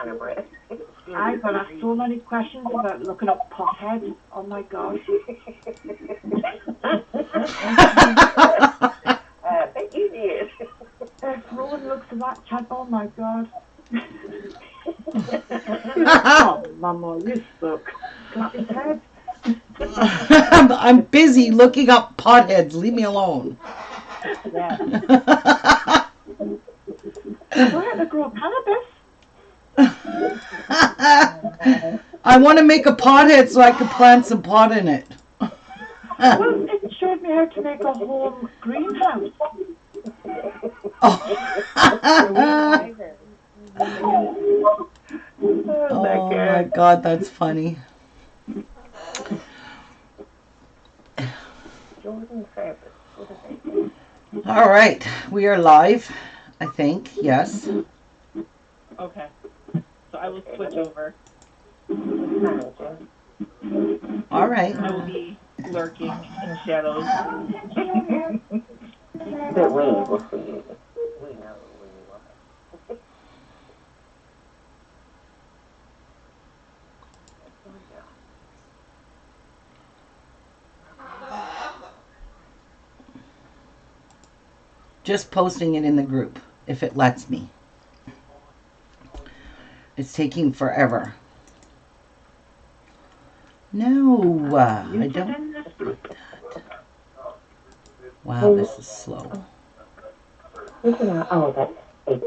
kind of bread. I got asked so many questions about looking up pothead. Oh my gosh. I bet you did. If Rowan looks at that chat, oh my god. Oh, Mama, you spoke. Slap his head. I'm busy looking up potheads. Leave me alone. Yeah. Where to grow cannabis? I want to make a pothead so I can plant some pot in it. Well, it showed me how to make a home greenhouse. Oh my god, that's funny. All right, we are live, I think. Yes. Okay. So I will switch over. All right. I will be lurking in shadows. But we will see you. We know where you are. Just posting it in the group, if it lets me. It's taking forever. No, I don't like that. Wow, this is slow. Oh, that's 8.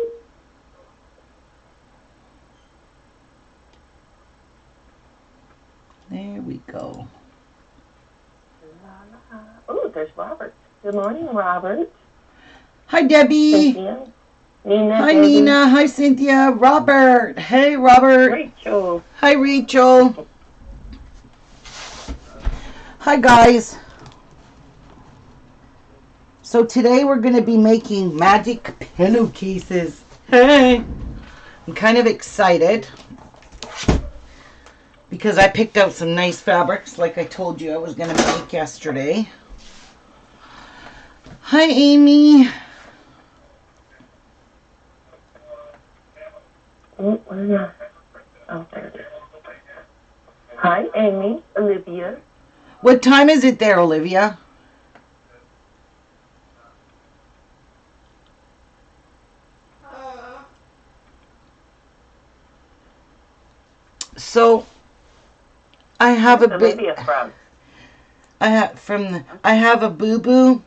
There we go. Oh, there's Robert. Good morning, Robert. Hi, Debbie. Cynthia. Nina. Hi, Debbie. Nina. Hi, Cynthia. Robert. Hey, Robert. Rachel. Hi, Rachel. Hi, guys. So today we're going to be making magic pillowcases. Hey. I'm kind of excited because I picked out some nice fabrics like I told you I was going to make yesterday. Hi, Amy. Oh, there it is. Hi, Amy. Olivia. What time is it there, Olivia? So I have a bit. I have a boo-boo,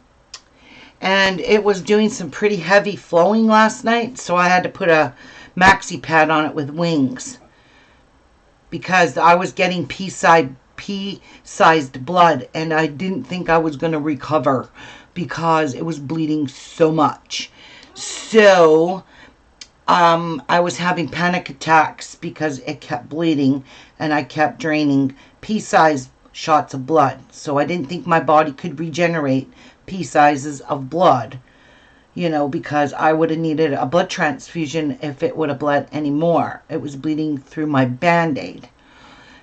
and it was doing some pretty heavy flowing last night, so I had to put a maxi pad on it with wings because I was getting pea-sized blood, and I didn't think I was going to recover because it was bleeding so much. So I was having panic attacks because it kept bleeding and I kept draining pea-sized shots of blood. So I didn't think my body could regenerate pea sizes of blood, you know, because I would have needed a blood transfusion if it would have bled anymore. It was bleeding through my Band-Aid.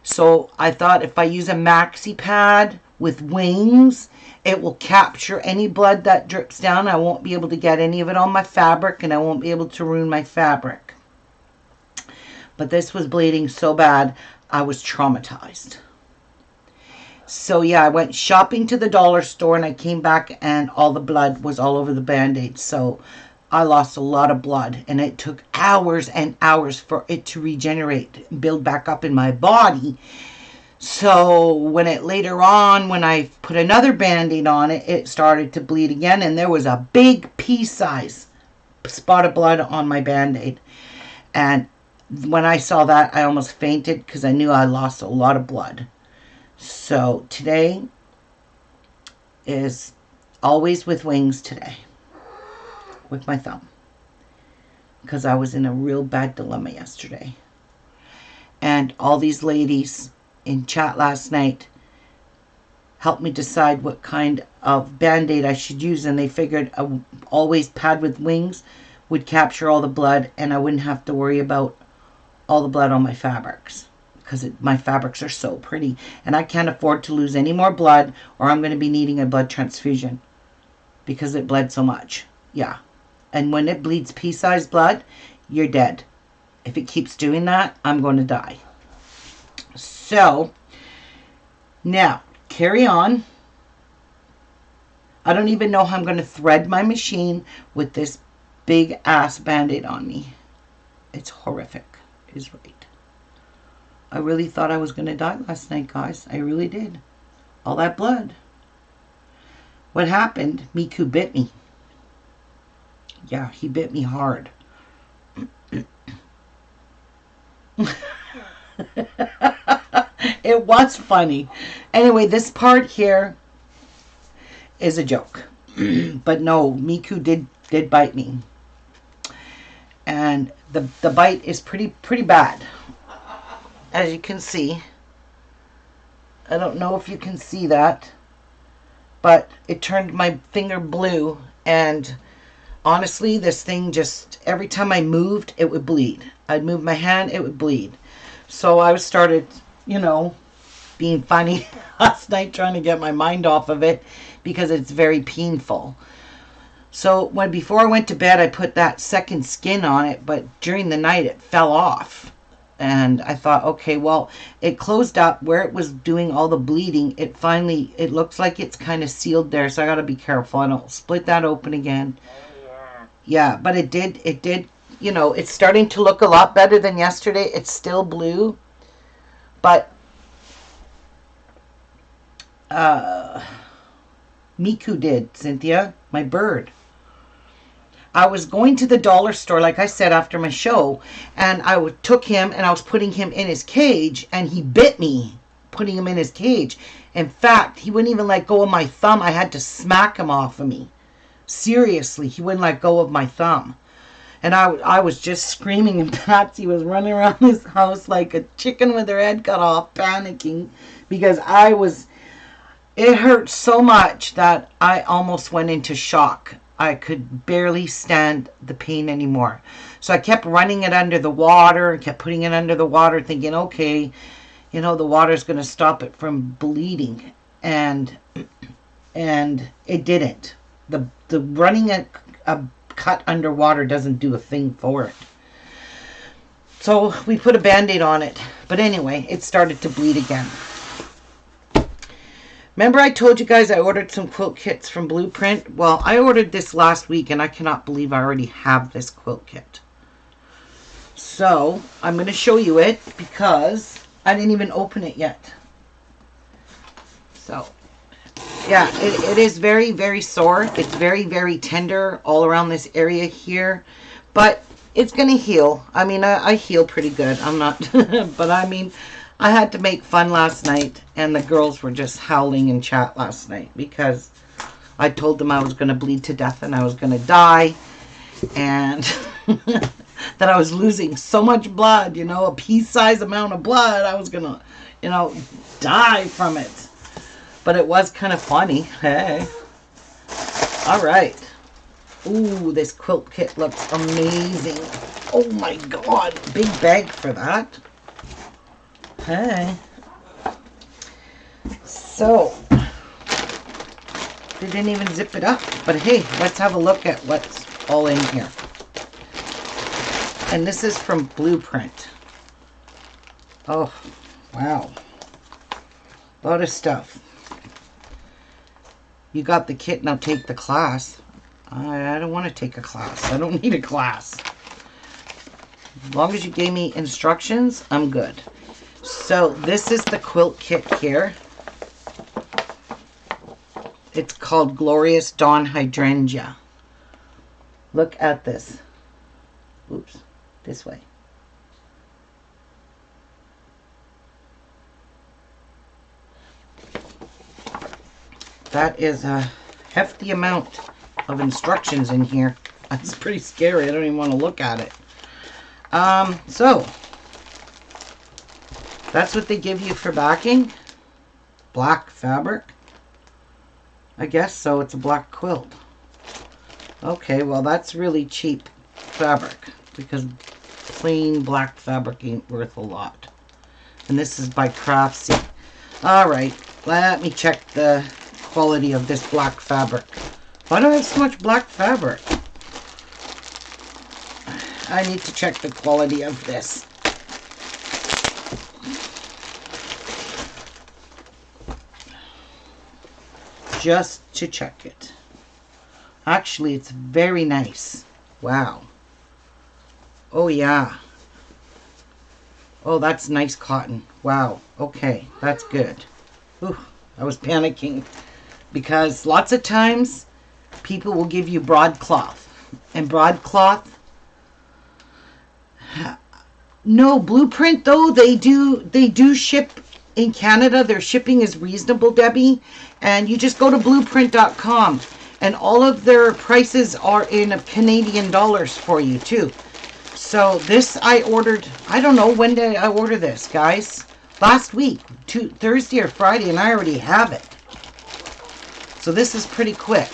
So I thought if I use a maxi pad with wings, it will capture any blood that drips down. I won't be able to get any of it on my fabric, and I won't be able to ruin my fabric. But this was bleeding so bad, I was traumatized. So yeah, I went shopping to the dollar store, and I came back, and all the blood was all over the Band-Aid. So I lost a lot of blood, and it took hours and hours for it to regenerate, build back up in my body. So when later on, when I put another Band-Aid on it, it started to bleed again, and there was a big pea-size spot of blood on my Band-Aid. And when I saw that, I almost fainted because I knew I lost a lot of blood. So today is always with wings today, with my thumb, because I was in a real bad dilemma yesterday. And all these ladies in chat last night helped me decide what kind of Band-Aid I should use, and they figured a always pad with wings would capture all the blood, and I wouldn't have to worry about all the blood on my fabrics, because my fabrics are so pretty, and I can't afford to lose any more blood, or I'm going to be needing a blood transfusion because it bled so much. Yeah. And when it bleeds pea-sized blood, you're dead. If it keeps doing that, I'm going to die. So, now, carry on. I don't even know how I'm going to thread my machine with this big ass Band-Aid on me. It's horrific, is right. I really thought I was going to die last night, guys. I really did. All that blood. What happened? Miku bit me. Yeah, he bit me hard. It was funny. Anyway, this part here is a joke. But no, Miku did bite me. And the bite is pretty bad. As you can see. I don't know if you can see that. But it turned my finger blue. And honestly, this thing just, every time I moved, it would bleed. I'd move my hand, it would bleed. So I started, you know, being funny last night, trying to get my mind off of it because it's very painful. So before I went to bed, I put that second skin on it, but during the night it fell off. And I thought, okay, well, it closed up where it was doing all the bleeding. It looks like it's kind of sealed there, so I got to be careful. I don't split that open again. Yeah, but it did, you know, it's starting to look a lot better than yesterday. It's still blue, but Miku did, Cynthia, my bird. I was going to the dollar store, like I said, after my show, and I took him and I was putting him in his cage, and he bit me, putting him in his cage. In fact, he wouldn't even let go of my thumb. I had to smack him off of me. Seriously, he wouldn't let go of my thumb. And I was just screaming, and Patsy was running around this house like a chicken with her head cut off, panicking, because it hurt so much that I almost went into shock. I could barely stand the pain anymore. So I kept running it under the water, and kept putting it under the water, thinking, okay, you know, the water's going to stop it from bleeding. And it didn't. The running a cut underwater doesn't do a thing for it. So we put a Band-Aid on it. But anyway, it started to bleed again. Remember I told you guys I ordered some quilt kits from Blueprint? Well, I ordered this last week, and I cannot believe I already have this quilt kit. So, I'm going to show you it because I didn't even open it yet. So, yeah, it is very, very sore. It's very, very tender all around this area here. But it's going to heal. I mean, I heal pretty good. I'm not, but I mean, I had to make fun last night, and the girls were just howling in chat last night because I told them I was going to bleed to death and I was going to die, and that I was losing so much blood, you know, a pea-sized amount of blood. I was going to, you know, die from it. But it was kind of funny. Hey. All right. Ooh, this quilt kit looks amazing. Oh my God. Big bag for that. Hey. So, they didn't even zip it up. But hey, let's have a look at what's all in here. And this is from Blueprint. Oh, wow. A lot of stuff. You got the kit, now take the class. I don't want to take a class. I don't need a class. As long as you gave me instructions, I'm good. So this is the quilt kit here. It's called Glorious Dawn Hydrangea. Look at this. Oops, this way. That is a hefty amount of instructions in here. That's pretty scary. I don't even want to look at it. So that's what they give you for backing. Black fabric. I guess so. It's a black quilt. Okay, well that's really cheap fabric because plain black fabric ain't worth a lot. And this is by Craftsy. Alright, let me check the quality of this black fabric. Why do I have so much black fabric? I need to check the quality of this. Just to check it. Actually, it's very nice. Wow. Oh, yeah. Oh, that's nice cotton. Wow. Okay, that's good. Ooh, I was panicking because lots of times people will give you broadcloth. And broadcloth, no, Blueprint though, they do ship in Canada. Their shipping is reasonable, Debbie. And you just go to blueprint.com and all of their prices are in Canadian dollars for you too. So this I ordered, I don't know, when did I order this, guys? Last week, Thursday or Friday, and I already have it. So this is pretty quick.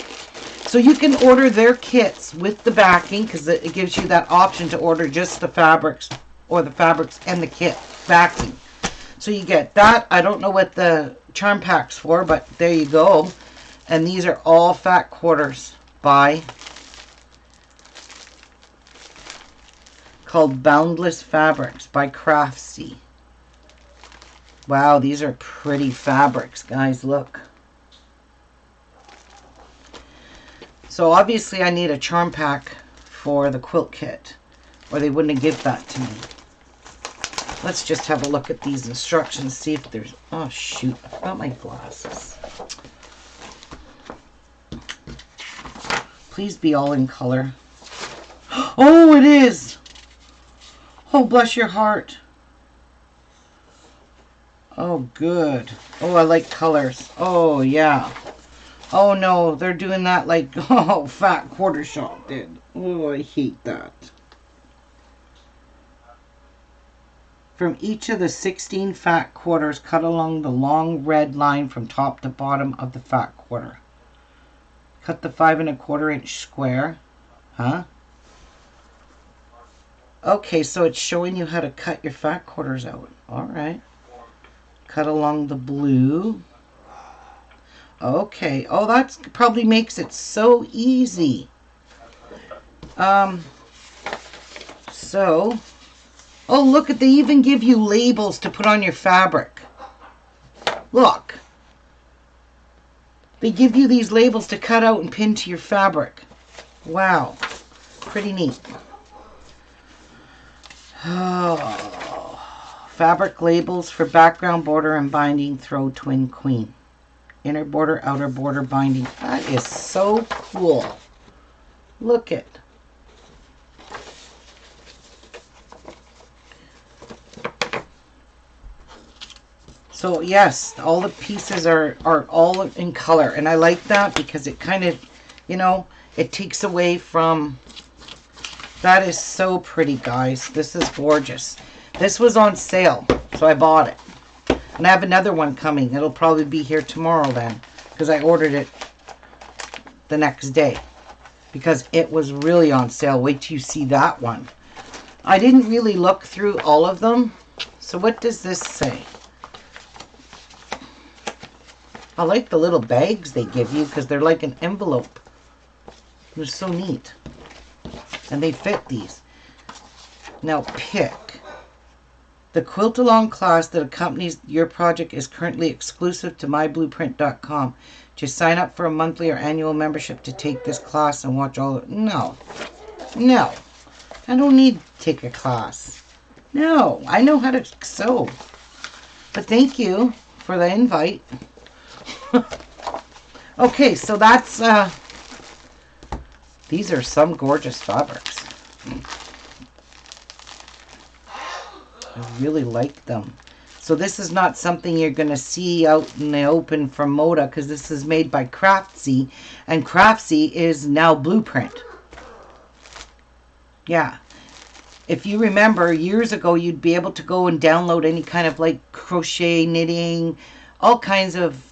So you can order their kits with the backing because it gives you that option to order just the fabrics or the fabrics and the kit backing. So you get that. I don't know what the charm pack's for, but there you go. And these are all fat quarters by called Boundless Fabrics by Craftsy. Wow, these are pretty fabrics, guys. Look. So obviously I need a charm pack for the quilt kit, or they wouldn't have given that to me. Let's just have a look at these instructions, see if there's... Oh, shoot. I forgot my glasses. Please be all in color. Oh, it is! Oh, bless your heart. Oh, good. Oh, I like colors. Oh, yeah. Oh, no, they're doing that like, oh, Fat Quarter Shop did. Oh, I hate that. From each of the 16 fat quarters, cut along the long red line from top to bottom of the fat quarter. Cut the 5 1/4 inch square. Huh? Okay, so it's showing you how to cut your fat quarters out. All right. Cut along the blue. Okay. Oh, that probably makes it so easy. So, oh, look, they even give you labels to put on your fabric. Look. They give you these labels to cut out and pin to your fabric. Wow. Pretty neat. Oh. Fabric labels for background border and binding, throw twin queen. Inner border, outer border binding. That is so cool. Look it. So yes, all the pieces are all in color. And I like that because it kind of, you know, it takes away from... That is so pretty, guys. This is gorgeous. This was on sale, so I bought it. And I have another one coming. It'll probably be here tomorrow then, because I ordered it the next day. Because it was really on sale. Wait till you see that one. I didn't really look through all of them. So what does this say? I like the little bags they give you because they're like an envelope. They're so neat. And they fit these. Now pick. The quilt-along class that accompanies your project is currently exclusive to myblueprint.com. Just sign up for a monthly or annual membership to take this class and watch all of it. No. No. I don't need to take a class. No. I know how to sew. But thank you for the invite. Okay, so that's... these are some gorgeous fabrics. I really like them. So this is not something you're going to see out in the open from Moda because this is made by Craftsy. And Craftsy is now Blueprint. Yeah. If you remember, years ago, you'd be able to go and download any kind of like crochet, knitting, all kinds of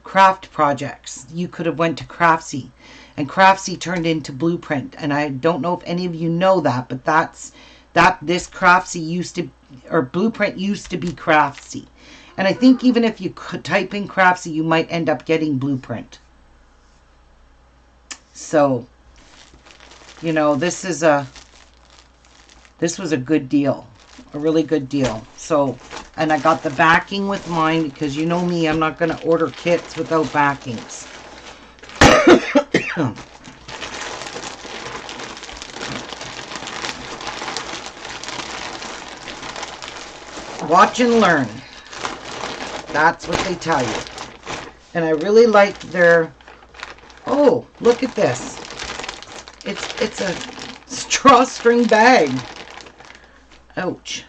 craft projects. You could have went to Craftsy. And Craftsy turned into Blueprint. And I don't know if any of you know that, but this Craftsy used to, or Blueprint used to be Craftsy. And I think even if you could type in Craftsy, you might end up getting Blueprint. So, you know, this is a This was a good deal. A really good deal. So, and I got the backing with mine because you know me, I'm not going to order kits without backings. Watch and learn. That's what they tell you. And I really like their... Oh, look at this. It's a drawstring bag. Ouch.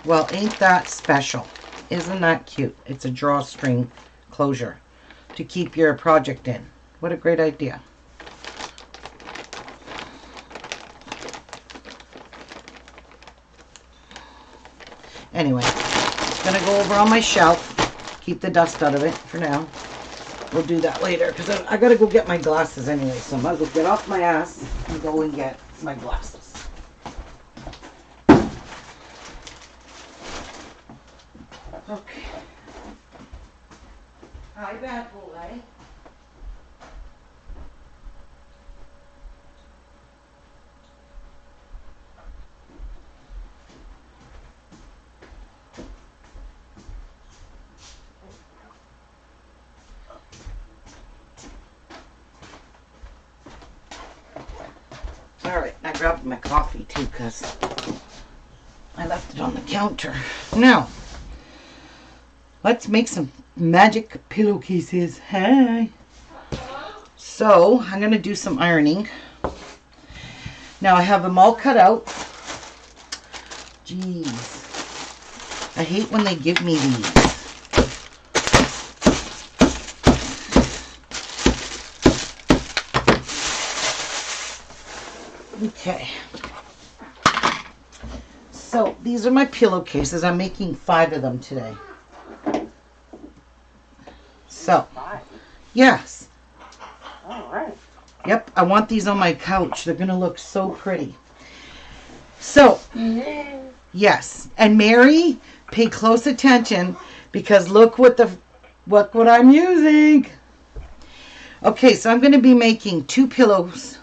Well, ain't that special? Isn't that cute? It's a drawstring closure to keep your project in. What a great idea. Anyway, it's going to go over on my shelf. Keep the dust out of it for now. We'll do that later because I got to go get my glasses anyway. So I might as well get off my ass and go and get my glasses. Okay. Hi, bad boy. Alright, I grabbed my coffee too because I left it on the counter. Now, let's make some magic pillowcases. Hey! So, I'm going to do some ironing. Now, I have them all cut out. Jeez. I hate when they give me these. Okay, so these are my pillowcases. I'm making 5 of them today. So, yes. All right. Yep, I want these on my couch. They're going to look so pretty. So, yes, and Mary, pay close attention because look what I'm using. Okay, so I'm going to be making 2 pillows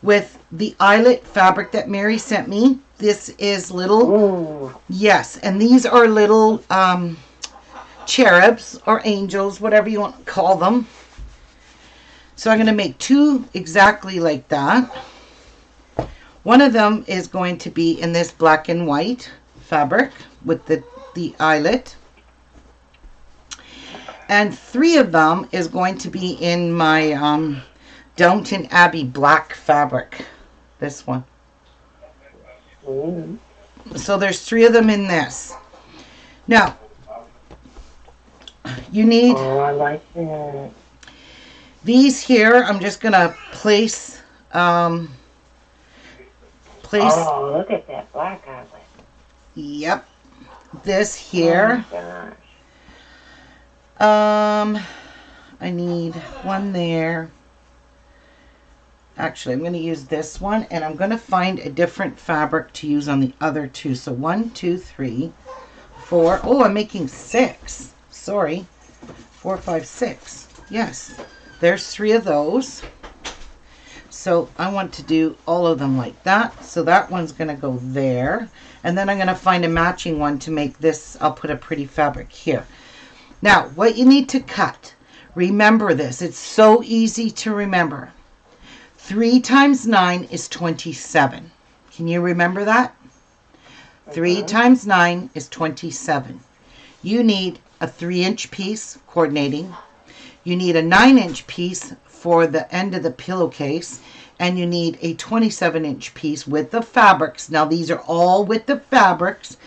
with the eyelet fabric that Mary sent me. This is little, Ooh. yes, and these are little cherubs or angels, whatever you want to call them. So I'm going to make 2 exactly like that. One of them is going to be in this black and white fabric with the eyelet. And 3 of them is going to be in my Downton Abbey black fabric. This one. Ooh. So there's 3 of them in this. Now, you need Oh, I like that. these here. I'm just going to place... Oh, look at that black eyelet. Yep. This here. Oh, my gosh. I need one there. Actually, I'm going to use this one, and I'm going to find a different fabric to use on the other 2. So 1, 2, 3, 4. Oh, I'm making 6. Sorry. 4, 5, 6. Yes. There's 3 of those. So I want to do all of them like that. So that one's going to go there. And then I'm going to find a matching one to make this. I'll put a pretty fabric here. Now, what you need to cut. Remember this. It's so easy to remember. 3 times 9 is 27. Can you remember that? 3 times 9 is 27. You need a 3-inch piece coordinating. You need a 9-inch piece for the end of the pillowcase. And you need a 27-inch piece with the fabrics. Now these are all with the fabrics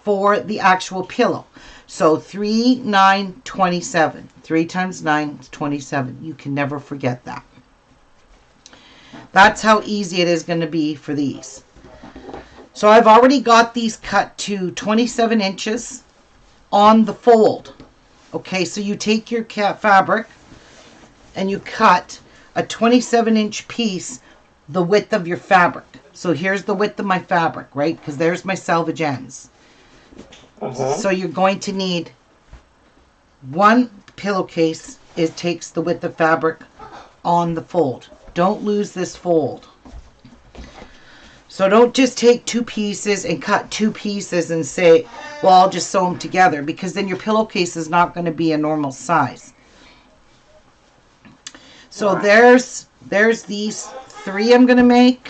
for the actual pillow. So 3, 9, 27. 3 times 9 is 27. You can never forget that. That's how easy it is going to be for these. So I've already got these cut to 27 inches on the fold. Okay, so you take your fabric and you cut a 27-inch piece the width of your fabric. So here's the width of my fabric, right? Because there's my selvage ends. So you're going to need one pillowcase. It takes the width of fabric on the fold. Don't lose this fold. So don't just take 2 pieces and cut 2 pieces and say, well, I'll just sew them together, because then your pillowcase is not going to be a normal size. So there's these 3 I'm going to make.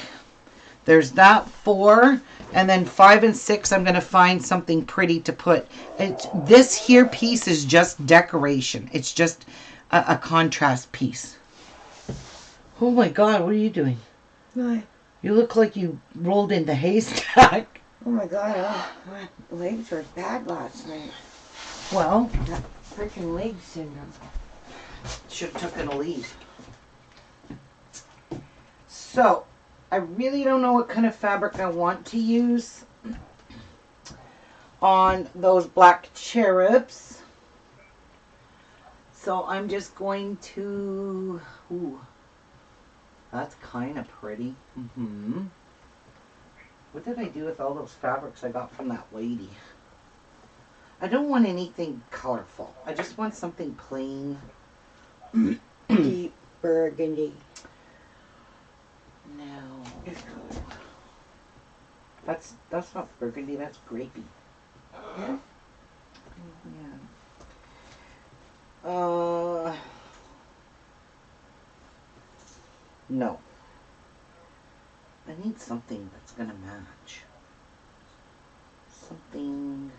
There's that 4. And then 5 and 6, I'm going to find something pretty to put. This here piece is just decoration. It's just a contrast piece. Oh my God, what are you doing? What? You look like you rolled in the haystack. Oh my God, my legs were bad last night. Well, That freaking leg syndrome. should have taken a lead. So, I really don't know what kind of fabric I want to use on those black cherubs. So I'm just going to, ooh, that's kind of pretty. What did I do with all those fabrics I got from that lady? I don't want anything colorful. I just want something plain. Deep burgundy. No. That's not burgundy, that's grapey. Yeah? Yeah. No. I need something that's gonna match. Something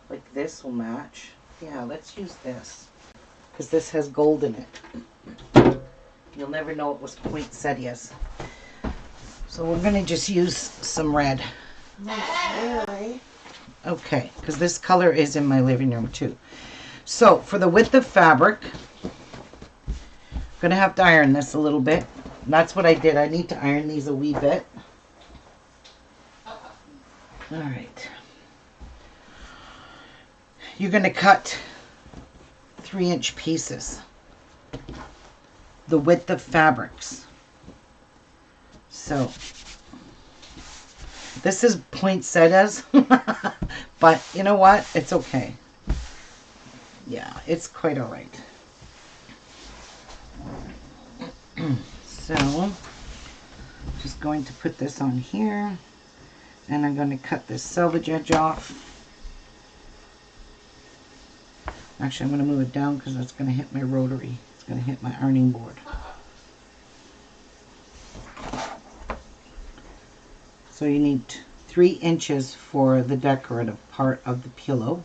like this will match. Yeah, let's use this. Because this has gold in it. You'll never know it was poinsettias. So we're going to just use some red. Really? Okay, because this color is in my living room too. So for the width of fabric, I'm going to have to iron this a little bit. And that's what I did. I need to iron these a wee bit. All right. You're going to cut 3-inch pieces. The width of fabrics. So this is poinsettias, but you know what? It's okay. Yeah, it's quite all right. So just going to put this on here, and I'm going to cut this selvage edge off. Actually, I'm going to move it down because that's going to hit my rotary. It's going to hit my ironing board. So you need 3 inches for the decorative part of the pillow.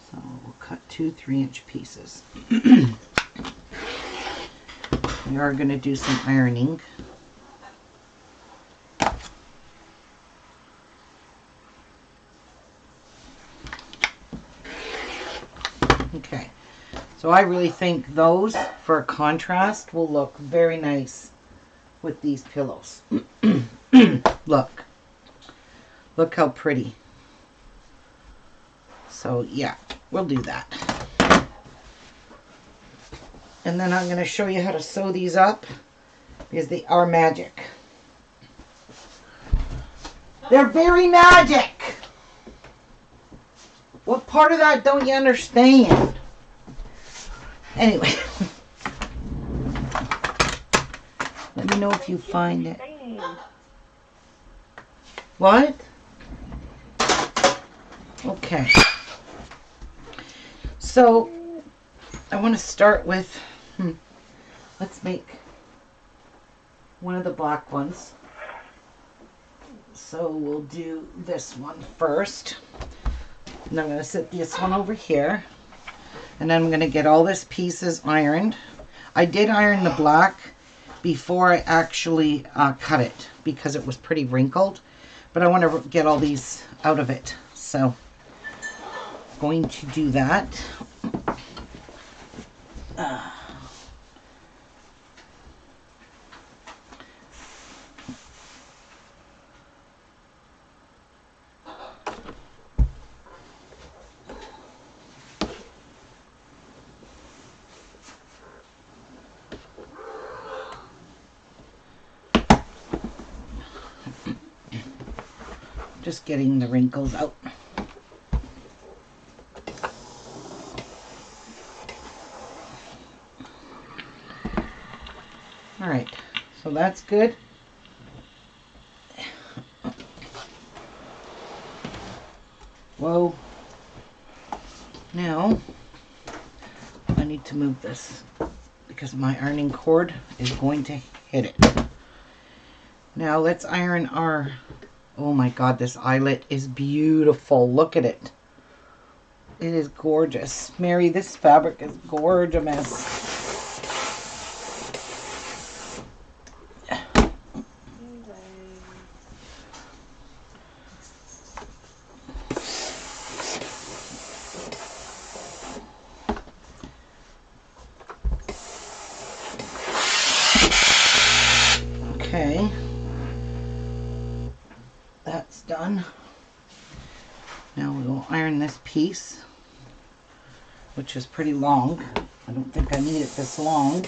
So we'll cut 2 3-inch pieces. We are going to do some ironing. Okay, so I really think those, for a contrast, will look very nice with these pillows. Look how pretty. So yeah, we'll do that. And then I'm going to show you how to sew these up, because they are magic. They're very magic. What part of that don't you understand? Anyway. Let me know if you find it. What? Okay. So, I want to start with, let's make one of the black ones. So we'll do this one first. And I'm going to set this one over here. And then I'm going to get all these pieces ironed. I did iron the black before I actually cut it, because it was pretty wrinkled. But I want to get all these out of it. So I'm going to do that. Just getting the wrinkles out. All right, so that's good. Whoa. Now, I need to move this because my ironing cord is going to hit it. Now, let's iron our... Oh my God, this eyelet is beautiful. Look at it. It is gorgeous. Mary, this fabric is gorgeous. Okay, that's done. Now we will iron this piece, which is pretty long. I don't think I need it this long.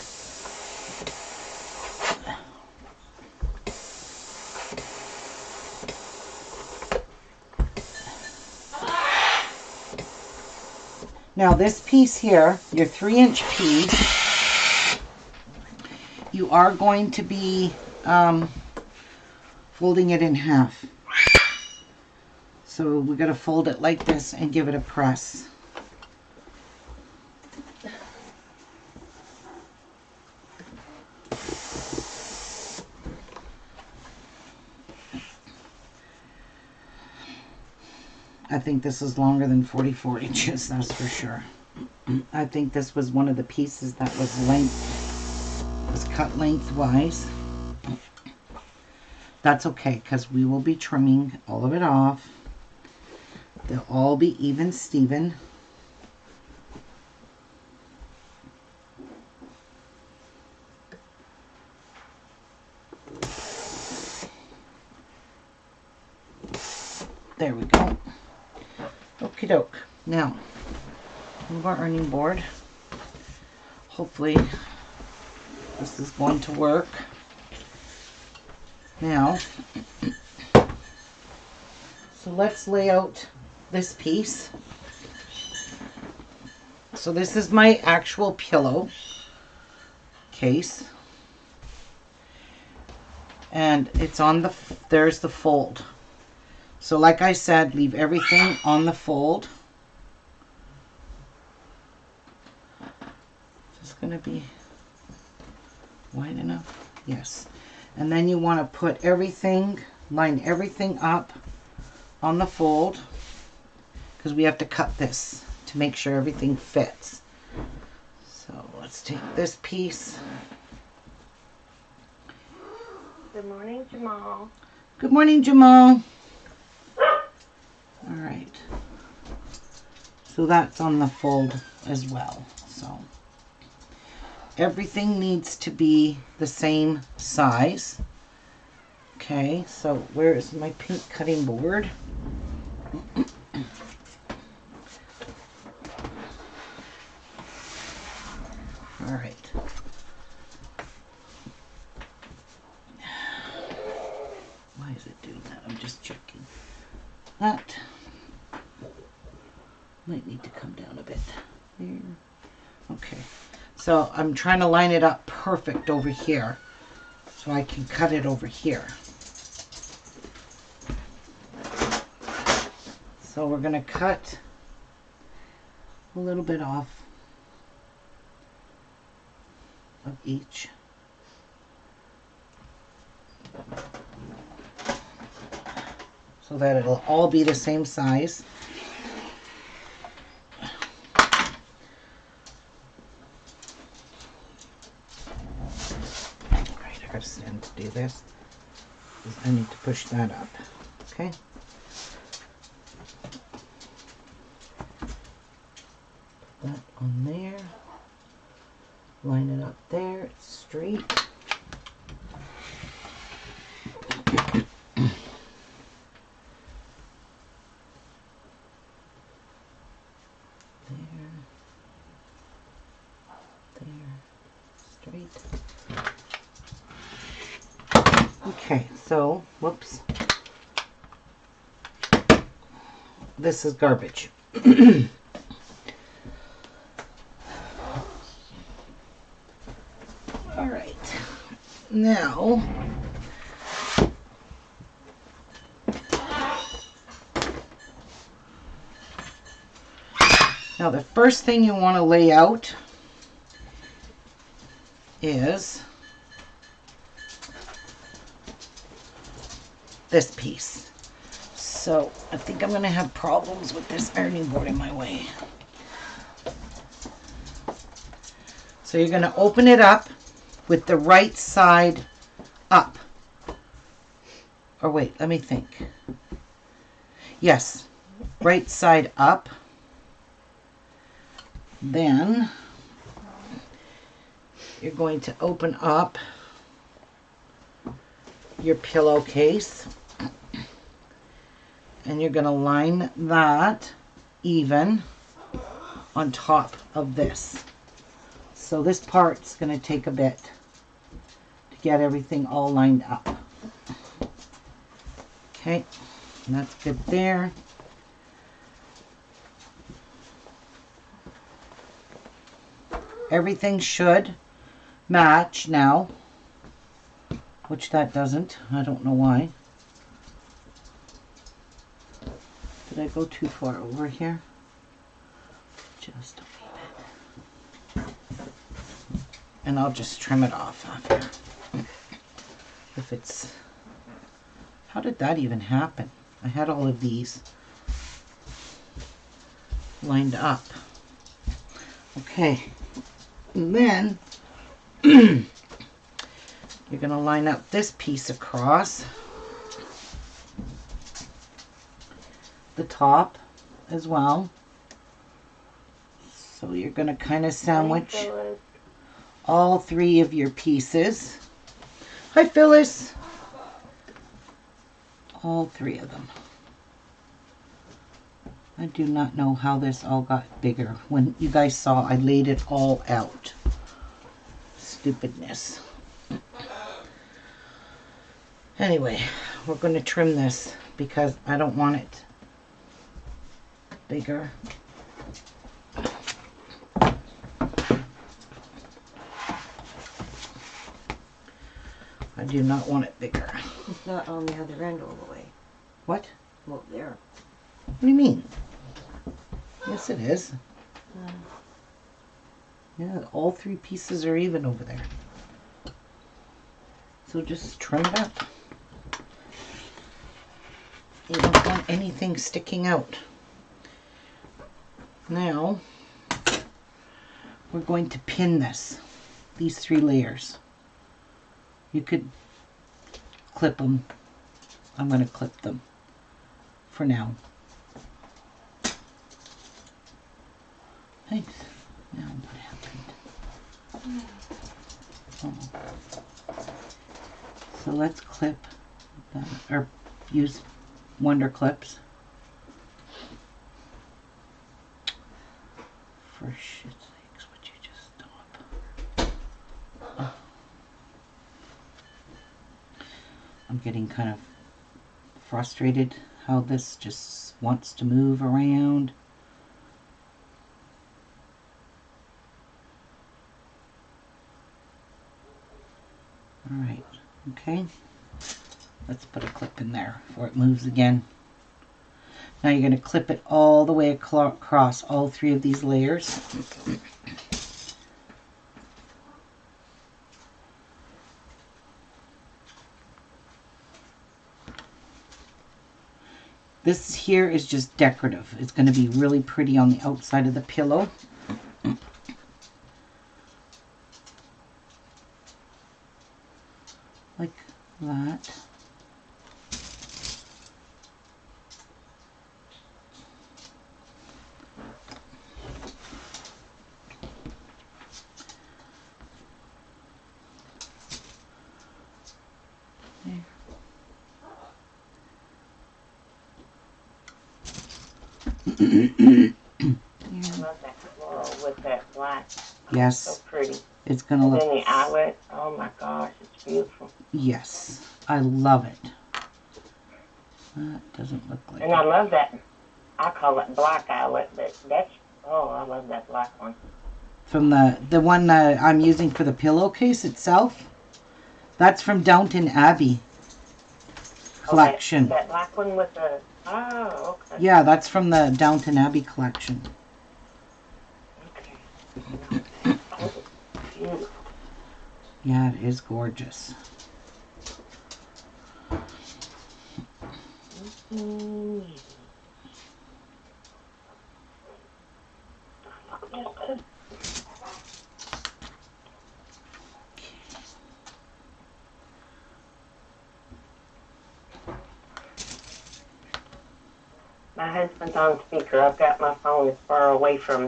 Now this piece here, your 3-inch piece, you are going to be folding it in half. So we got to fold it like this and give it a press. I think this is longer than 44 inches, that's for sure. I think this was one of the pieces that was cut lengthwise. That's okay, because we will be trimming all of it off. They'll all be even Steven. There we go. Okie doke. Now, move our ironing board. Hopefully, this is going to work. Now, so let's lay out this piece. So this is my actual pillow case. And it's on the, there's the fold. So like I said, leave everything on the fold. Is this going to be wide enough? Yes. And then you want to put everything, line everything up on the fold, because we have to cut this to make sure everything fits. So let's take this piece. Good morning, Jamal. Good morning, Jamal. All right. So that's on the fold as well. So everything needs to be the same size. Okay, so where is my pink cutting board? All right. Why is it doing that? I'm just checking. That might need to come down a bit. There. Okay. So I'm trying to line it up perfect over here so I can cut it over here. So we're going to cut a little bit off of each. So that it'll all be the same size. Alright, I gotta stand to do this. I need to push that up. Okay. Put that on there. Line it up there. It's straight. Okay, so, whoops. This is garbage. All right. Now, the first thing you want to lay out is this piece. So I think I'm going to have problems with this ironing board in my way. So you're going to open it up with the right side up. Or wait, let me think. Yes, right side up. Then you're going to open up your pillowcase and you're going to line that even on top of this. So this part's going to take a bit to get everything all lined up. Okay, that's good there. Everything should match now, which that doesn't. I don't know why. Did I go too far over here? Just a wee bit. And I'll just trim it off after. If it's... How did that even happen? I had all of these lined up. Okay. And then you're going to line up this piece across the top as well. So you're going to kind of sandwich all three of your pieces. Hi, Phyllis. All three of them. I do not know how this all got bigger. When you guys saw, I laid it all out. Stupidness. Anyway, we're going to trim this because I don't want it bigger. I do not want it bigger. It's not on the other end all the way. What? Well, there. What do you mean? Yes, it is. Yeah, all three pieces are even over there. So just trim it up. You don't want anything sticking out. Now, we're going to pin this. These three layers. You could clip them. I'm going to clip them for now. Thanks. Now what happened? Oh. So let's clip that, or use Wonder Clips. For shit's sakes, would you just stop? Oh. I'm getting kind of frustrated how this just wants to move around. Alright, okay. Let's put a clip in there before it moves again. Now you're going to clip it all the way across all three of these layers. This here is just decorative. It's going to be really pretty on the outside of the pillow. Like that. There. I love that floral with that black. Yes. So pretty. It's going to And look... then the eyelet. Oh my gosh, it's beautiful. Yes. I love it. That doesn't look like And I love that. I call it black eyelet, but that's, oh, I love that black one. From the one that I'm using for the pillowcase itself. That's from Downton Abbey collection. That black one with the... Oh, okay. Yeah, that's from the Downton Abbey collection. Okay. Oh, beautiful. Yeah, it is gorgeous. Mm. My husband's on speaker. I've got my phone as far away from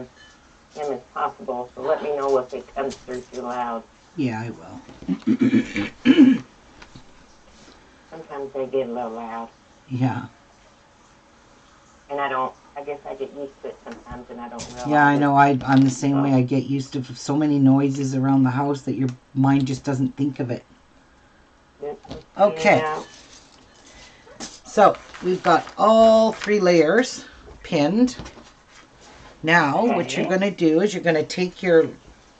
him as possible, so let me know if it comes through too loud. Yeah, I will. Sometimes they get a little loud. Yeah. And I guess I get used to it sometimes and I don't realize. Yeah, I know. I'm the same way. I get used to so many noises around the house that your mind just doesn't think of it. Okay. Yeah. So we've got all 3 layers pinned. Now, what you're going to do is you're going to take your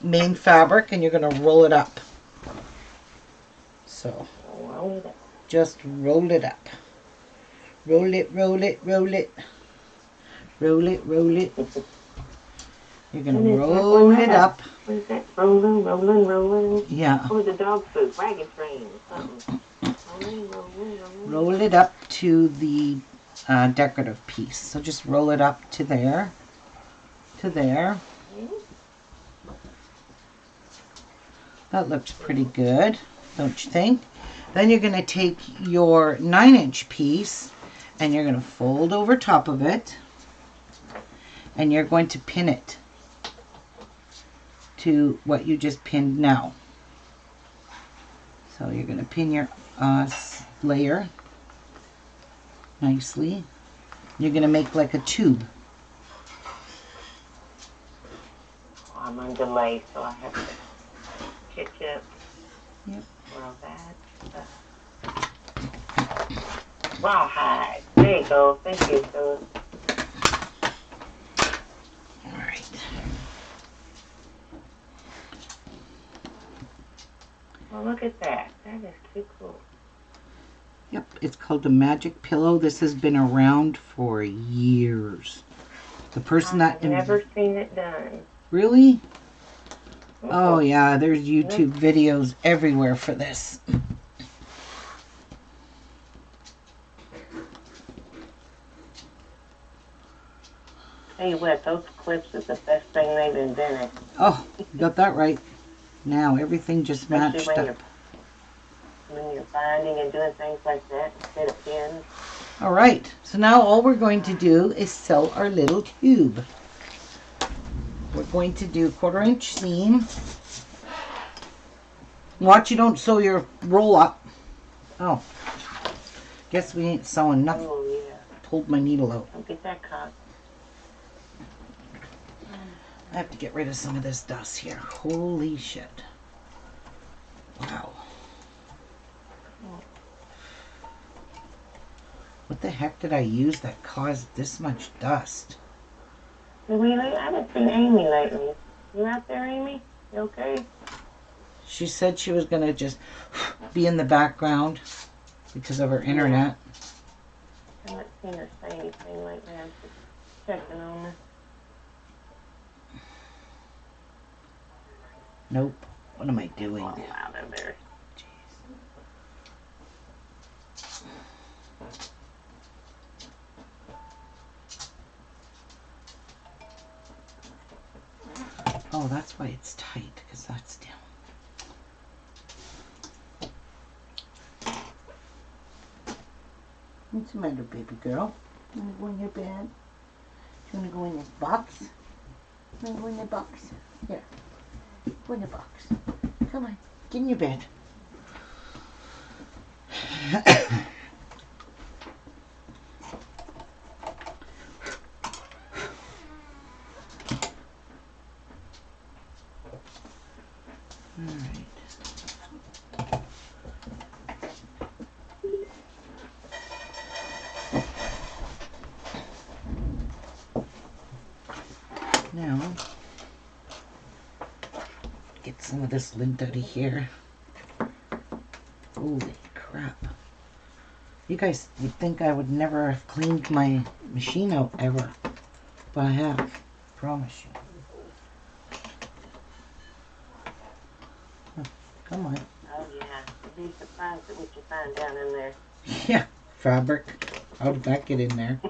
main fabric and you're going to roll it up. So, just roll it up. Roll it, roll it, roll it. Roll it, roll it. You're going to roll it up. What is that? Rolling, rolling, rolling. Yeah. Or the dog food, wagon train or something. Rolling, rolling, rolling. Roll it up to the decorative piece. So just roll it up to there. To there. That looks pretty good, don't you think? Then you're going to take your 9-inch piece and you're going to fold over top of it and you're going to pin it to what you just pinned now. So you're going to pin your layer nicely. You're going to make like a tube. I'm on delay, so I have to catch up. Yep. Well, that's rawhide. There you go. Thank you, Phyllis. All right. Well, look at that. That is too cool. Yep, it's called the Magic Pillow. This has been around for years. The person I've never seen it done. Really? Oh yeah, there's YouTube videos everywhere for this. Tell you what, those clips is the best thing they've invented. Oh, you got that right. Now everything just matched up. When you're binding and doing things like that instead of pins. All right, so now all we're going to do is sew our little tube. We're going to do 1/4-inch seam. Watch you don't sew your roll up. Oh, guess we ain't sewing nothing. Oh, yeah. Pulled my needle out. Don't get that caught. I have to get rid of some of this dust here. Holy shit. Wow. What the heck did I use that caused this much dust? I haven't seen Amy lately. You out there, Amy? You okay? She said she was going to just be in the background because of her internet. I haven't seen her say anything lately. I'm just checking on her. Nope. What am I doing? Oh, wow, there. Oh, that's why it's tight, because that's down. What's the matter, baby girl? You want to go in your bed? You want to go in this box? You want to go in the box? Here. Go in the box. Come on. Get in your bed. Now, get some of this lint out of here. Holy crap. You guys would think I would never have cleaned my machine out ever. But I have. Promise you. Huh, come on. Oh, yeah. You'd be surprised at what you find down in there. Yeah, fabric. How did that get in there?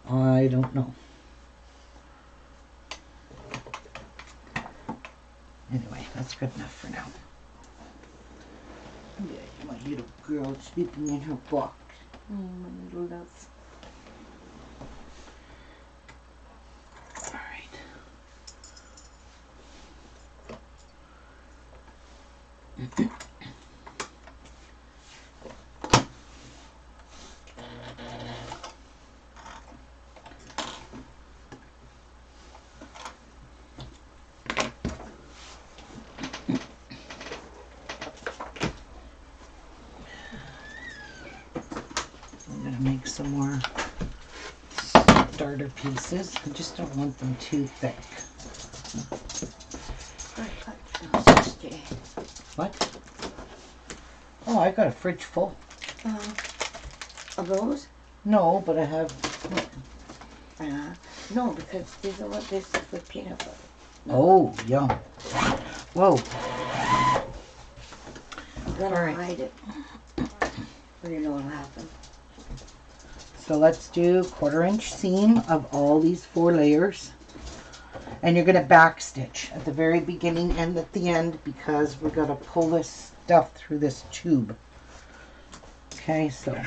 I don't know. Anyway, that's good enough for now. Yeah, my little girl sleeping in her box. Oh, my little love. All right. I'm gonna make some more starter pieces. I just don't want them too thick. What? Oh, I got a fridge full. Of those? No, but I have. No, because these are what this is with peanut butter. Oh, yum. Whoa. Then All I'll right. hide it. Or you know what'll happen. So let's do 1/4 inch seam of all these 4 layers. And you're going to back stitch at the very beginning and at the end because we're going to pull this stuff through this tube. Okay, so.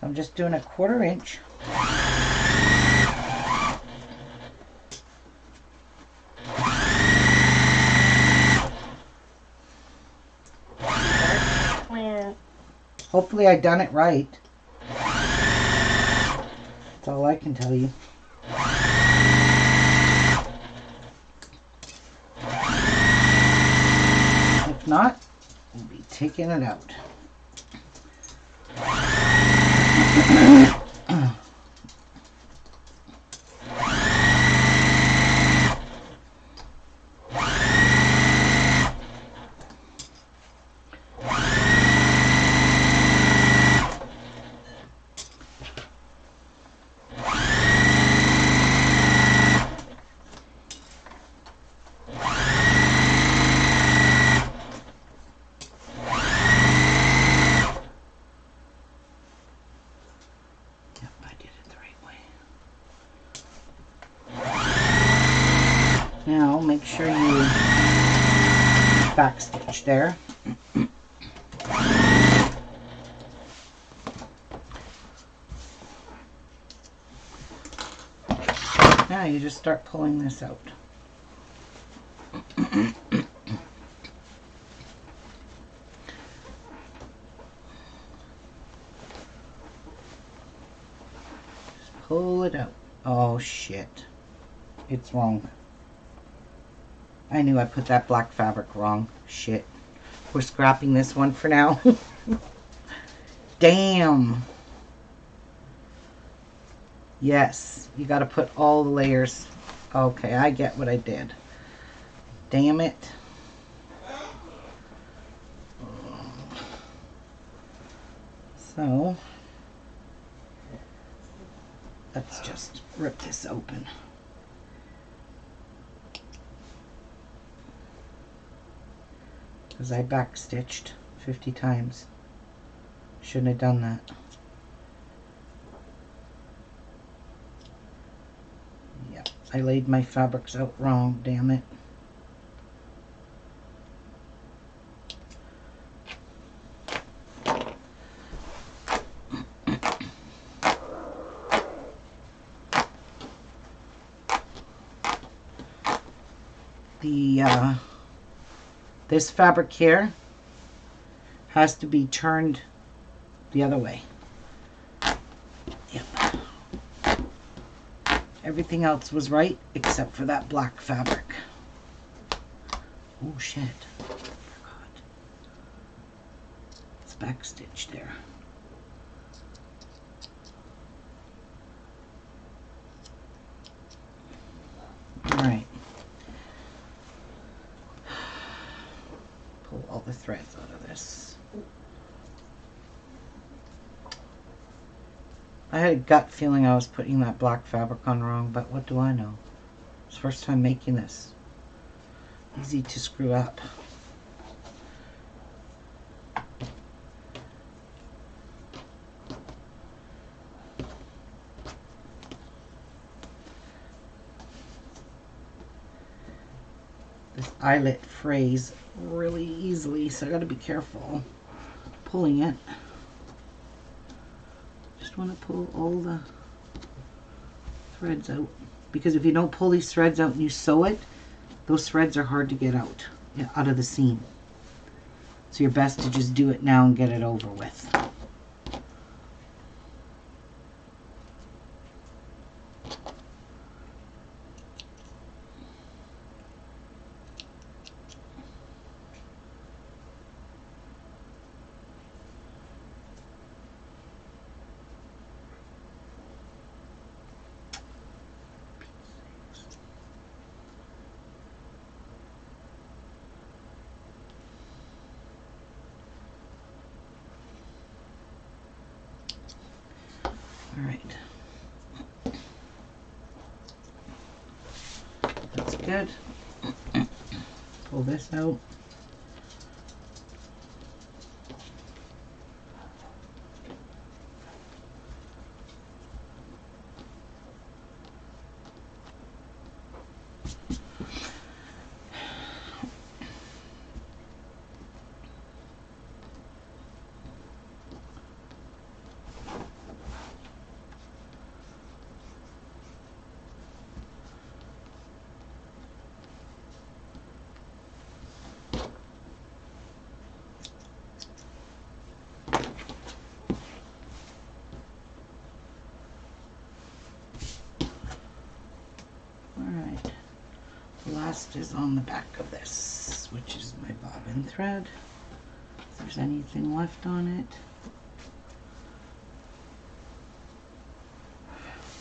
So I'm just doing a 1/4 inch. Hopefully I done it right. That's all I can tell you. If not, we'll be taking it out. Now make sure you back stitch there. Now you just start pulling this out. Just pull it out. Oh shit. It's wrong. I knew I put that black fabric wrong. Shit. We're scrapping this one for now. Damn. Yes, you got to put all the layers. Okay, I get what I did. Damn it. So, let's just rip this open. Because I backstitched 50 times. Shouldn't have done that. Yep, I laid my fabrics out wrong, damn it. This fabric here has to be turned the other way. Yep. Everything else was right except for that black fabric. Oh shit. Forgot. It's backstitch there. Alright. threads out of this. I had a gut feeling I was putting that black fabric on wrong, but what do I know? It's the first time making this. Easy to screw up. This eyelet frays really easily, so I gotta be careful pulling it. Just want to pull all the threads out, because if you don't pull these threads out and you sew it, those threads are hard to get out of the seam. So you're best to just do it now and get it over with. All right. That's good. Pull this out. Alright, the last is on the back of this, which is my bobbin thread. If there's anything left on it.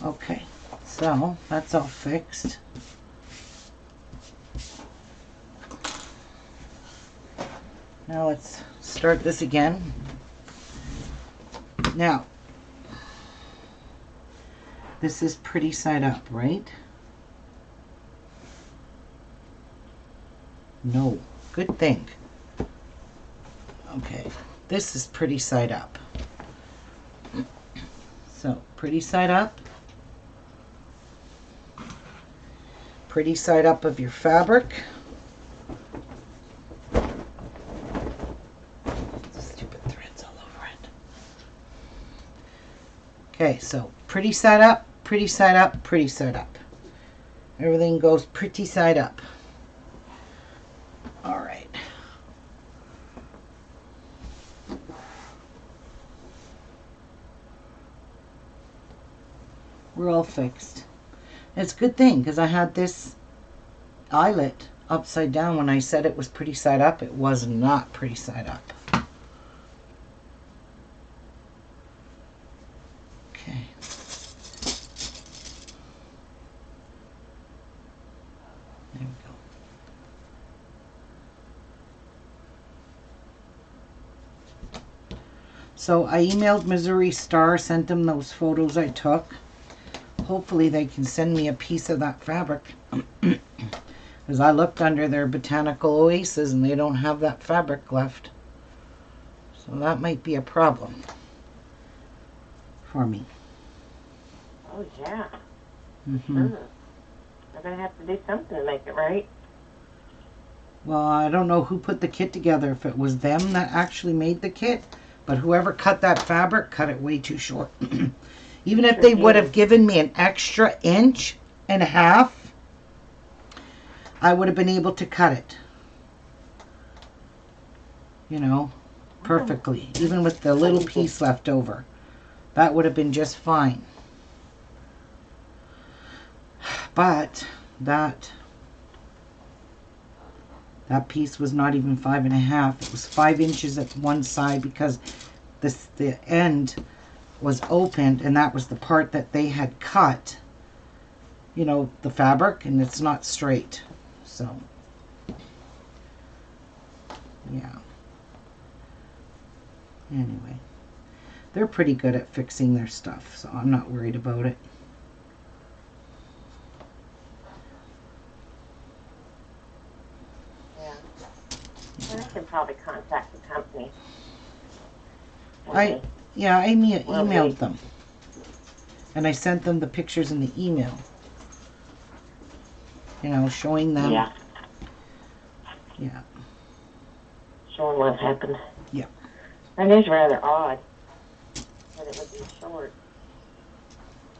Okay, so that's all fixed. Now let's start this again. Now, this is pretty side up, right? No, good thing. Okay, this is pretty side up. So, pretty side up. Pretty side up of your fabric. Stupid threads all over it. Okay, so pretty side up, pretty side up, pretty side up. Everything goes pretty side up. All right. We're all fixed. It's a good thing, because I had this eyelet upside down when I said it was pretty side up. It was not pretty side up. Okay. There we go. So I emailed Missouri Star, sent them those photos I took. Hopefully they can send me a piece of that fabric. Because I looked under their Botanical Oasis and they don't have that fabric left. So that might be a problem for me. Oh, yeah. Mm-hmm. They're going to have to do something to make it right. Well, I don't know who put the kit together, if it was them that actually made the kit, but whoever cut that fabric cut it way too short. Even if they would have given me an extra 1.5 inches, I would have been able to cut it. You know, perfectly. Even with the little piece left over. That would have been just fine. But that piece was not even 5.5. It was 5 inches at one side, because the end was opened, and that was the part that they had cut, you know, the fabric, and it's not straight. So yeah, Anyway, they're pretty good at fixing their stuff, so I'm not worried about it. Yeah. Well, I can probably contact the company. I emailed them. And I sent them the pictures in the email. You know, showing them. Yeah. Yeah. Showing what happened. Yeah. That is rather odd. That it would be short.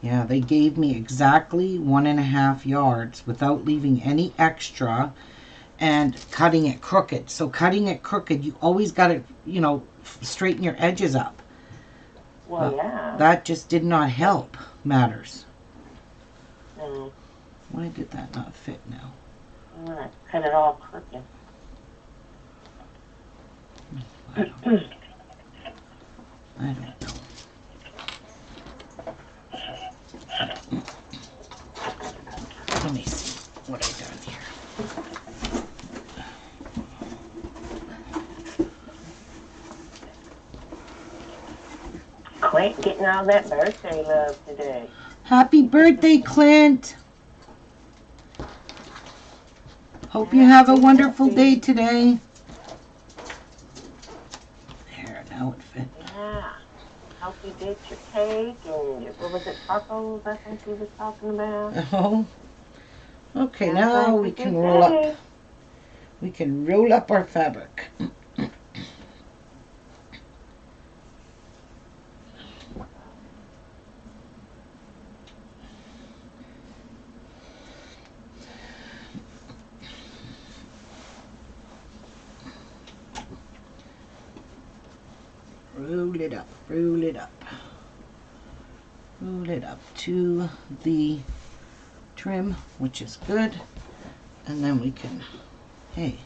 Yeah, they gave me exactly 1.5 yards without leaving any extra and cutting it crooked. So cutting it crooked, you always got to, you know, straighten your edges up. Well, yeah. That just did not help matters. Mm. Why did that not fit now? I cut it all crooked. I don't know. Let me see what I've done here. Clint getting all that birthday love today. Happy birthday, Clint! Hope you have a wonderful day today. There, now it fit. Yeah. Hope you did your cake and what was it, tacos I think you was talking about? Oh. Okay, now we can roll up. We can roll up our fabric. Roll it up, roll it up. Roll it up to the trim, which is good. And then we can, hey,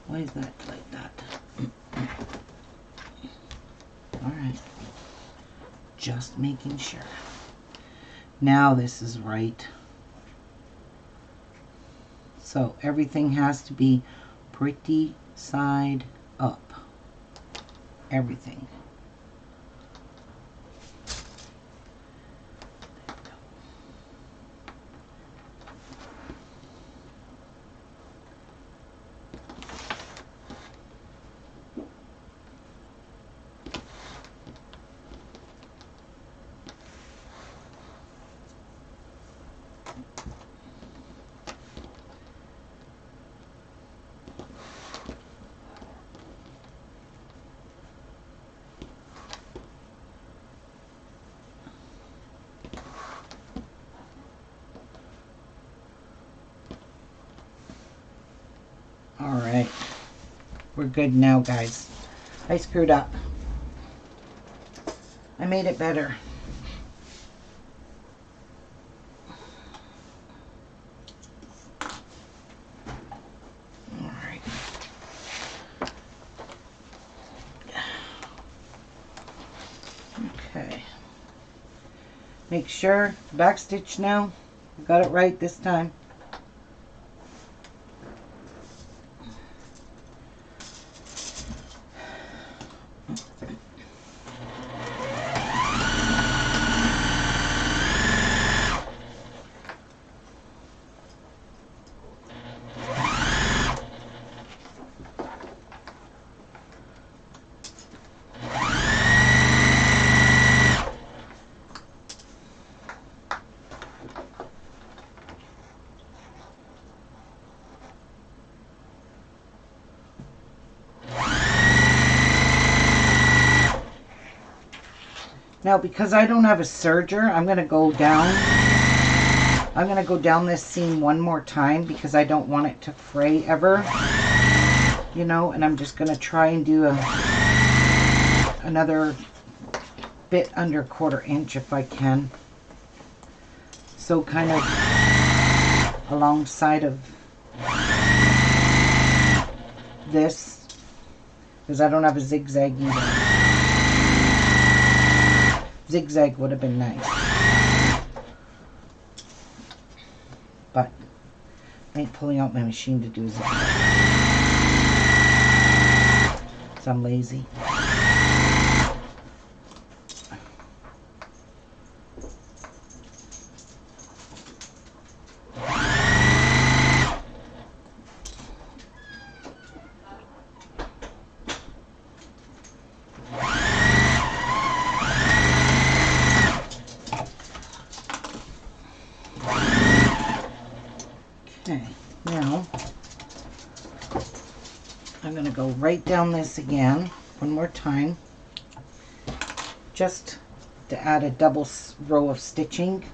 why is that like that? All right, just making sure. Now this is right. So everything has to be pretty side up. Everything. All right, we're good now, guys. I screwed up. I made it better. All right. Okay. Make sure, back stitch now. Got it right this time. Now, because I don't have a serger, I'm going to go down. I'm going to go down this seam one more time because I don't want it to fray ever. You know, and I'm just going to try and do another bit under 1/4 inch if I can. So kind of alongside of this, because I don't have a zigzag either. Zigzag would have been nice, but I ain't pulling out my machine to do zigzag, so I'm lazy. Okay, now I'm going to go right down this again one more time, just to add a double row of stitching.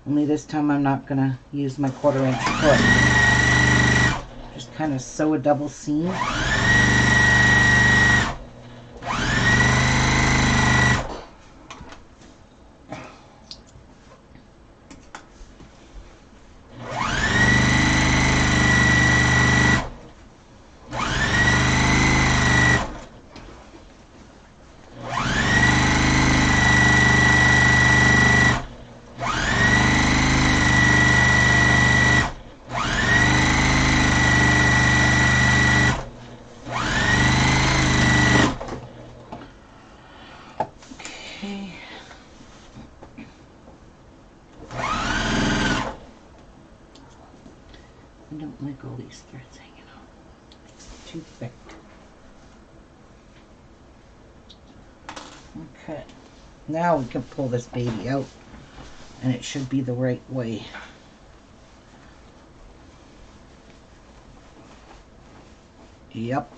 Only this time I'm not going to use my 1/4 inch foot. Just kind of sew a double seam. I don't like all these threads hanging out. It's too thick. Okay. Now we can pull this baby out and it should be the right way. Yep.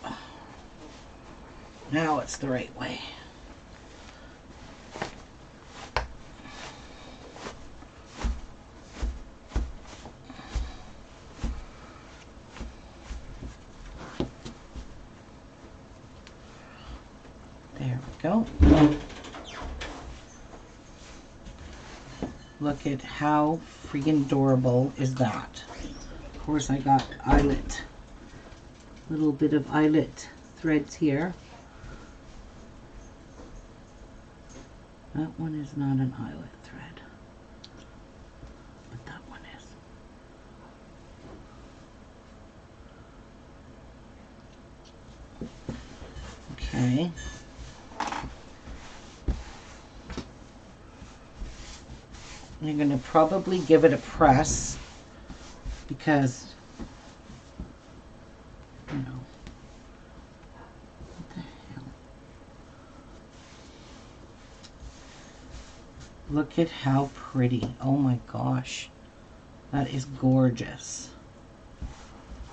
Now it's the right way. There we go. Look at how freaking adorable is that. Of course I got eyelet, little bit of eyelet threads here. That one is not an eyelet thread, but that one is. Okay. You're going to probably give it a press because, you know, what the hell? Look at how pretty. Oh my gosh. That is gorgeous.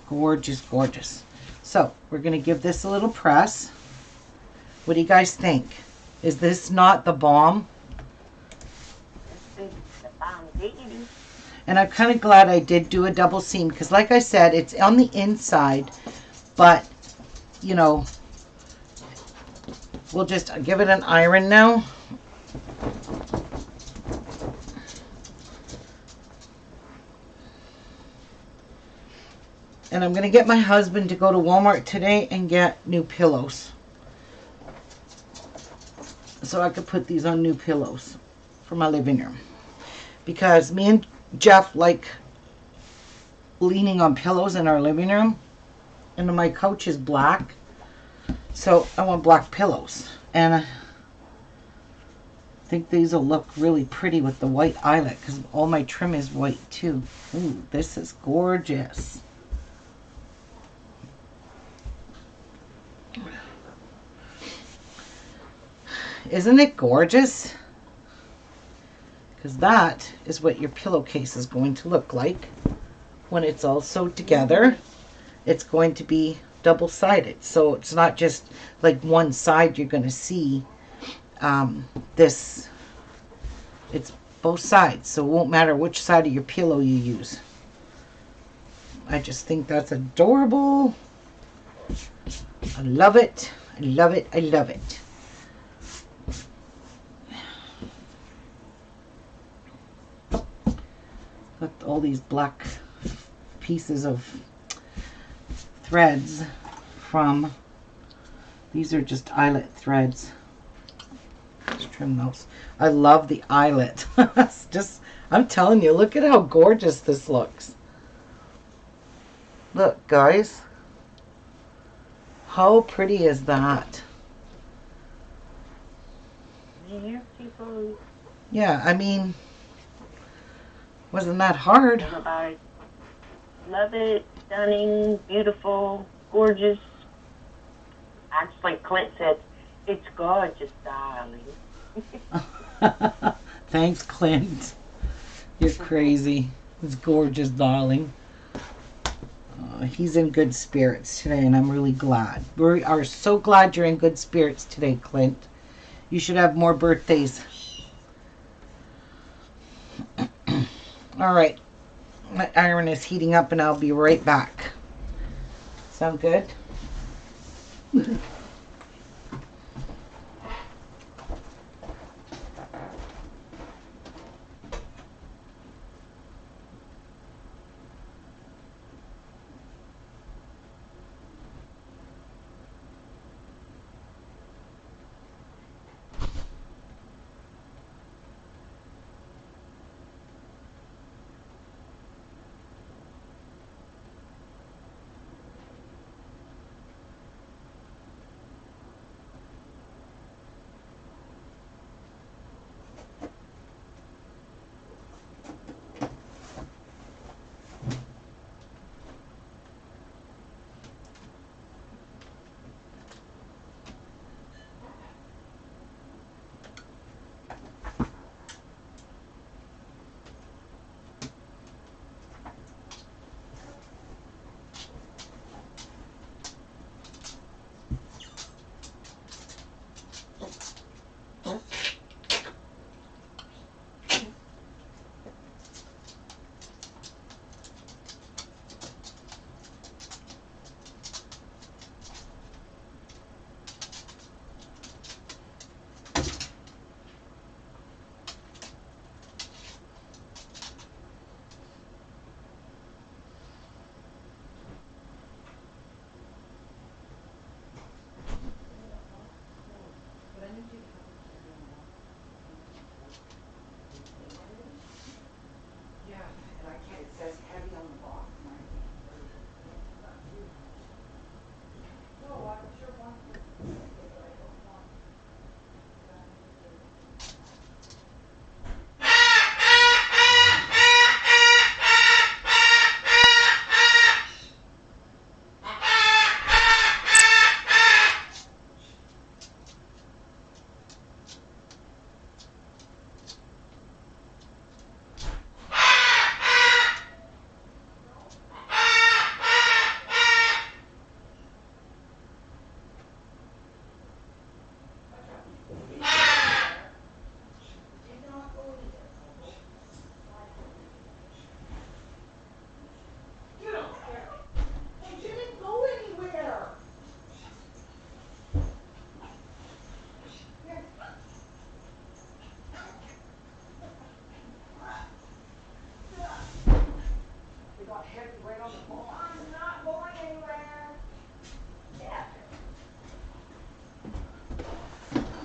Gorgeous, gorgeous. So we're going to give this a little press. What do you guys think? Is this not the bomb? And I'm kind of glad I did do a double seam because like I said, it's on the inside, but you know, we'll just give it an iron now. And I'm going to get my husband to go to Walmart today and get new pillows, so I could put these on new pillows for my living room. Because me and Jeff like leaning on pillows in our living room. And my couch is black. So I want black pillows. And I think these will look really pretty with the white eyelet. Because all my trim is white too. Ooh, this is gorgeous. Isn't it gorgeous? Because that is what your pillowcase is going to look like when it's all sewed together. It's going to be double-sided, so it's not just like one side you're going to see this. It's both sides, so it won't matter which side of your pillow you use. I just think that's adorable. I love it. I love it. I love it. Got all these black pieces of threads from, these are just eyelet threads. Let's trim those. I love the eyelet. It's just, I'm telling you, look at how gorgeous this looks. Look, guys. How pretty is that? Yeah, I mean, wasn't that hard? Everybody love it, stunning, beautiful, gorgeous. Actually, Clint said, it's gorgeous, darling. Thanks, Clint. You're crazy. It's gorgeous, darling. He's in good spirits today, and I'm really glad. We are so glad you're in good spirits today, Clint. You should have more birthdays. All right. My iron is heating up, and I'll be right back. Sound good?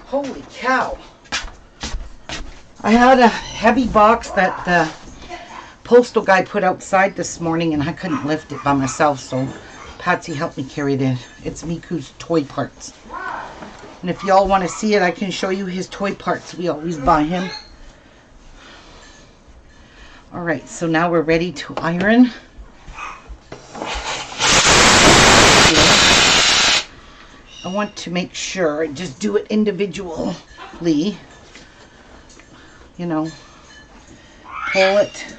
Holy cow. I had a heavy box that the postal guy put outside this morning, and I couldn't lift it by myself, so Patsy helped me carry it in. It's Miku's toy parts. And if y'all want to see it, I can show you his toy parts. We always buy him. Alright, so now we're ready to iron. I want to make sure I just do it individually. You know, pull it.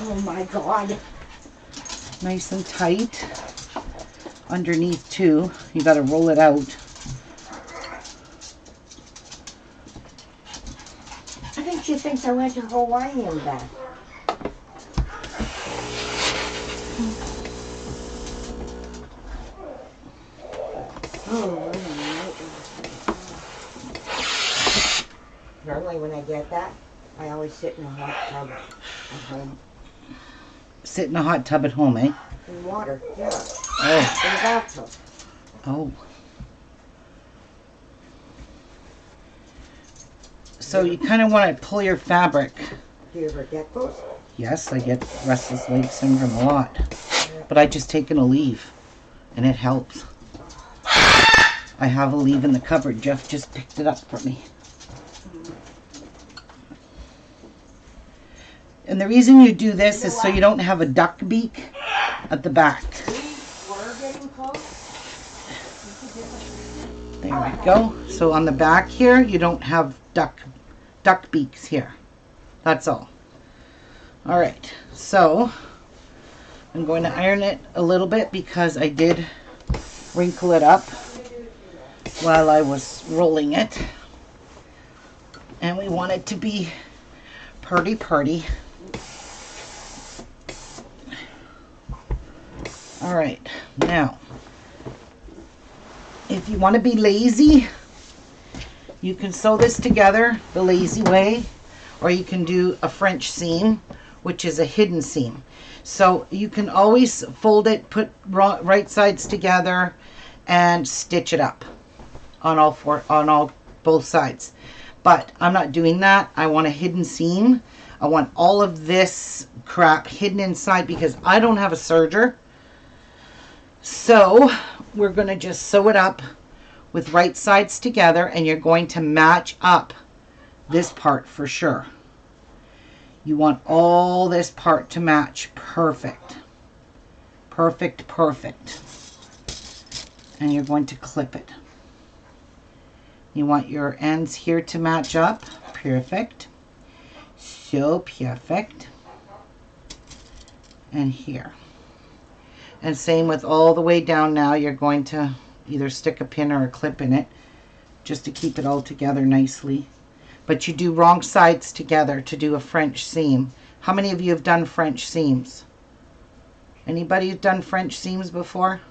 Oh my God. Nice and tight. Underneath too. You got to roll it out. I think she thinks I went to Hawaii and back. Oh, wait a minute. Normally when I get that, I always sit in a hot tub at home. Sit in a hot tub at home, eh? In water, yeah. Oh. In the bathtub. Oh. So you kind of want to pull your fabric. Do you ever get those? Yes, I get restless leg syndrome a lot. But I just take an Aleve, and it helps. I have Aleve in the cupboard. Jeff just picked it up for me. And the reason you do this is so you don't have a duck beak at the back. We're getting close. There we go. So on the back here, you don't have duck beaks here. That's all. All right. So I'm going to iron it a little bit because I did wrinkle it up while I was rolling it. And we want it to be purty. All right, now, if you want to be lazy, you can sew this together the lazy way, or you can do a French seam, which is a hidden seam. So you can always fold it, put right sides together, and stitch it up on both sides. But I'm not doing that. I want a hidden seam. I want all of this crap hidden inside because I don't have a serger. So we're going to just sew it up with right sides together, and you're going to match up this part for sure. You want all this part to match perfect. Perfect. And you're going to clip it. You want your ends here to match up. Perfect. So perfect. And here. And same with all the way down now. You're going to either stick a pin or a clip in it just to keep it all together nicely. But you do wrong sides together to do a French seam. How many of you have done French seams? Anybody who's done French seams before?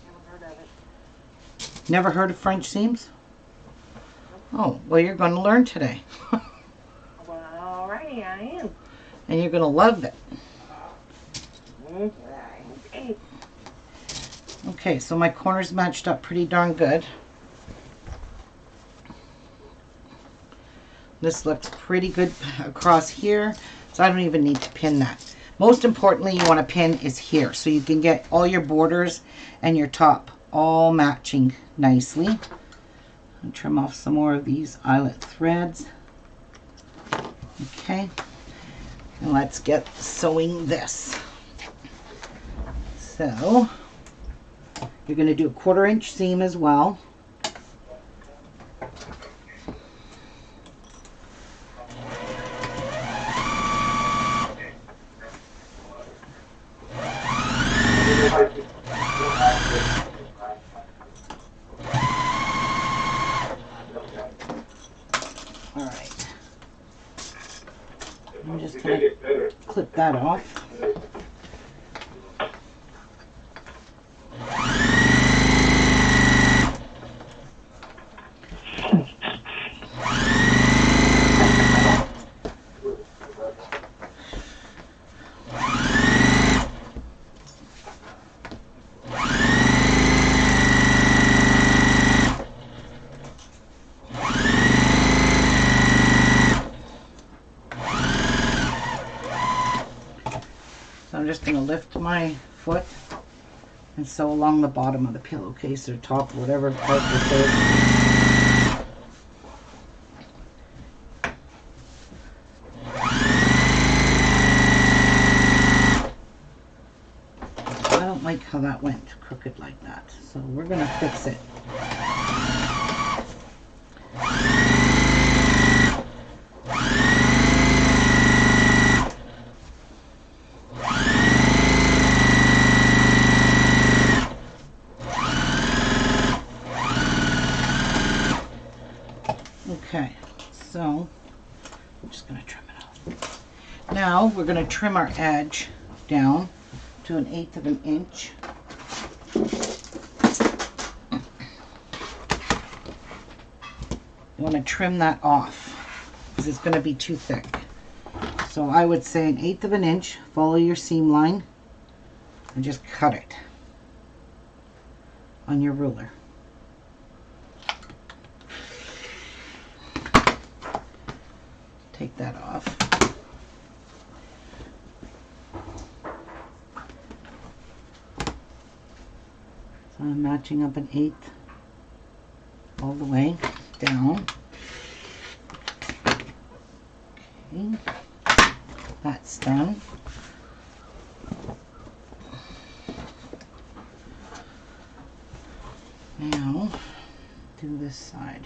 Never heard of it. Never heard of French seams? Oh, well, you're going to learn today. Well, alrighty, I am. And you're going to love it. Okay. Okay, so my corners matched up pretty darn good. This looks pretty good across here, so I don't even need to pin that. Most importantly, you want to pin is here, so you can get all your borders and your top all matching nicely. I'll trim off some more of these eyelet threads. Okay, and let's get sewing this. So, you're going to do a 1/4 inch seam as well. All right. I'm just going to clip that off. So I'm just going to lift my foot and sew along the bottom of the pillowcase or top, whatever part this is. I don't like how that went crooked like that, so we're going to fix it. Okay, so I'm just going to trim it off. Now we're going to trim our edge down to 1/8 of an inch. You want to trim that off because it's going to be too thick. So I would say 1/8 of an inch, follow your seam line, and just cut it on your ruler. Take that off. So I'm matching up 1/8 all the way down. Okay, that's done. Now do this side.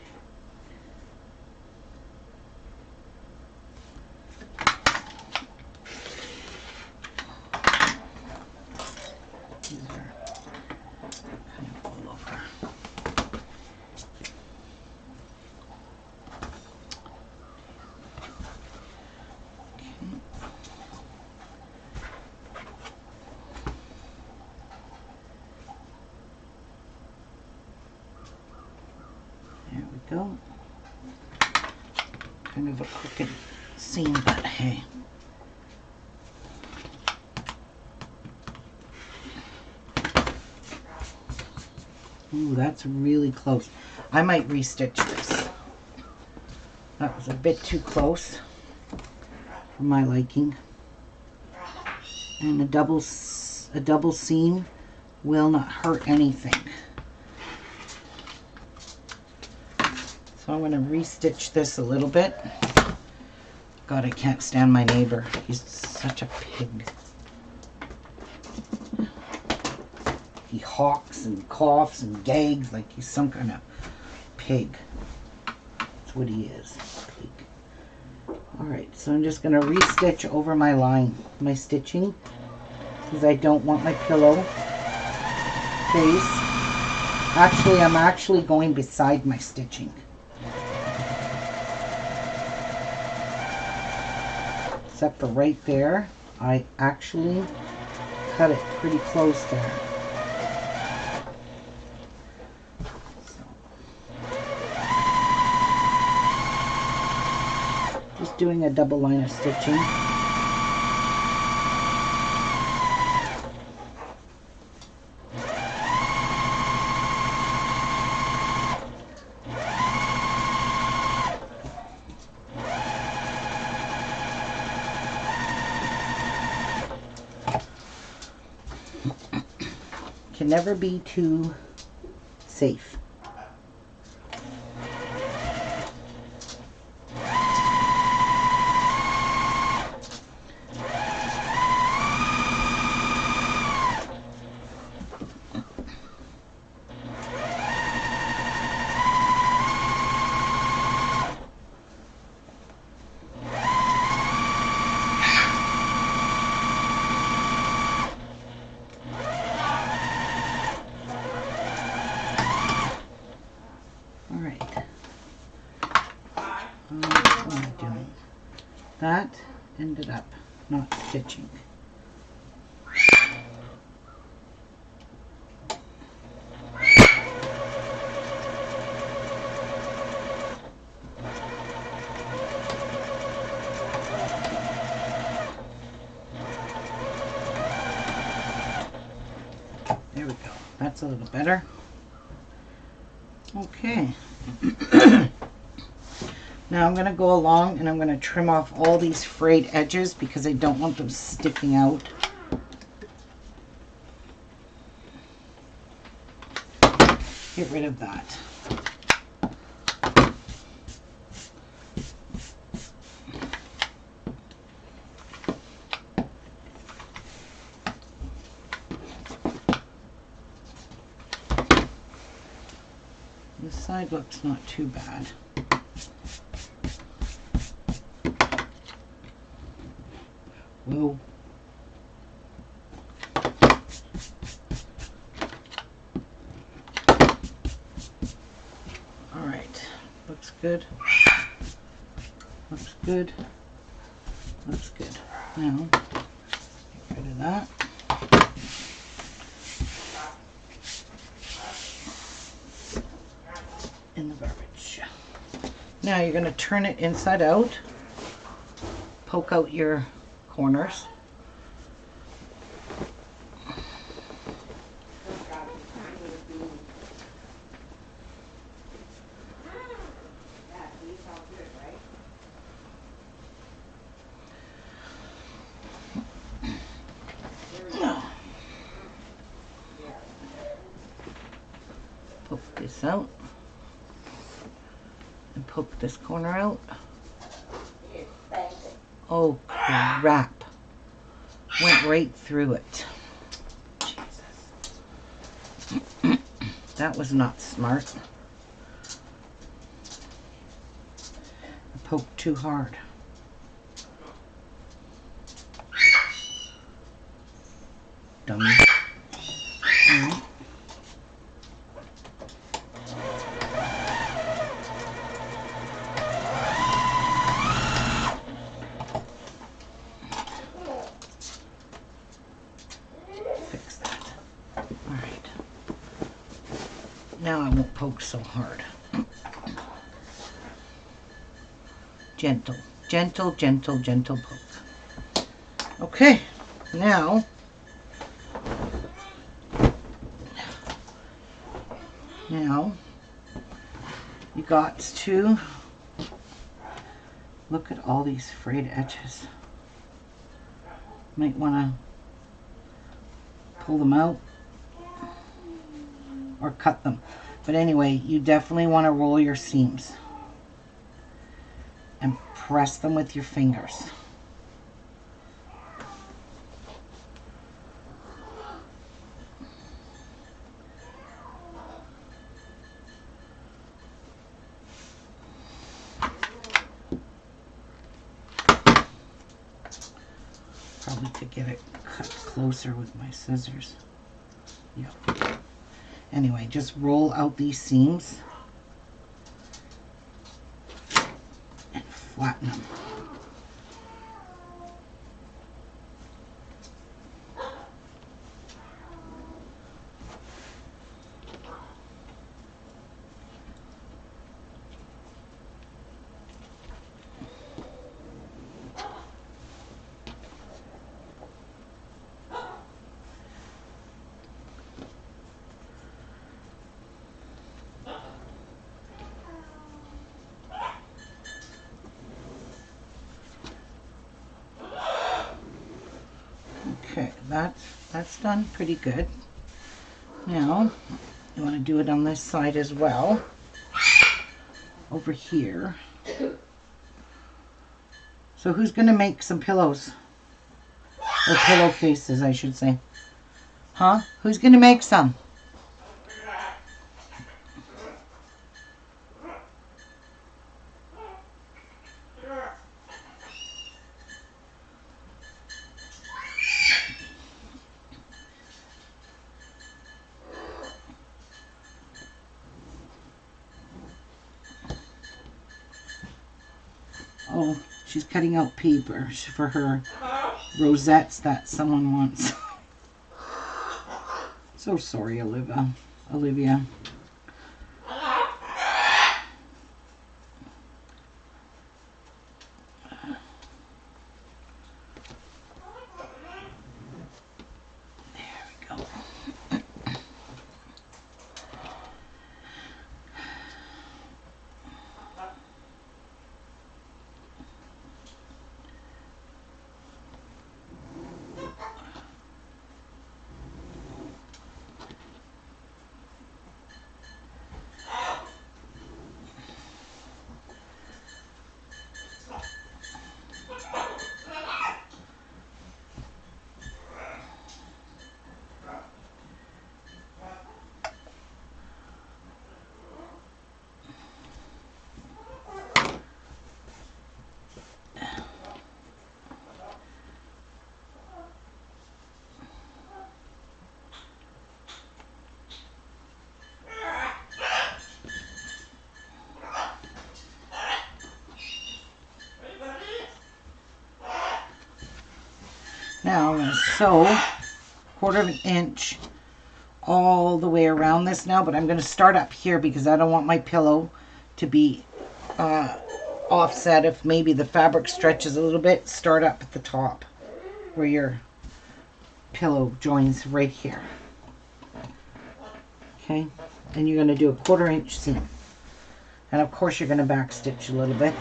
go. Kind of a crooked seam, but hey. Ooh, that's really close. I might restitch this. That was a bit too close for my liking. And a double seam will not hurt anything. So I'm going to restitch this a little bit. God, I can't stand my neighbor. He's such a pig. He hawks and coughs and gags like he's some kind of pig. That's what he is. Pig. Alright, so I'm just going to restitch over my line, my stitching, because I don't want my pillow face. Actually, I'm actually going beside my stitching. Except for right there, I actually cut it pretty close there. Just doing a double line of stitching. Can never be too safe. That ended up not stitching. There we go. That's a little better. Okay. Now I'm going to go along and I'm going to trim off all these frayed edges because I don't want them sticking out. Get rid of that. This side looks not too bad. Whoa. All right, looks good. Looks good. Looks good. Now, get rid of that. In the garbage. Now you're going to turn it inside out. Poke out your corners. Poke this out and poke this corner out. Oh crap. Went right through it. Jesus. That was not smart. I poked too hard. Dummy. Alright. Now I won't poke so hard. Gentle, gentle, gentle, gentle poke. Okay, now you got to look at all these frayed edges. Might want to pull them out or cut them. But anyway, you definitely want to roll your seams and press them with your fingers. Probably could get it cut closer with my scissors. Yep. Anyway, just roll out these seams and flatten them. Okay, that's done pretty good. Now, you want to do it on this side as well. Over here. So who's going to make some pillows? Or pillowcases, I should say. Huh? Who's going to make some? Oh, she's cutting out paper for her rosettes that someone wants. So sorry, Olivia. There we go. Now I'm going to sew 1/4 of an inch all the way around this now, but I'm going to start up here because I don't want my pillow to be offset. If maybe the fabric stretches a little bit, start up at the top where your pillow joins right here. Okay, and you're going to do a 1/4 inch seam. And of course you're going to back stitch a little bit.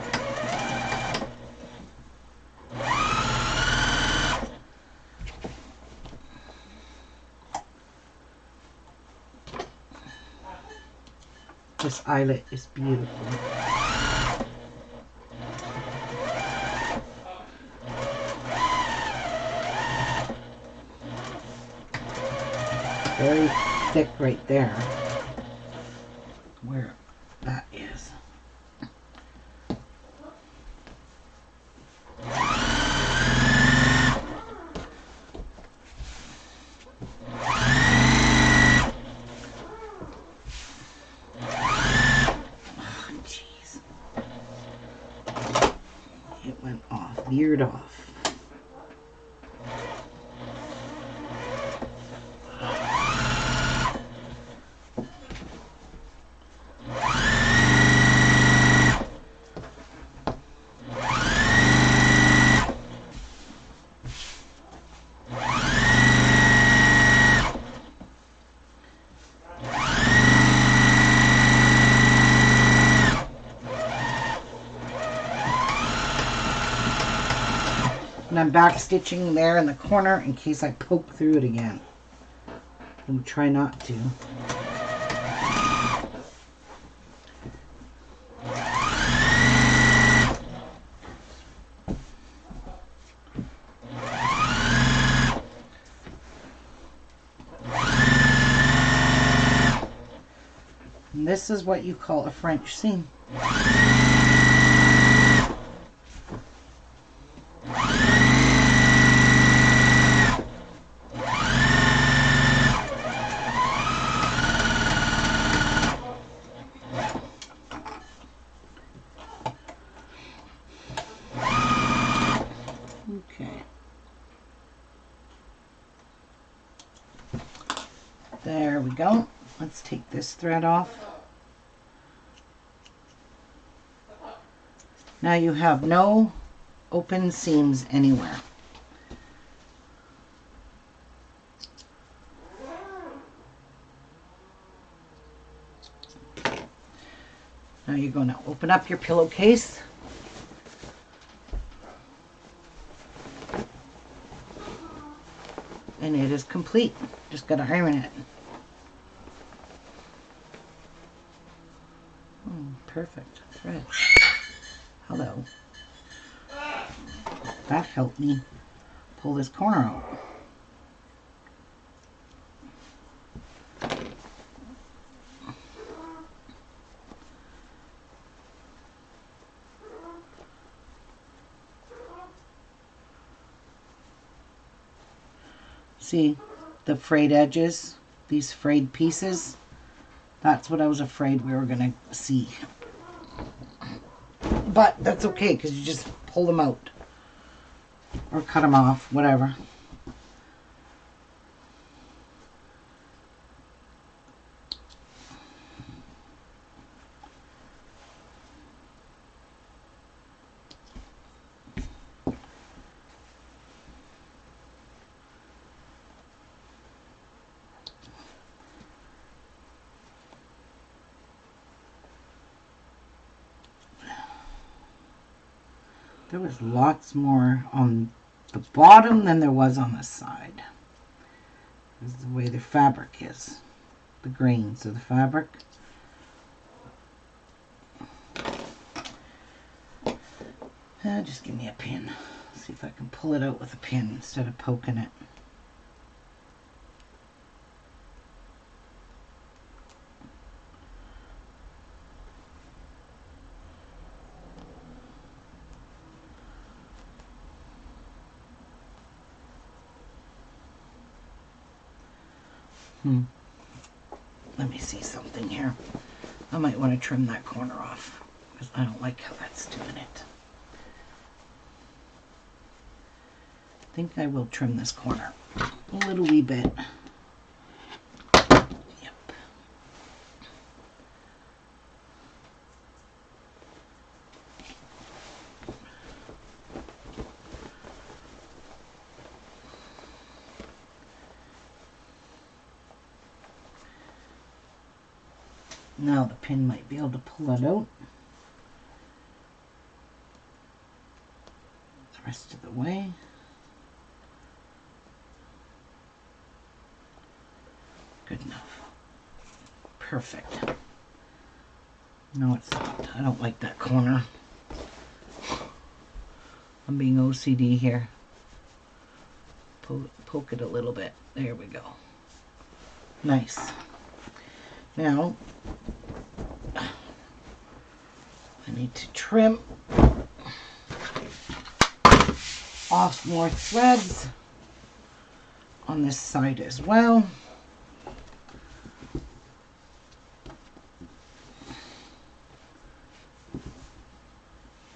This eyelet is beautiful. Very thick right there, where that is. Veered off. And I'm back stitching there in the corner in case I poke through it again. And try not to. And this is what you call a French seam. Okay. There we go. Let's take this thread off. Now you have no open seams anywhere. Now you're going to open up your pillowcase. And it is complete. Just got to iron it. Perfect. Thread. Hello. That helped me pull this corner out. See the frayed edges, these frayed pieces? That's what I was afraid we were going to see. But that's okay because you just pull them out or cut them off, whatever. There was lots more on the bottom than there was on the side. This is the way the fabric is. The grains of the fabric. Just give me a pin. See if I can pull it out with a pin instead of poking it. Let me see something here. I might want to trim that corner off because I don't like how that's doing it. I think I will trim this corner a little wee bit. Yep. Now the pin might be able to pull it out. The rest of the way. Good enough. Perfect. No, it's not. I don't like that corner. I'm being OCD here. Poke it a little bit. There we go. Nice. Now, I need to trim off more threads on this side as well.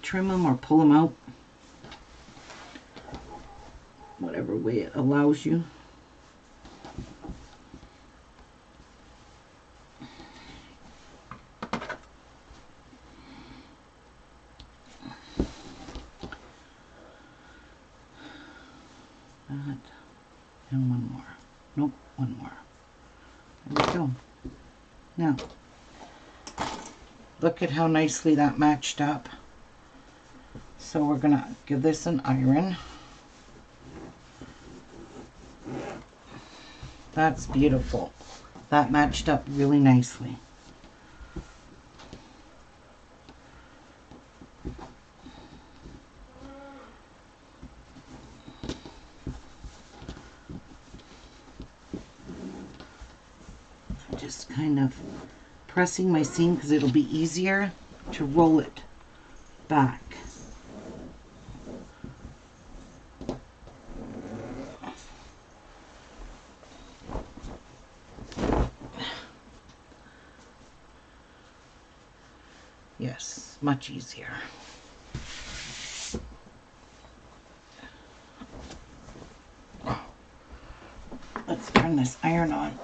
Trim them or pull them out, whatever way it allows you. That and one more. Nope, one more. There we go. Now, look at how nicely that matched up. So we're gonna give this an iron. That's beautiful. That matched up really nicely. I'm just kind of pressing my seam because it'll be easier to roll it back. Yes, much easier. Let's turn this iron on.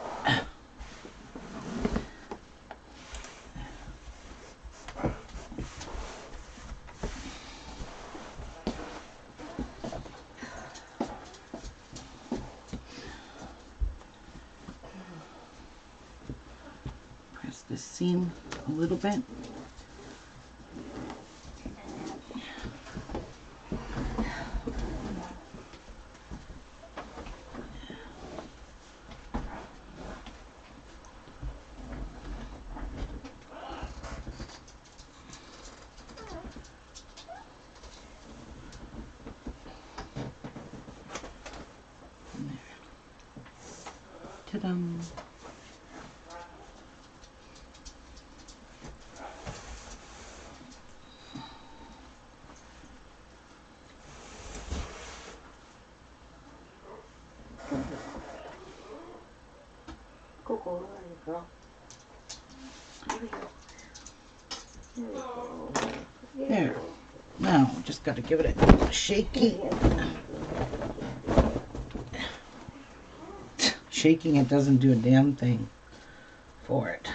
Press the seam a little bit. Ta-dum. Coco, girl. There. Now, just got to give it a shaky. Shaking it doesn't do a damn thing for it.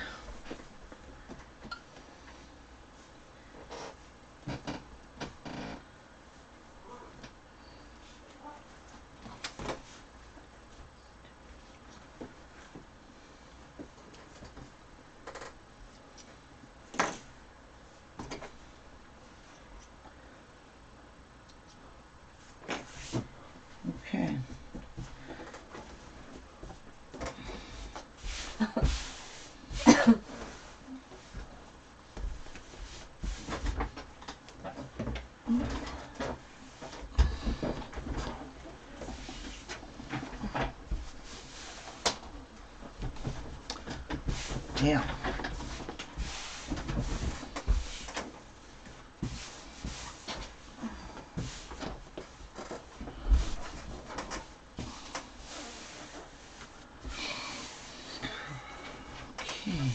Okay. Yeah. Okay.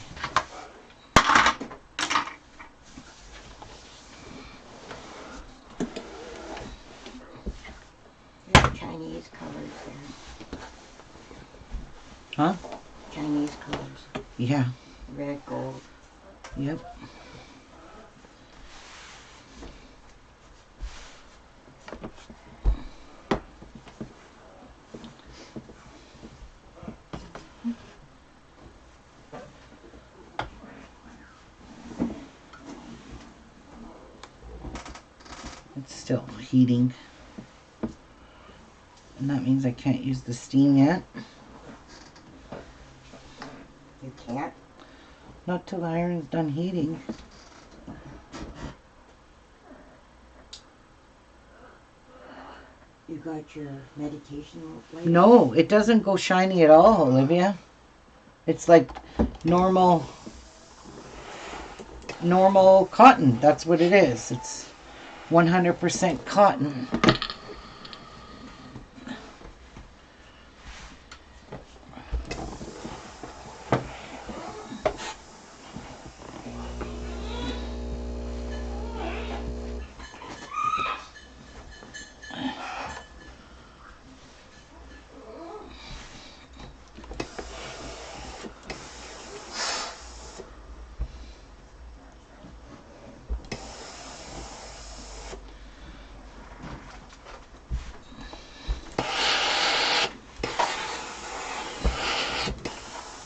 There's Chinese colors there. Huh? Chinese colors. Yeah. Red, gold. Yep. It's still heating. And that means I can't use the steam yet. You can't? Not till the iron's done heating. You got your medication light? No, it doesn't go shiny at all, Olivia. It's like normal cotton. That's what it is. It's 100% cotton.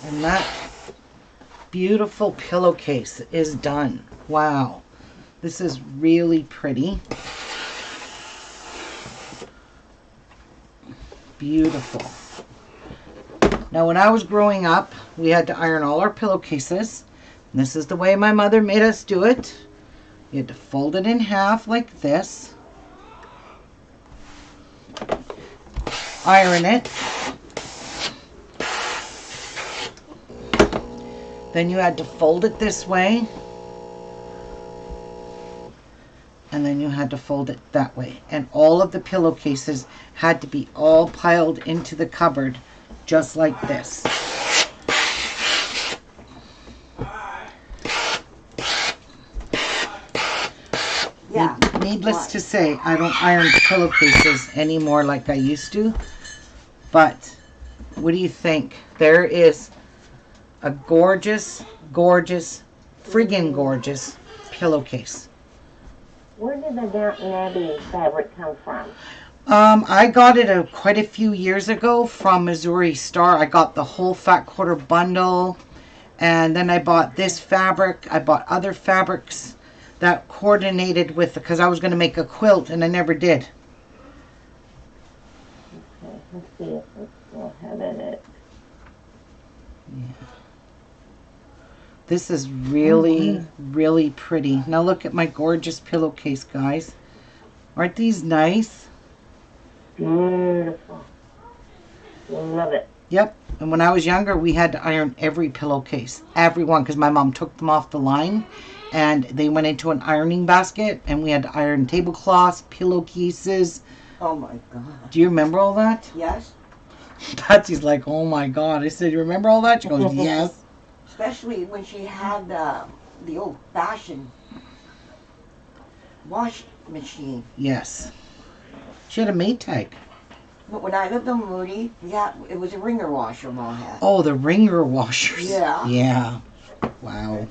And that beautiful pillowcase is done. Wow. This is really pretty. Beautiful. Now, when I was growing up, we had to iron all our pillowcases. And this is the way my mother made us do it. You had to fold it in half like this. Iron it. Then you had to fold it this way. And then you had to fold it that way. And all of the pillowcases had to be all piled into the cupboard just like this. Yeah. Needless to say, I don't iron pillowcases anymore like I used to. But what do you think? There is a gorgeous, gorgeous, friggin' gorgeous pillowcase. Where did the Downton Abbey fabric come from? I got it quite a few years ago from Missouri Star. I got the whole fat quarter bundle, and then I bought this fabric. I bought other fabrics that coordinated with, because I was going to make a quilt and I never did. Okay, let's see if it's still having it. Yeah. This is really, really pretty. Now look at my gorgeous pillowcase, guys. Aren't these nice? Beautiful. Love it. Yep. And when I was younger, we had to iron every pillowcase. Every one, because my mom took them off the line. And they went into an ironing basket. And we had to iron tablecloths, pillowcases. Oh my God. Do you remember all that? Yes. Patsy's like, oh my God. I said, you remember all that? She goes, yes. Especially when she had the old-fashioned wash machine. Yes. She had a Maytag. But when I lived in Moody, yeah, it was a ringer washer Mom had. Oh, the ringer washers. Yeah. Yeah. Wow.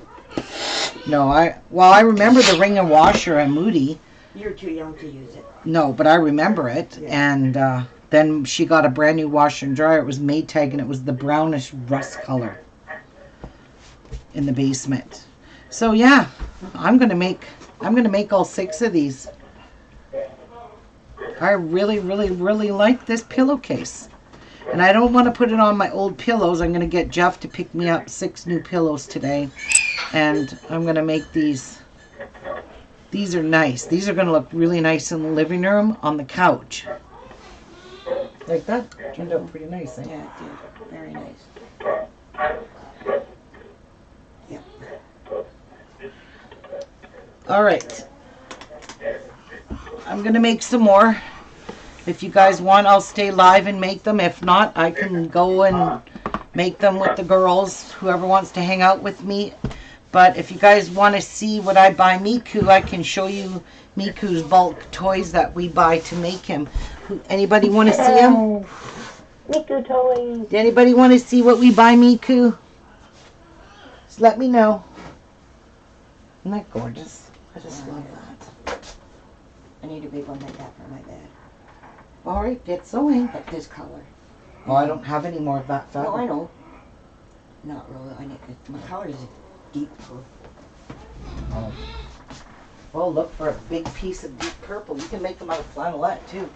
No, I remember the ringer washer at Moody. You're too young to use it. No, but I remember it. Yeah. And then she got a brand new washer and dryer. It was Maytag, and it was the brownish rust color in the basement. So yeah, I'm gonna make all 6 of these. I really, really, really like this pillowcase. And I don't want to put it on my old pillows. I'm going to get Jeff to pick me up 6 new pillows today. And I'm going to make these. These are nice. These are going to look really nice in the living room on the couch. Like that? Turned out pretty nice, eh? Yeah, it did. Very nice. Yep. Alright. I'm going to make some more. If you guys want, I'll stay live and make them. If not, I can go and make them with the girls, whoever wants to hang out with me. But if you guys want to see what I buy Miku, I can show you Miku's bulk toys that we buy to make him. Anybody want to see them? Miku toys. Did anybody want to see what we buy Miku? Just let me know. Isn't that gorgeous? I just love that. I need a big one like that for my bed. All right, get sewing. But this color. Oh, I don't have any more of that fabric. No, I know. Not really. I need my color is a deep purple. Oh. Well, look for a big piece of deep purple. You can make them out of flannelette too.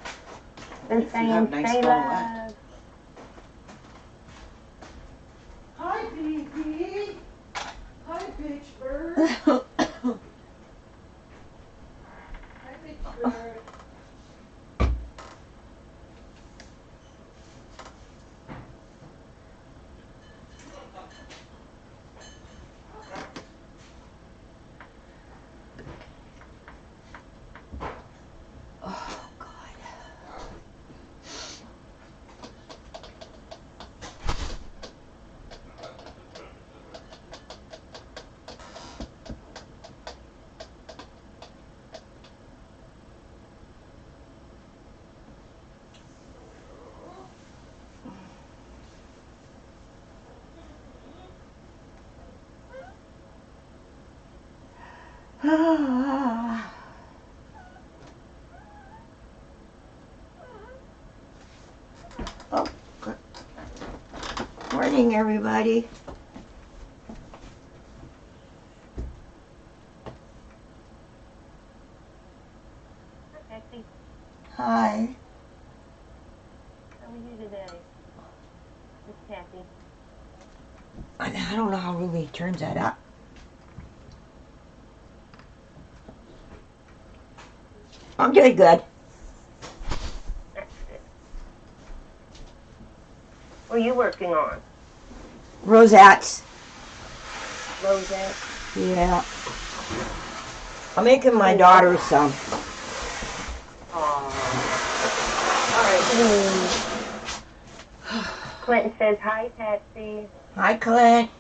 They're If you saying have nice stay flannelette. live. Hi, baby. Hi, bitch bird. Hi, bitch bird. Oh, God. Oh, good. Morning, everybody. Kathy, Hi. how are you today? Miss Kathy. I don't know how Ruby turns that up. I'm doing good. What are you working on? Rosettes. Rosette? Yeah. I'm making my daughter some. All right. Clinton says, hi, Patsy. Hi, Clint.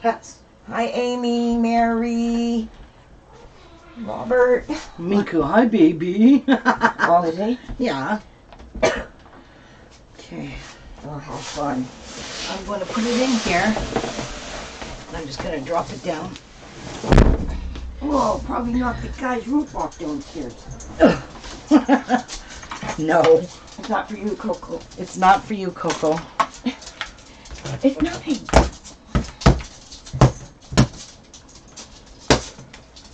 Pets. Hi, Amy, Mary, Robert. Miku, hi, baby. Oh, is he? Yeah. Okay. Oh, how fun. I'm going to put it in here. I'm just going to drop it down. Whoa, probably knocked the guy's roof off downstairs. No. It's not for you, Coco. It's not for you, Coco. It's nothing.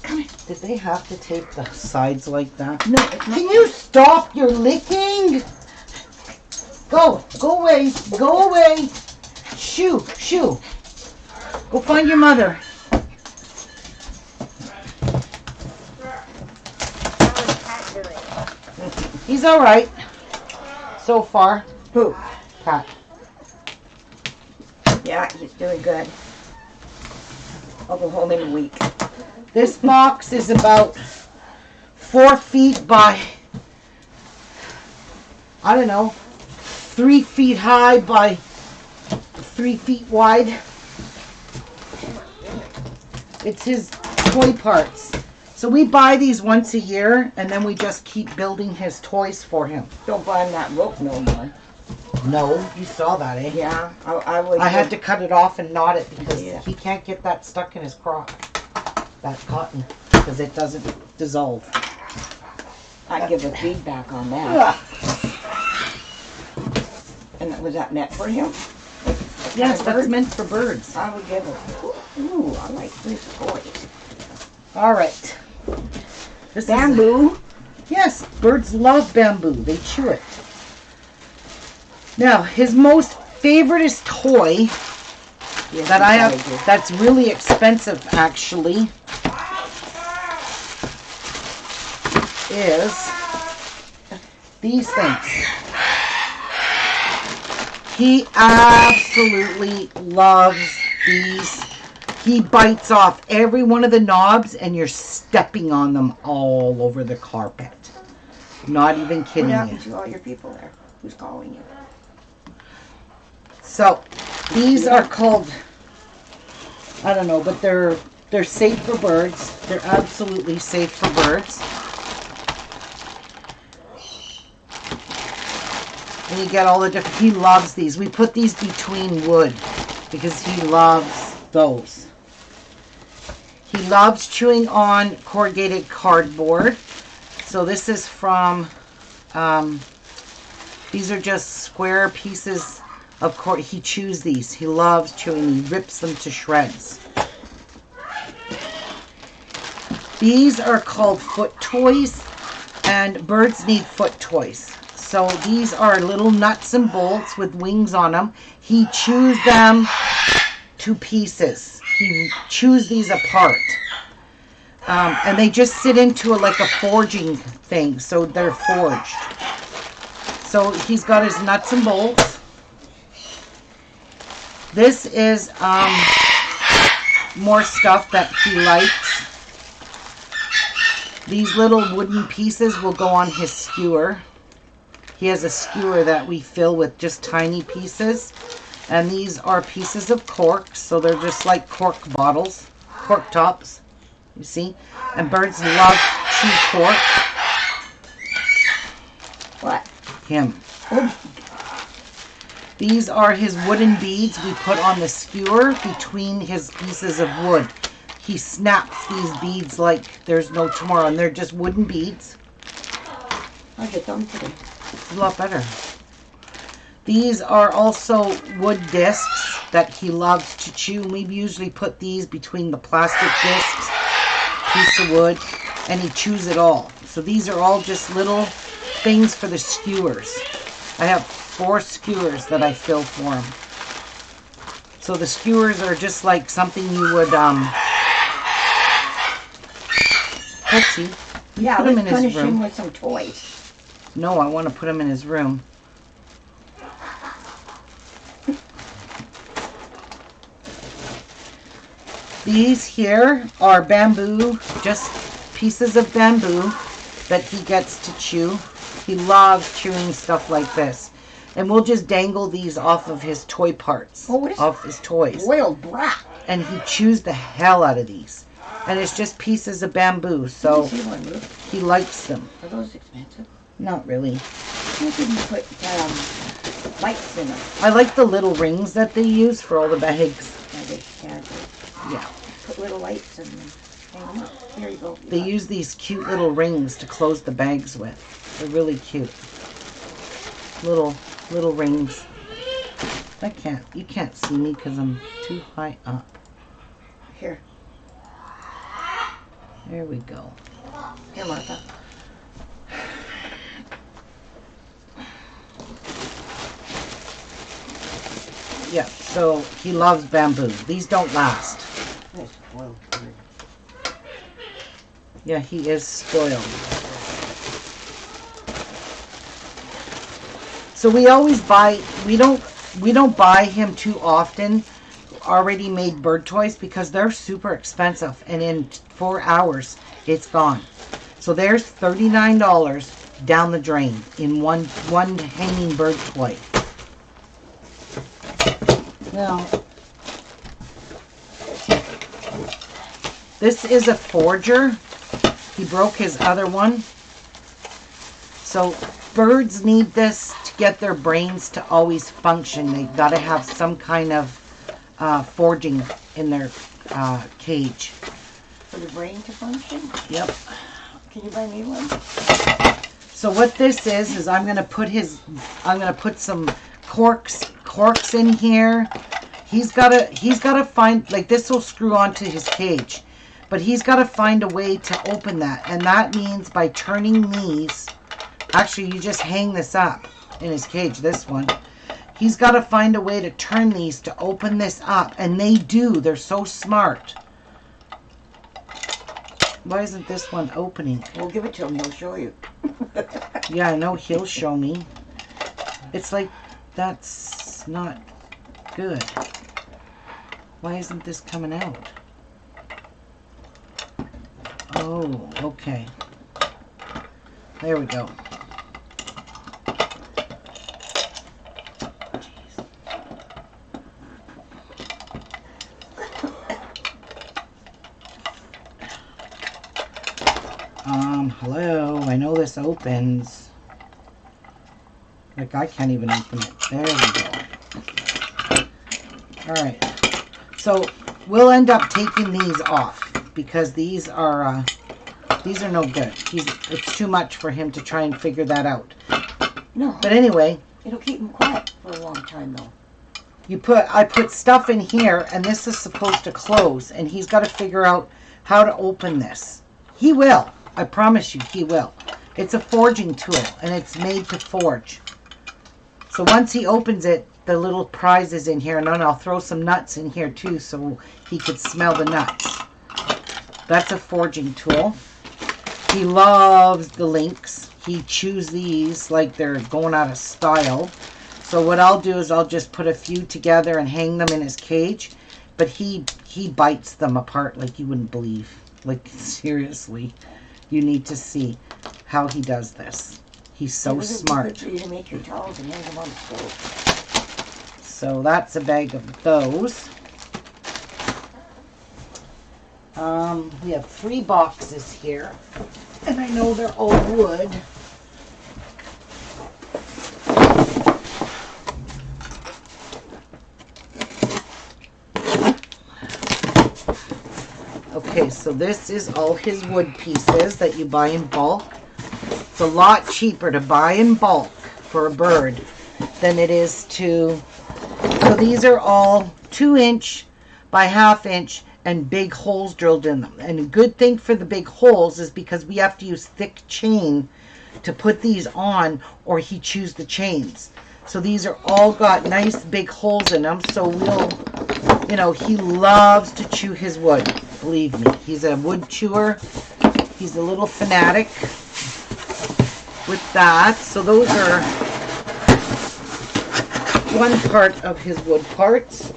Come here. Did they have to tape the sides like that? No, it's not. Can you stop your licking? Go. Go away. Go away. Shoo. Shoo. Go find your mother. How is Pat doing? He's all right. So far. Who? Pat. Yeah, he's doing good. I'll go home in a week. This box is about 4 feet by, I don't know, 3 feet high by 3 feet wide. It's his toy parts. So we buy these once a year, and then we just keep building his toys for him. Don't buy him that rope no more. No, you saw that, eh? Yeah, I would. I had to cut it off and knot it because Yeah. he can't get that stuck in his crop. That cotton, because it doesn't dissolve. I'd give a feedback on that. And was that meant for him? Yes, Bird? that's meant for birds. I would give it. Ooh, I like this toys. All right. This Bamboo. Yes, birds love bamboo. They chew it. Now, his most favoriteest toy Yes, that I have tiger. that's really expensive actually is these things. He absolutely loves these. He bites off every one of the knobs and you're stepping on them all over the carpet. Not even What kidding you. happened to all your people there? Who's calling you? So these are called, I don't know, but they're safe for birds. They're absolutely safe for birds. And you get all the different, he loves these. We put these between wood because he loves those. He loves chewing on corrugated cardboard. So this is from, these are just square pieces of cord. He chews these. He loves chewing. He rips them to shreds. These are called foot toys, and birds need foot toys. So these are little nuts and bolts with wings on them. He chews them to pieces. He chews these apart. And they just sit into like a forging thing, so they're forged. So he's got his nuts and bolts. This is more stuff that he likes. These little wooden pieces will go on his skewer. He has a skewer that we fill with just tiny pieces. And these are pieces of cork, so they're just like cork bottles, cork tops, you see? And birds love chew cork. What? Him. These are his wooden beads we put on the skewer between his pieces of wood. He snaps these beads like there's no tomorrow, and they're just wooden beads. How'd you thumb today? It's a lot better. These are also wood discs that he loves to chew. We usually put these between the plastic discs, piece of wood, and he chews it all. So these are all just little things for the skewers. I have 4 skewers that I fill for him. So the skewers are just like something you would, let's see. Yeah, Put him in let's his punish him room. with some toys. No, I want to put him in his room. These here are bamboo, just pieces of bamboo that he gets to chew. He loves chewing stuff like this. And we'll just dangle these off of his toy parts, off his toys. Spoiled brat. And he chews the hell out of these. And it's just pieces of bamboo, so he likes them. Are those expensive? Not really. You didn't put lights in them. I like the little rings that they use for all the bags. Yeah. Put little lights in them. Hang them up. There you go. They use these cute little rings to close the bags with. They're really cute. Little rings. You can't see me because I'm too high up. Here. There we go. Here, Martha. Yeah, so he loves bamboo. These don't last. That's spoiled. Yeah, he is spoiled. So we always buy, we don't buy him too often already made bird toys because they're super expensive, and in 4 hours it's gone. So there's $39 down the drain in one hanging bird toy. Now, this is a forger. He broke his other one. So birds need this to get their brains to always function. They've got to have some kind of forging in their cage. For the brain to function? Yep. Can you buy me one? So what this is I'm gonna put some corks in here. He's gotta find, like, this will screw onto his cage, but he's gotta find a way to open that, and that means by turning these. Actually, you just hang this up in his cage, this one. He's got to find a way to turn these to open this up. And they do. They're so smart. Why isn't this one opening? We'll give it to him. He'll show you. Yeah, I know he'll show me. It's like, that's not good. Why isn't this coming out? Oh, okay. There we go. Hello, I know this opens. Like, I can't even open it. There we go. Alright. So, we'll end up taking these off because these are no good. It's too much for him to try and figure that out. No. But anyway. It'll keep him quiet for a long time, though. I put stuff in here, and this is supposed to close, and he's got to figure out how to open this. He will. I promise you, he will. It's a forging tool, and it's made to forge. So once he opens it, the little prize is in here, and then I'll throw some nuts in here too, so he could smell the nuts. That's a forging tool. He loves the links. He chews these like they're going out of style. So what I'll do is I'll just put a few together and hang them in his cage. But he bites them apart like you wouldn't believe. Like, seriously. You need to see how he does this. He's so smart. For you to make your towels and hang them on the stove. So that's a bag of those. We have 3 boxes here. And I know they're all wood. Okay, so this is all his wood pieces that you buy in bulk. It's a lot cheaper to buy in bulk for a bird than it is to... So these are all 2-inch by 1/2 inch and big holes drilled in them. And a good thing for the big holes is because we have to use thick chain to put these on, or he chews the chains. So these are all got nice big holes in them. So You know, he loves to chew his wood. Believe me, he's a wood chewer. He's a little fanatic with that. So those are one part of his wood parts.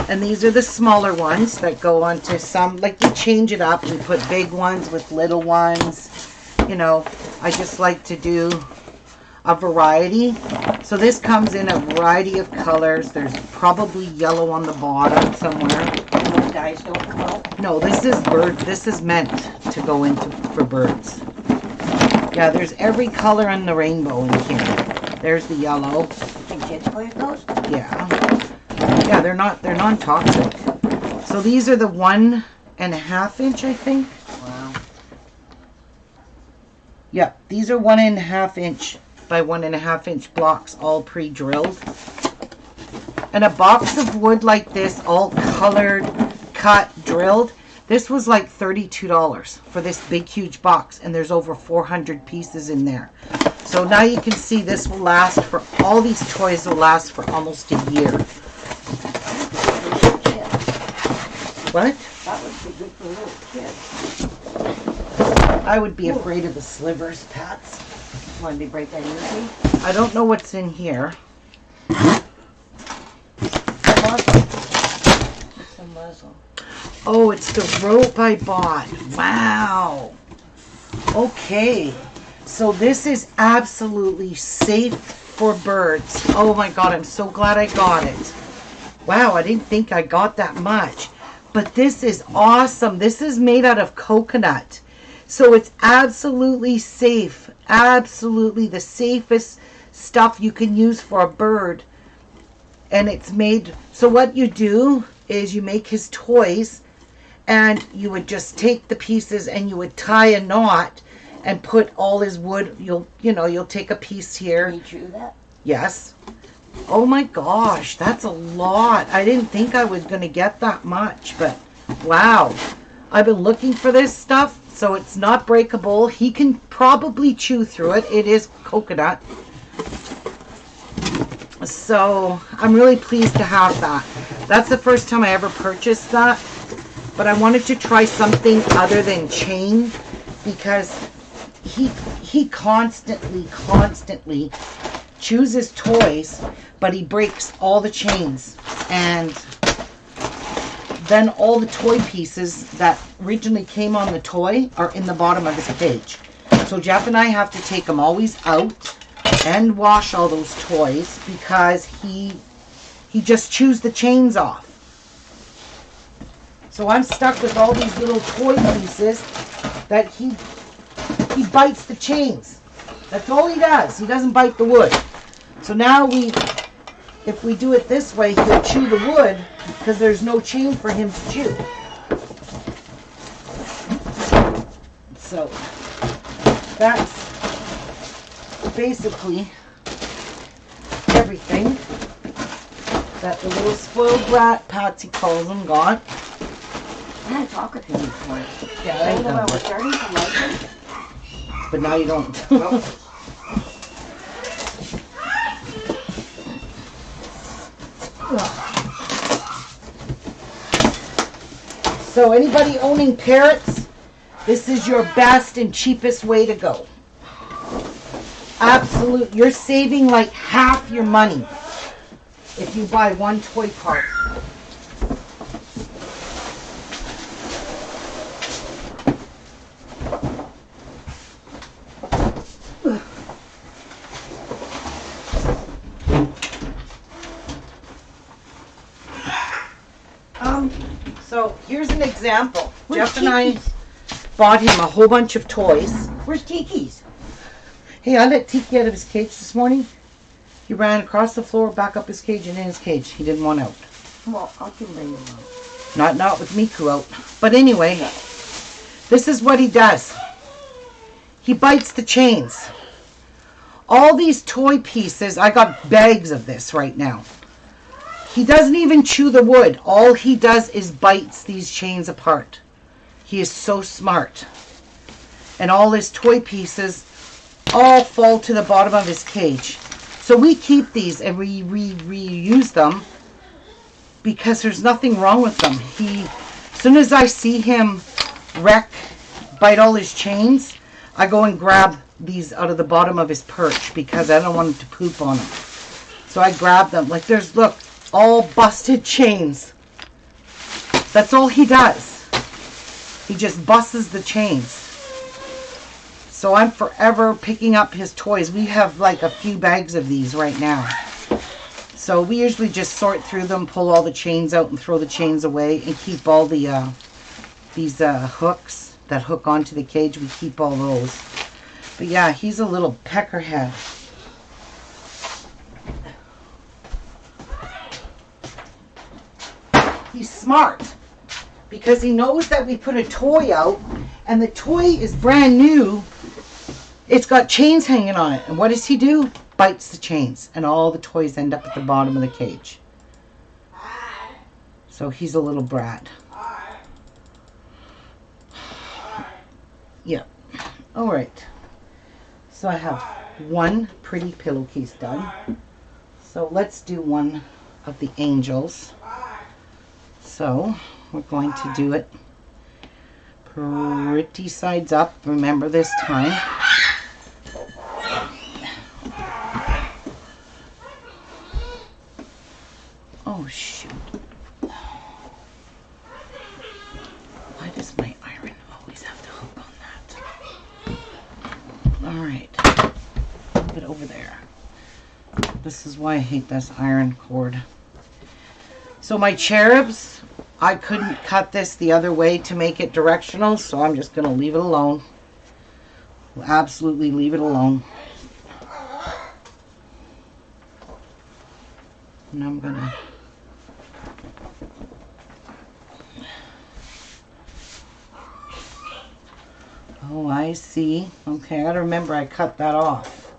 And these are the smaller ones that go onto some, like we change it up. We put big ones with little ones. You know, I just like to do a variety. So this comes in a variety of colors. There's probably yellow on the bottom somewhere. Those guys don't come out. No, this is bird. This is meant to go into for birds. Yeah, there's every color in the rainbow in here. There's the yellow. Can kids play with those? Yeah. Yeah, they're non-toxic. So these are the 1.5 inch, I think. Wow. Yeah, these are 1.5 inch by 1.5 inch blocks, all pre-drilled. And a box of wood like this, all colored, cut, drilled, this was like $32 for this big, huge box. And there's over 400 pieces in there. So now you can see this will last for, all these toys will last for almost a year. What? That would be good for little kids. I would be afraid of the slivers, Pats. When they break that easy. I don't know what's in here. It's a muzzle. Oh, it's the rope I bought. Wow. Okay. So this is absolutely safe for birds. Oh my God, I'm so glad I got it. Wow, I didn't think I got that much. But this is awesome. This is made out of coconut. So it's absolutely safe. Absolutely the safest stuff you can use for a bird. And it's made, so what you do is you make his toys and you would just take the pieces and you would tie a knot and put all his wood. You'll take a piece here. Can you chew that? Yes. Oh my gosh, that's a lot. I didn't think I was going to get that much, but wow. I've been looking for this stuff, so it's not breakable. He can probably chew through it. It is coconut. So I'm really pleased to have that. That's the first time I ever purchased that, but I wanted to try something other than chain because he constantly chooses toys, but he breaks all the chains, and then all the toy pieces that originally came on the toy are in the bottom of his cage. So Jeff and I have to take them always out and wash all those toys because he just chews the chains off. So I'm stuck with all these little toy pieces that he bites the chains. That's all he does. He doesn't bite the wood. So now if we do it this way, he'll chew the wood because there's no chain for him to chew. So that's basically everything that the little spoiled brat, Patsy calls him, got. I had to talk with him before. Yeah, I know I was starting to like him. but now you don't. So anybody owning parrots, this is your best and cheapest way to go. Absolute, you're saving like half your money if you buy one toy part. So here's an example. Where's Jeff and I Tiki's? bought him a whole bunch of toys. Where's Tiki's? Hey, I let Tiki out of his cage this morning. He ran across the floor, back up his cage, and in his cage. He didn't want out. Well, I can bring him out. Not with Miku out. But anyway, this is what he does. He bites the chains. All these toy pieces, I got bags of this right now. He doesn't even chew the wood. All he does is bites these chains apart. He is so smart. and all his toy pieces all fall to the bottom of his cage. So we keep these and we reuse them because there's nothing wrong with them. As soon as I see him bite all his chains, I go and grab these out of the bottom of his perch because I don't want him to poop on them. So I grab them. Like look, all busted chains. That's all he does. He just busts the chains. So I'm forever picking up his toys. We have like a few bags of these right now. So we usually just sort through them, pull all the chains out and throw the chains away, and keep all the these hooks that hook onto the cage. We keep all those. But yeah, he's a little peckerhead. He's smart because he knows that we put a toy out and the toy is brand new. It's got chains hanging on it. And what does he do? Bites the chains and all the toys end up at the bottom of the cage. So he's a little brat. Yeah. All right. So I have one pretty pillowcase done. So let's do one of the angels. So we're going to do it pretty sides up. Remember this time. Oh shoot. Why does my iron always have to hook on that? Alright. Put it over there. This is why I hate this iron cord. So my cherubs, I couldn't cut this the other way to make it directional, so I'm just going to leave it alone. Absolutely leave it alone. And I'm going to... Oh, I see. Okay, I gotta remember I cut that off.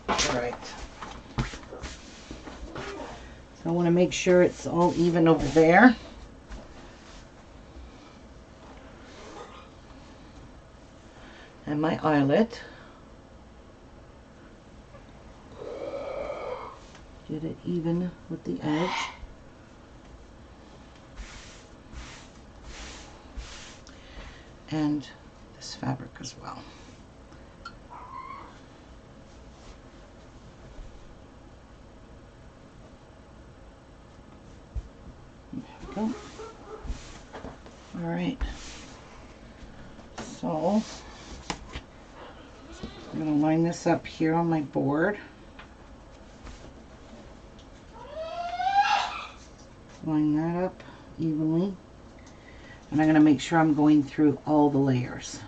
Alright. So I want to make sure it's all even over there. And my eyelet. Get it even with the edge. And this fabric as well. There we go. All right. So I'm going to line this up here on my board. Line that up evenly. And I'm going to make sure I'm going through all the layers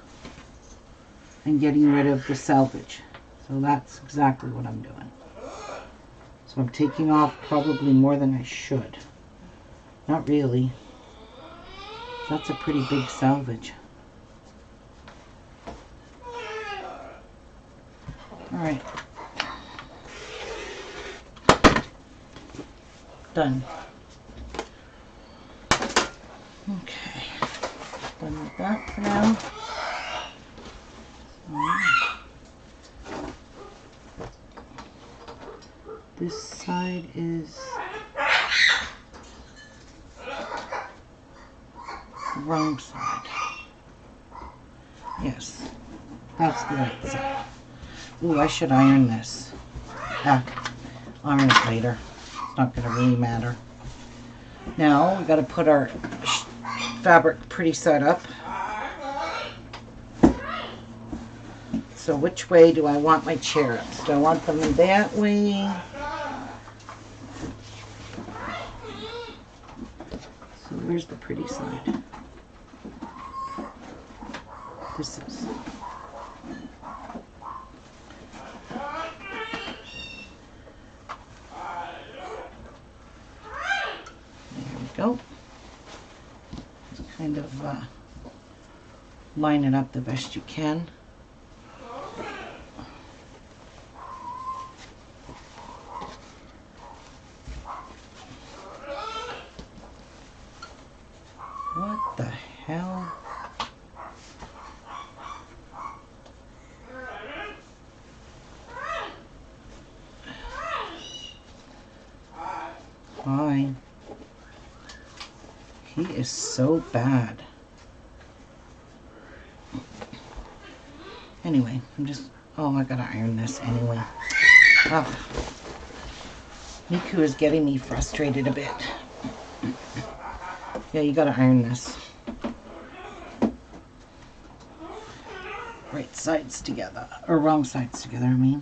and getting rid of the selvage. So that's exactly what I'm doing. So I'm taking off probably more than I should. Not really. That's a pretty big selvage. Alright. Done. Okay. Done with that for now. This side is the wrong side. Yes, that's the right side. Ooh, I should iron this. Iron it later. It's not going to really matter. Now we got to put our fabric pretty set up. So which way do I want my cherubs? Do I want them that way? So where's the pretty side? This is. There we go. Just kind of line it up the best you can. What the hell? why. He is so bad. Anyway, I gotta iron this anyway. Oh. Miku is getting me frustrated a bit. Yeah, you gotta iron this. Right sides together. Or wrong sides together, I mean.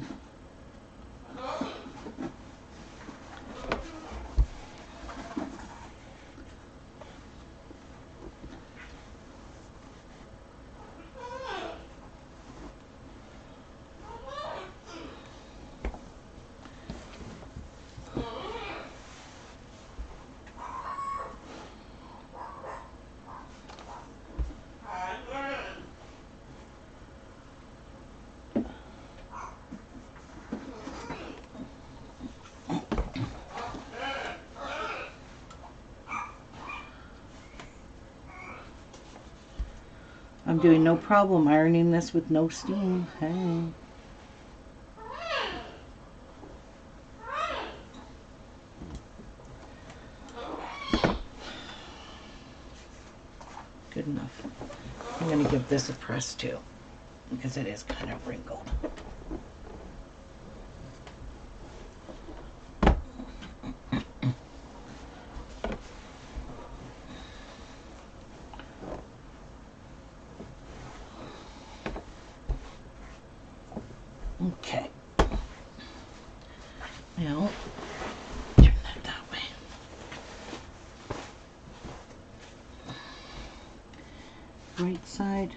I'm doing no problem ironing this with no steam. Hey. Good enough. I'm going to give this a press too, because it is kind of wrinkled. Okay. Now, turn that way. Right side.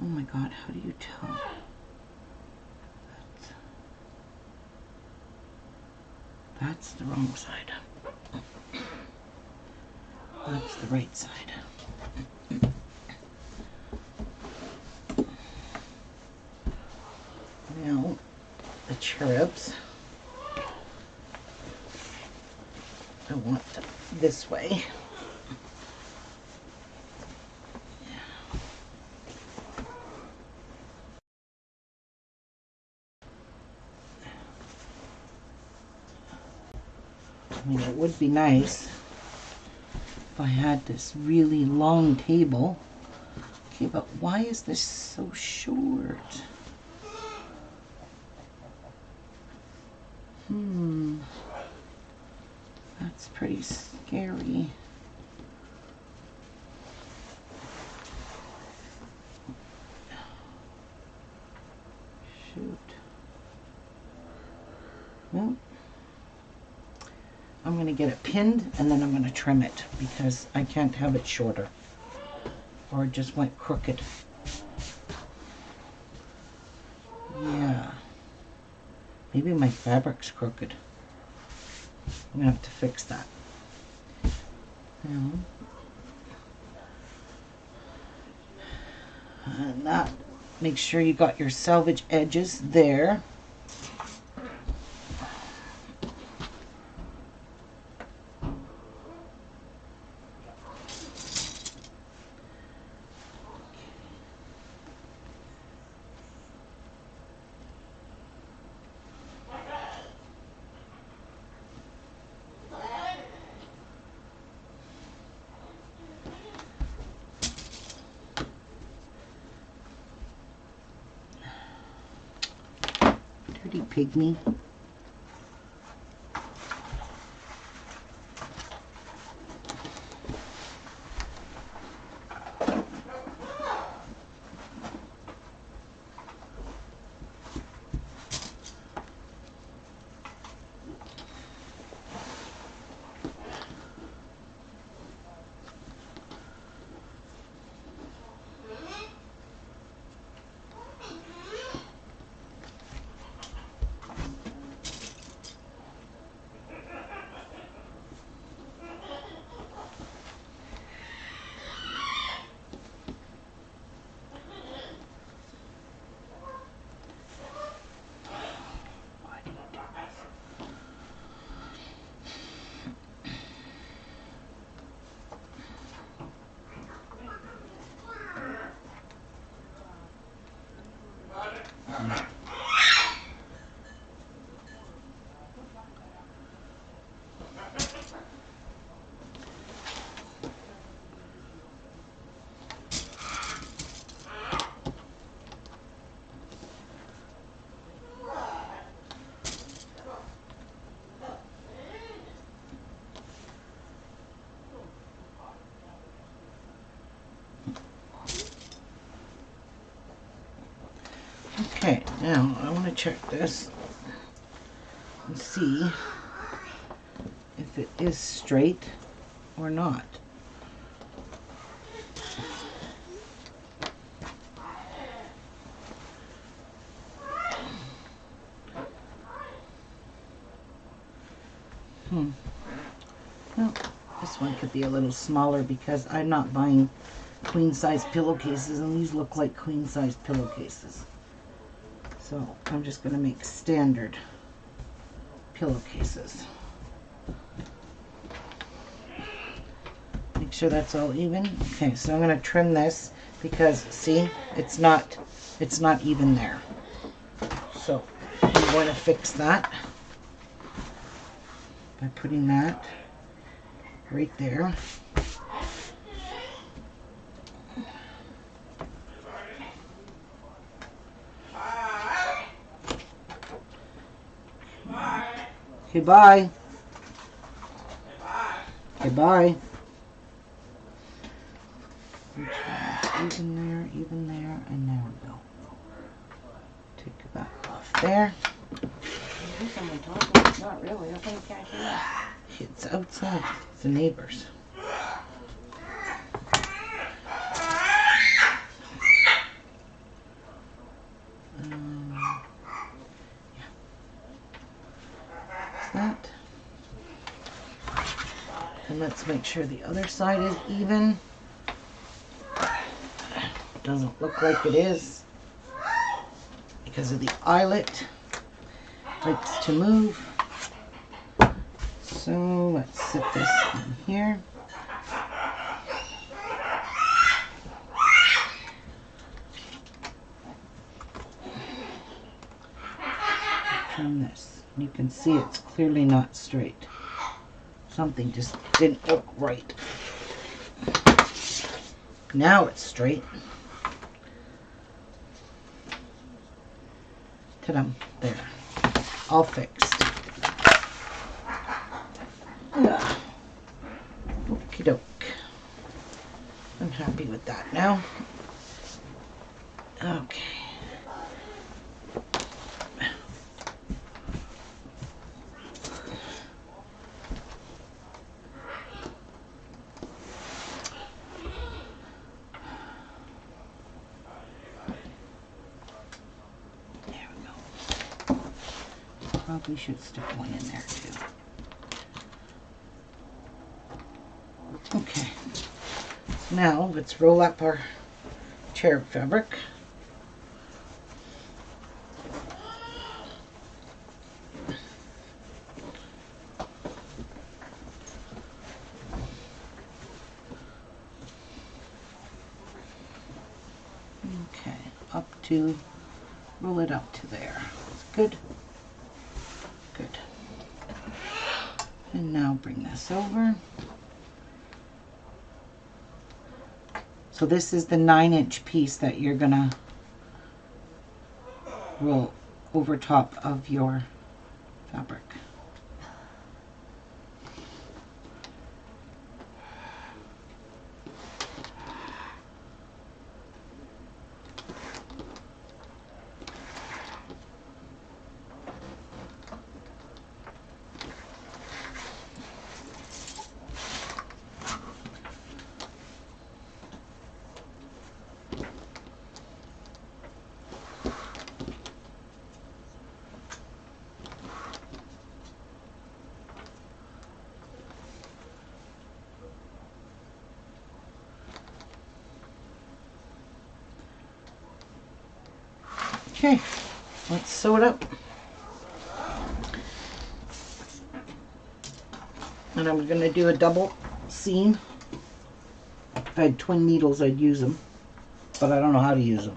Oh my God, how do you tell? That's the wrong side. That's the right side. Now, the cherubs, I want this way. I mean, it would be nice if I had this really long table. Okay, but why is this so short? That's pretty scary. Shoot. Well, I'm going to get it pinned and then I'm going to trim it because I can't have it shorter or it just went crooked. Yeah. Maybe my fabric's crooked. I'm going to have to fix that. And that, make sure you got your selvage edges there. Dirty pygmy. Okay, now I want to check this and see if it is straight or not. Well, this one could be a little smaller because I'm not buying queen-size pillowcases, and these look like queen-size pillowcases. So I'm just going to make standard pillowcases. Make sure that's all even. Okay, so I'm going to trim this because see, it's not even there. So I'm going to fix that by putting that right there. Okay, bye. Okay, bye. Even there, and there we go. Take that off there. There's someone talking. It's not really. I think I can hear. It's outside. It's the neighbors. That. And let's make sure the other side is even. Doesn't look like it is because of the eyelet likes to move. So let's sit this in here. Trim this. You can see it's clearly not straight. Something just didn't look right. Now it's straight. Ta-da, there. All fixed. Okie doke. I'm happy with that now. Okay. Probably should stick one in there too. Okay. Now let's roll up our chair fabric. Okay, roll it up to there. That's good. Good. And now bring this over. So this is the 9-inch piece that you're gonna roll over top of your fabric. Okay, let's sew it up. And I'm going to do a double seam. If I had twin needles, I'd use them, but I don't know how to use them.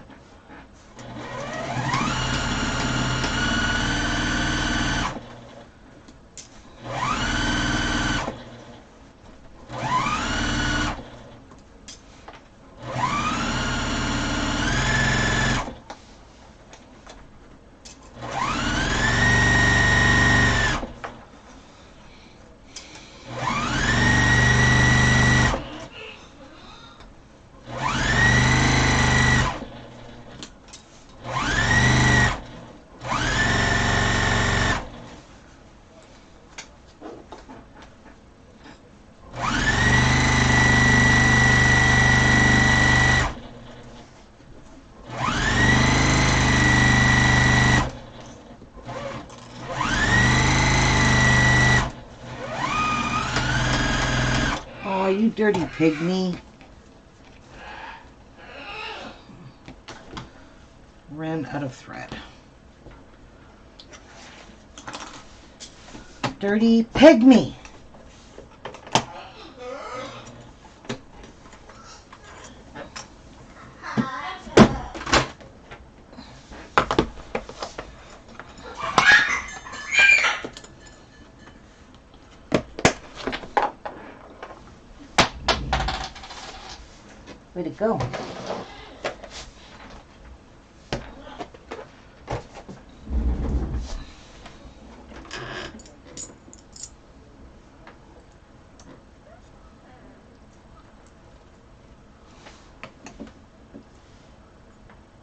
Oh, you dirty pygmy. Ran out of thread. Dirty pygmy. Way to go.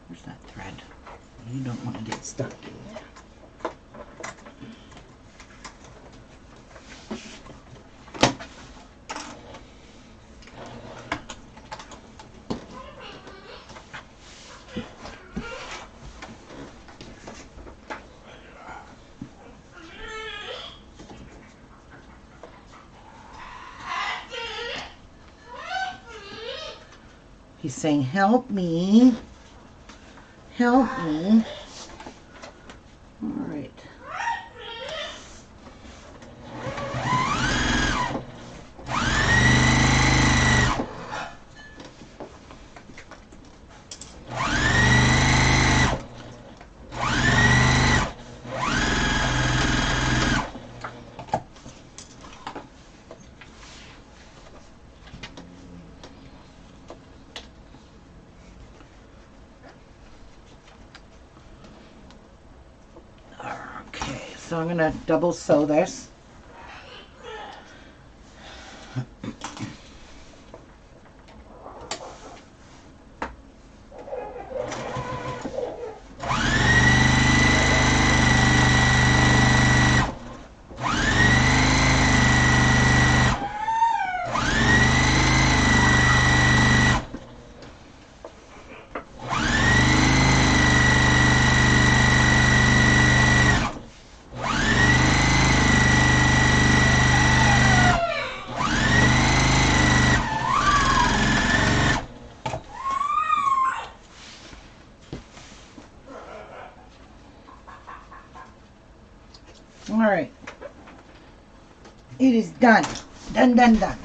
Where's that thread? You don't want to get stuck in there. He's saying, help me. Help me. All right. So I'm going to double sew this. All right. It is done. Done, done, done.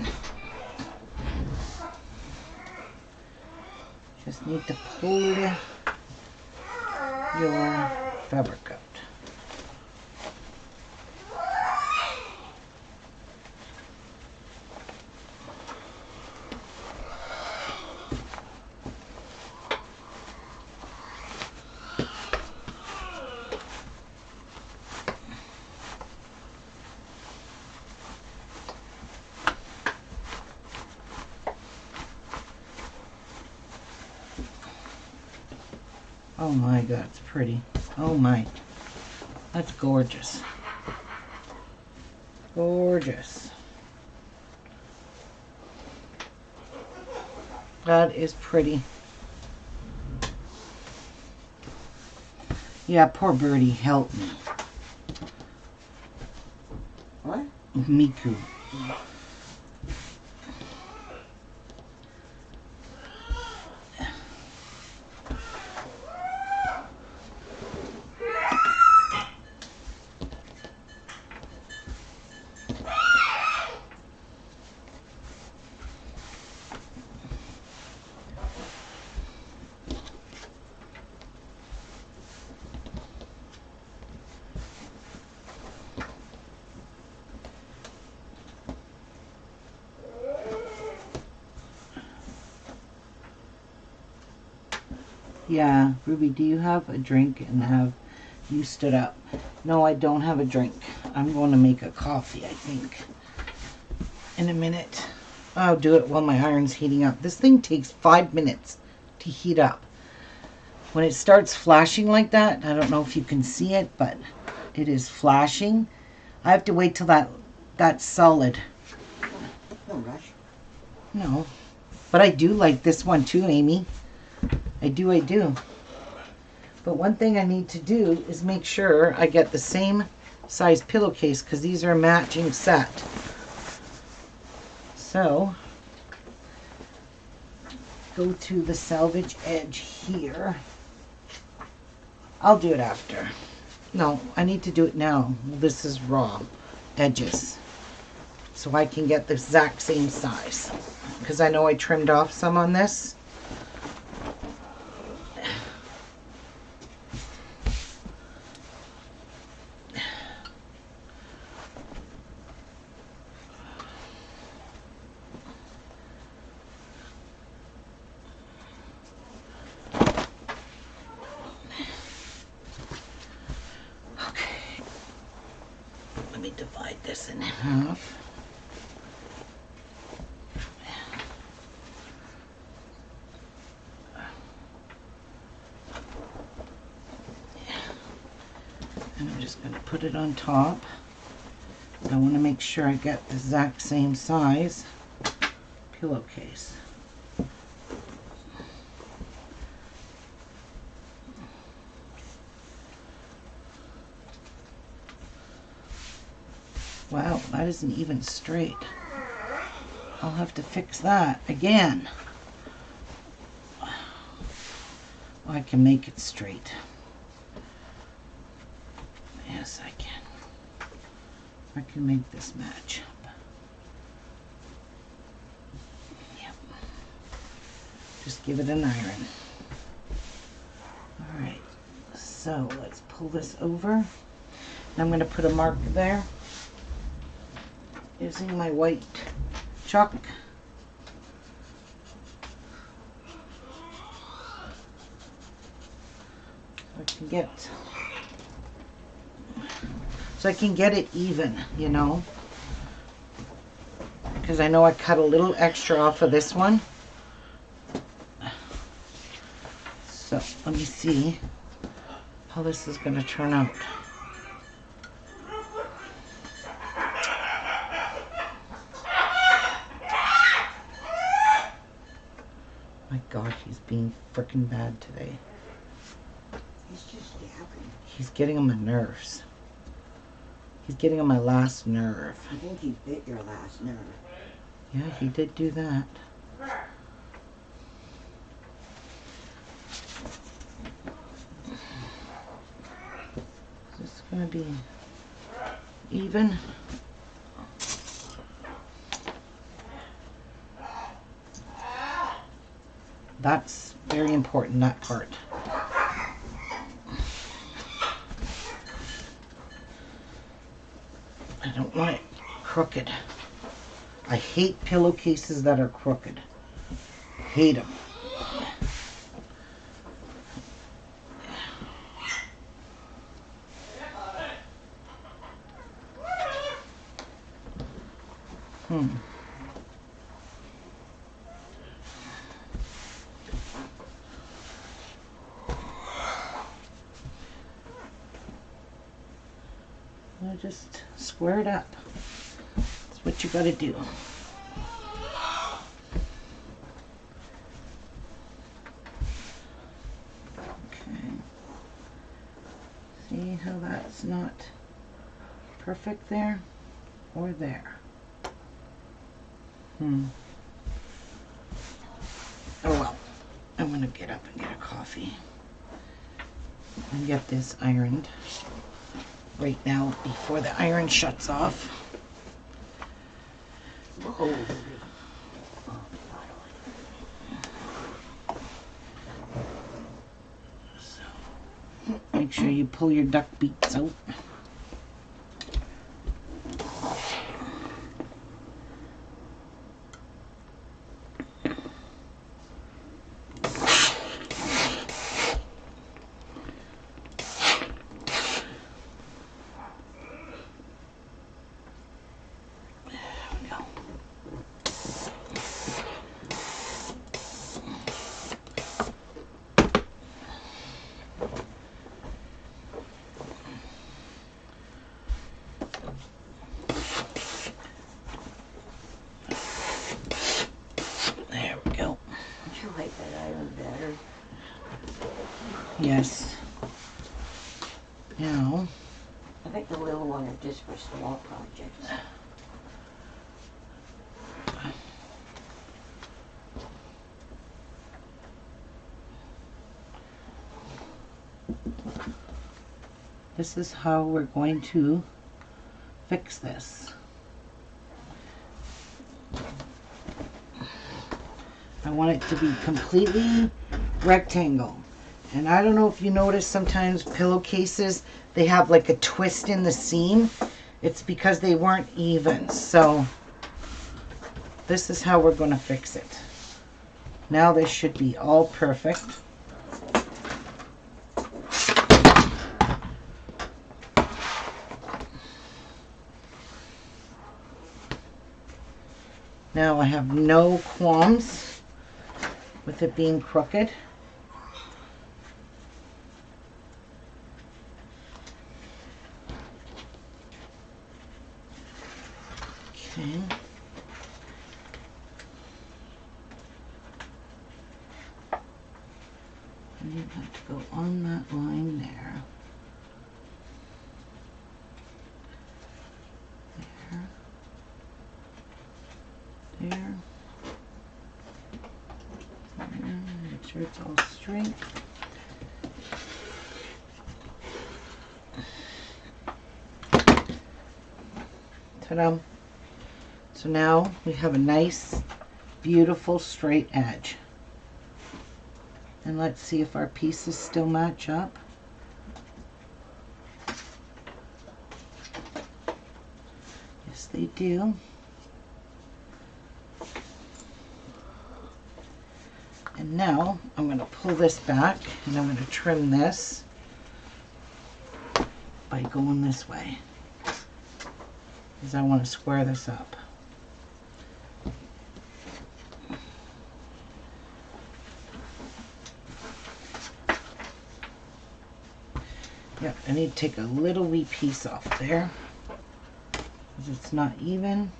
Just need to pull your fabric out. Oh my God, it's pretty. Oh my. That's gorgeous. Gorgeous. That is pretty. Yeah, poor birdie, help me. What? Miku. Yeah, Ruby, do you have a drink and have you stood up? No, I don't have a drink. I'm going to make a coffee, I think, in a minute. I'll do it while my iron's heating up. This thing takes 5 minutes to heat up. When it starts flashing like that, I don't know if you can see it, but it is flashing. I have to wait till that's solid. No rush. No, but I do like this one too, Amy. I do. But one thing I need to do is make sure I get the same size pillowcase because these are a matching set. So go to the salvage edge here. I'll do it after. No, I need to do it now. This is raw edges. So I can get the exact same size. Because I know I trimmed off some on this. Let me divide this in half. And I'm just going to put it on top. I want to make sure I get the exact same size pillowcase. Wow, that isn't even straight. I'll have to fix that again. I can make it straight. Yes, I can. I can make this match up. Yep. Just give it an iron. Alright, so let's pull this over. I'm going to put a mark there using my white chalk. So I can get it even, you know, because I know I cut a little extra off of this one. So let me see how this is going to turn out. My God, he's being frickin' bad today. He's just yapping. He's getting on my nerves. He's getting on my last nerve. I think he bit your last nerve. Yeah, he did do that. Is this going to be even? That's very important, that part. I don't want it crooked. I hate pillowcases that are crooked. Hate them. Now just square it up. That's what you gotta do. Okay. See how that's not perfect there or there? Oh well, I'm gonna get up and get a coffee and get this ironed right now before the iron shuts off. Whoa. So, make sure you pull your duck beaks out. There we go. Would you like that iron better? Yes. Now, I think the little one is just for small projects. this is how we're going to fix this. I want it to be completely rectangle. And I don't know if you notice sometimes pillowcases, they have like a twist in the seam. It's because they weren't even. So this is how we're going to fix it. Now this should be all perfect. Now I have no qualms with it being crooked. Okay. And you have to go on that line there. There. There. And make sure it's all straight. Ta-da. So now we have a nice, beautiful straight edge. And let's see if our pieces still match up. Yes, they do. And now I'm going to pull this back and I'm going to trim this by going this way, because I want to square this up. Yep, I need to take a little wee piece off there because it's not even.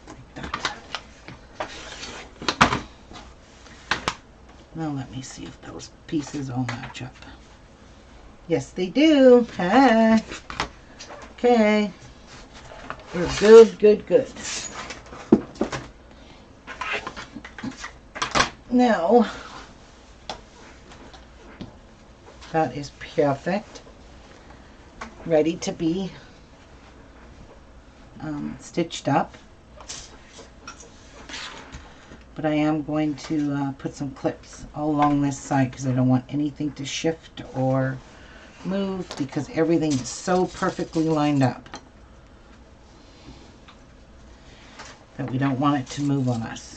Like that. Now let me see if those pieces all match up. Yes, they do. Ah. Okay. We're good, good, good. Now, that is perfect. Ready to be stitched up. But I am going to put some clips all along this side because I don't want anything to shift or move because everything is so perfectly lined up that we don't want it to move on us.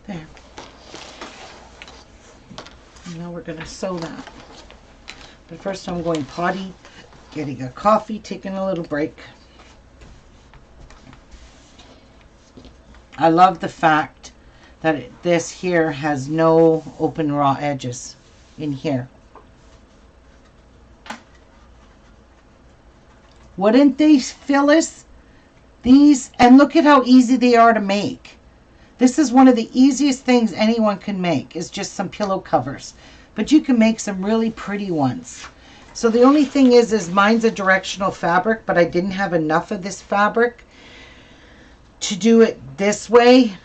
There. And now we're going to sew that. But first I'm going potty, getting a coffee, taking a little break. I love the fact that this here has no open raw edges in here. Wouldn't they, Phyllis? These, and look at how easy they are to make. This is one of the easiest things anyone can make, is just some pillow covers. But you can make some really pretty ones. So the only thing is mine's a directional fabric, but I didn't have enough of this fabric to do it this way.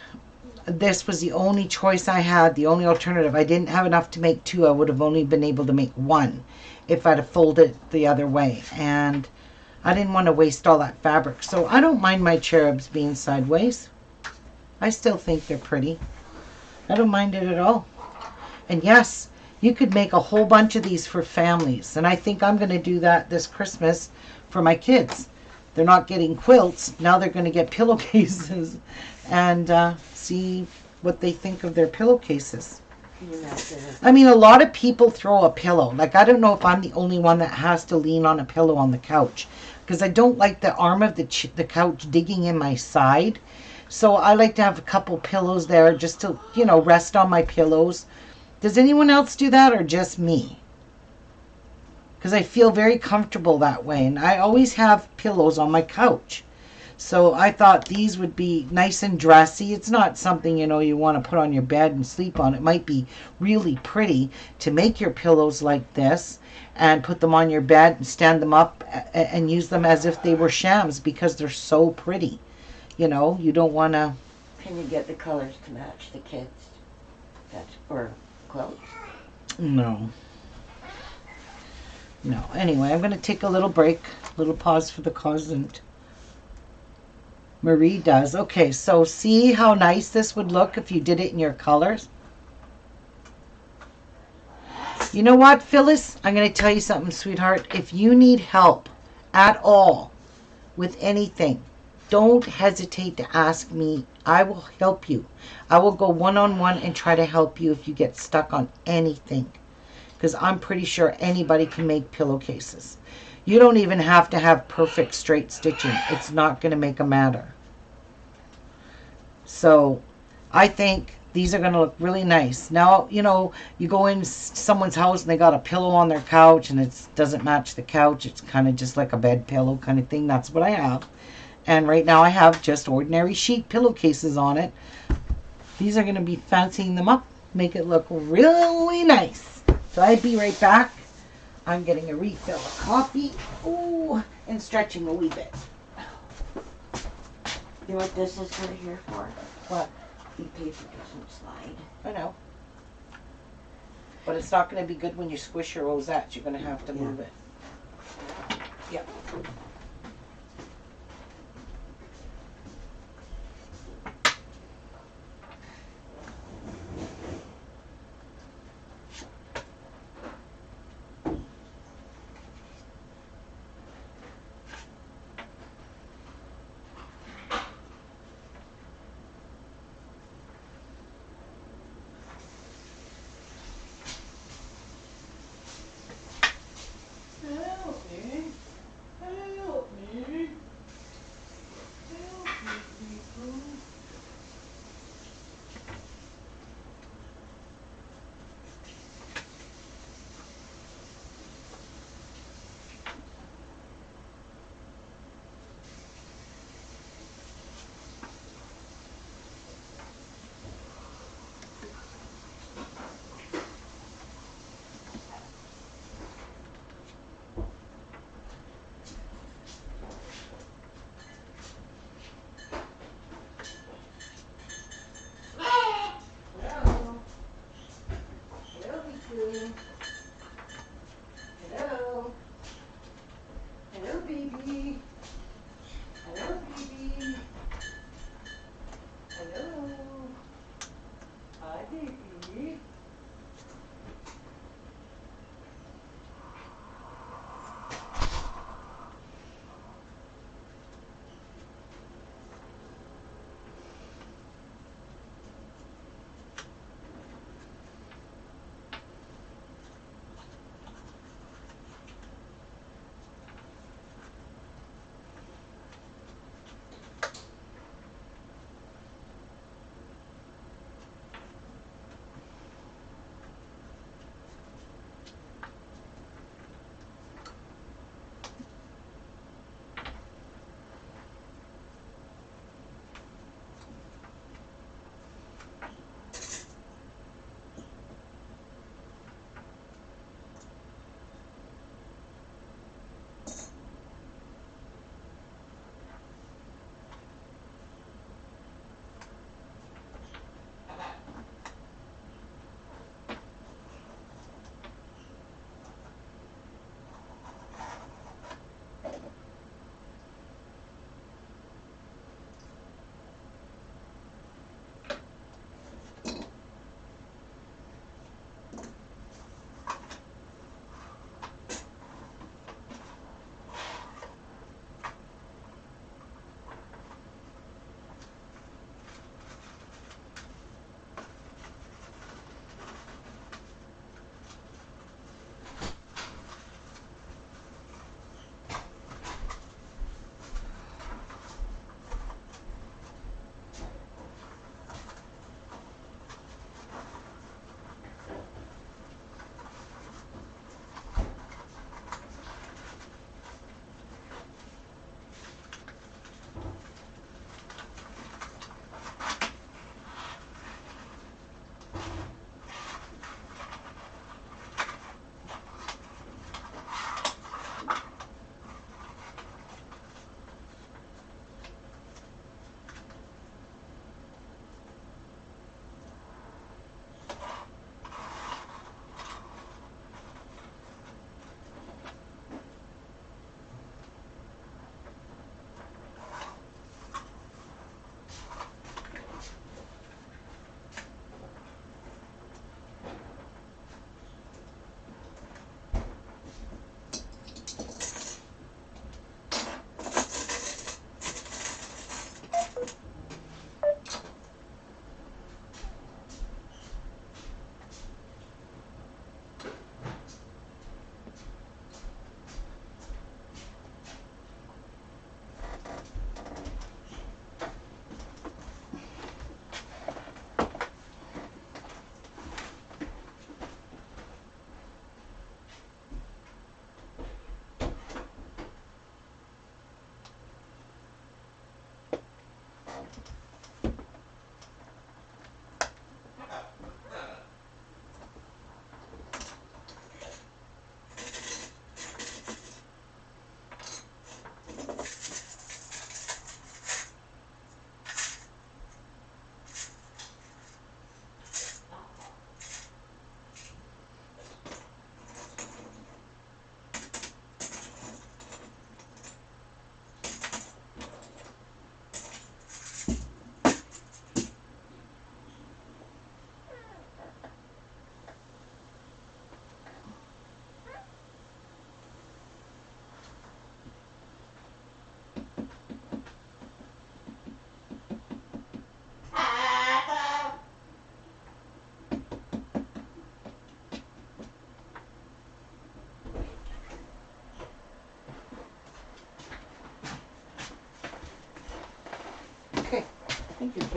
This was the only choice I had, the only alternative. I didn't have enough to make two. I would have only been able to make one if I'd have folded it the other way. And I didn't want to waste all that fabric. So I don't mind my cherubs being sideways. I still think they're pretty. I don't mind it at all. And yes, you could make a whole bunch of these for families. And I think I'm going to do that this Christmas for my kids. They're not getting quilts. Now they're going to get pillowcases. And see what they think of their pillowcases. I mean, a lot of people throw a pillow. Like, I don't know if I'm the only one that has to lean on a pillow on the couch. Because I don't like the arm of the couch digging in my side. So I like to have a couple pillows there just to, you know, rest on my pillows. Does anyone else do that or just me? because I feel very comfortable that way. And I always have pillows on my couch. So I thought these would be nice and dressy. It's not something, you want to put on your bed and sleep on. It might be really pretty to make your pillows like this and put them on your bed and stand them up and use them as if they were shams because they're so pretty. You don't want to... Can you get the colors to match the kids? Or clothes? No. Anyway, I'm going to take a little break, a little pause for the cause, and Marie does. Okay, so see how nice this would look if you did it in your colors? You know what, Phyllis? I'm going to tell you something, sweetheart. If you need help at all with anything, don't hesitate to ask me. I will help you. I will go one-on-one and try to help you if you get stuck on anything. Because I'm pretty sure anybody can make pillowcases. You don't even have to have perfect straight stitching. It's not going to make a matter. So I think these are going to look really nice. Now, you go in someone's house and they got a pillow on their couch and it doesn't match the couch. It's kind of just like a bed pillow kind of thing. That's what I have. And right now I have just ordinary sheet pillowcases on it. These are going to be fancying them up. Make it look really nice. So I'll be right back. I'm getting a refill of coffee. Ooh, and stretching a wee bit. You know what this is right here for? What? The paper doesn't slide. I know. But it's not going to be good when you squish your rosettes. You're going to have to move it. Yeah.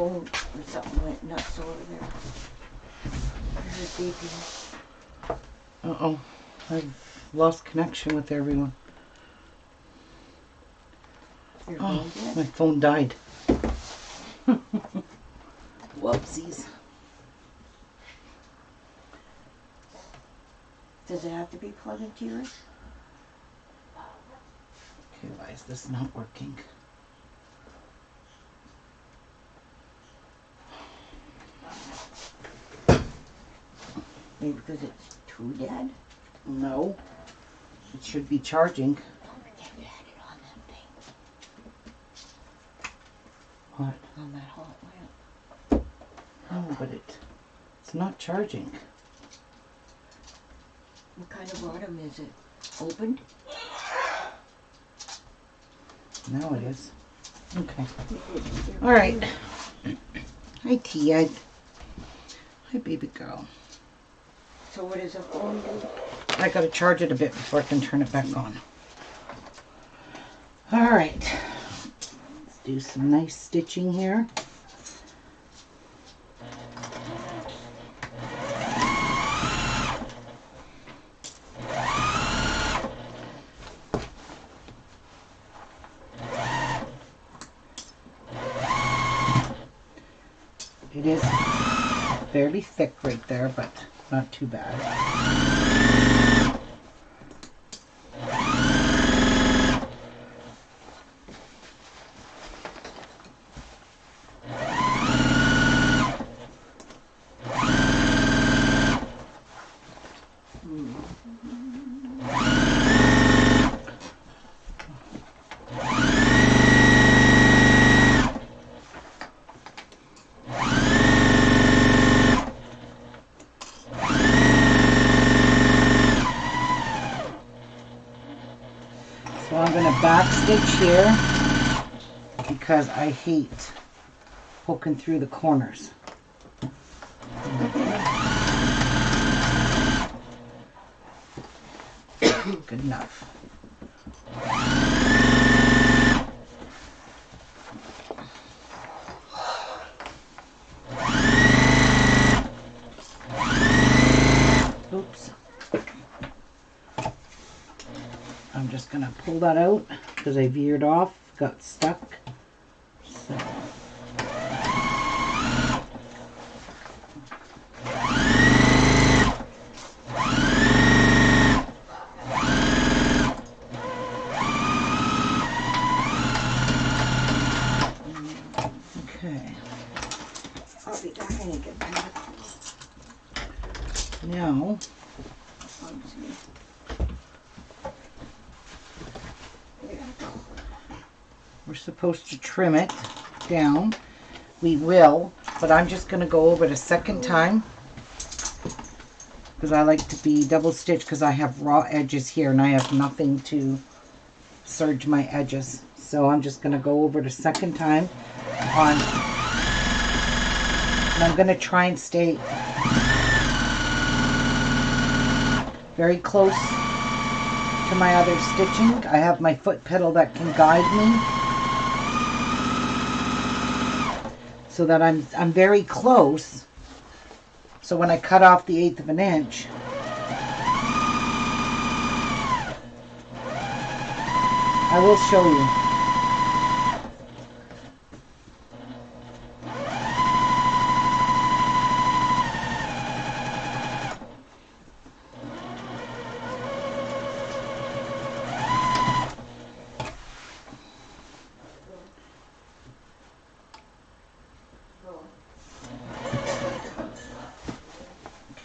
phone or something went nuts over there. There's beeping. Uh-oh. I've lost connection with everyone. Your Oh, phone did? my phone died. Whoopsies. Does it have to be plugged into yours? Okay, why is this not working? Maybe because it's too dead? No. It should be charging. Don't forget you had it on that thing. What? On that hot lamp. No, but it's not charging. What kind of bottom is it? Opened? Now it is. Okay. All right. Hi, Tia. Hi, baby girl. So what does a phone do? I gotta charge it a bit before I can turn it back on. All right. Let's do some nice stitching here. It is fairly thick right there, but not too bad. So I'm going to back stitch here because I hate poking through the corners. Good enough. Oops. I'm just going to pull that out because I veered off, got stuck. So. Okay. I'll be dying to get back. Now, we're supposed to trim it down. We will, but I'm just going to go over it a second time because I like to be double stitched because I have raw edges here and I have nothing to serge my edges. So I'm just going to go over it a second time on, and I'm going to try and stay very close to my other stitching. I have my foot pedal that can guide me so that I'm very close. So when I cut off the 1/8 of an inch, I will show you.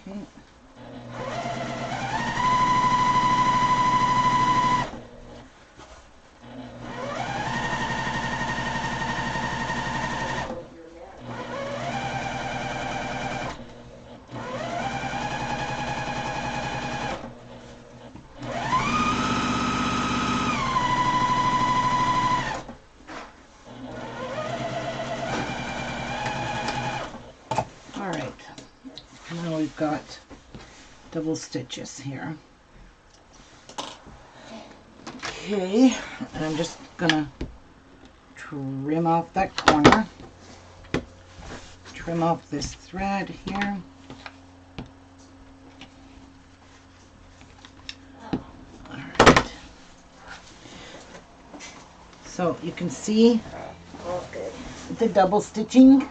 Okay. All right. Now we've got double stitches here. Okay, and I'm just gonna trim off that corner. trim off this thread here. Alright. So you can see All good. the double stitching.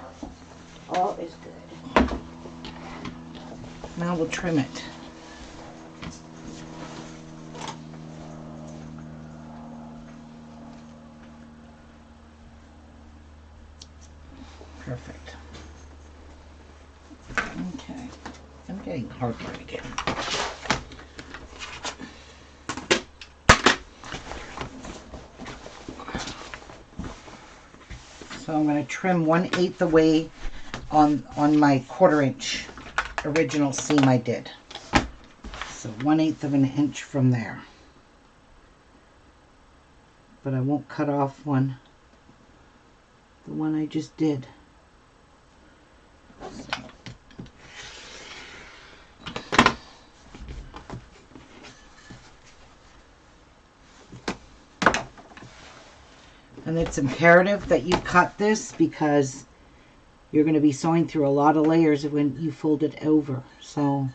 All is good. Now we'll trim it. Perfect. Okay. I'm getting hardware again. So I'm going to trim 1/8 away on my 1/4 inch original seam I did. So 1/8 of an inch from there. But I won't cut off the one I just did. And it's imperative that you cut this because you're going to be sewing through a lot of layers when you fold it over. So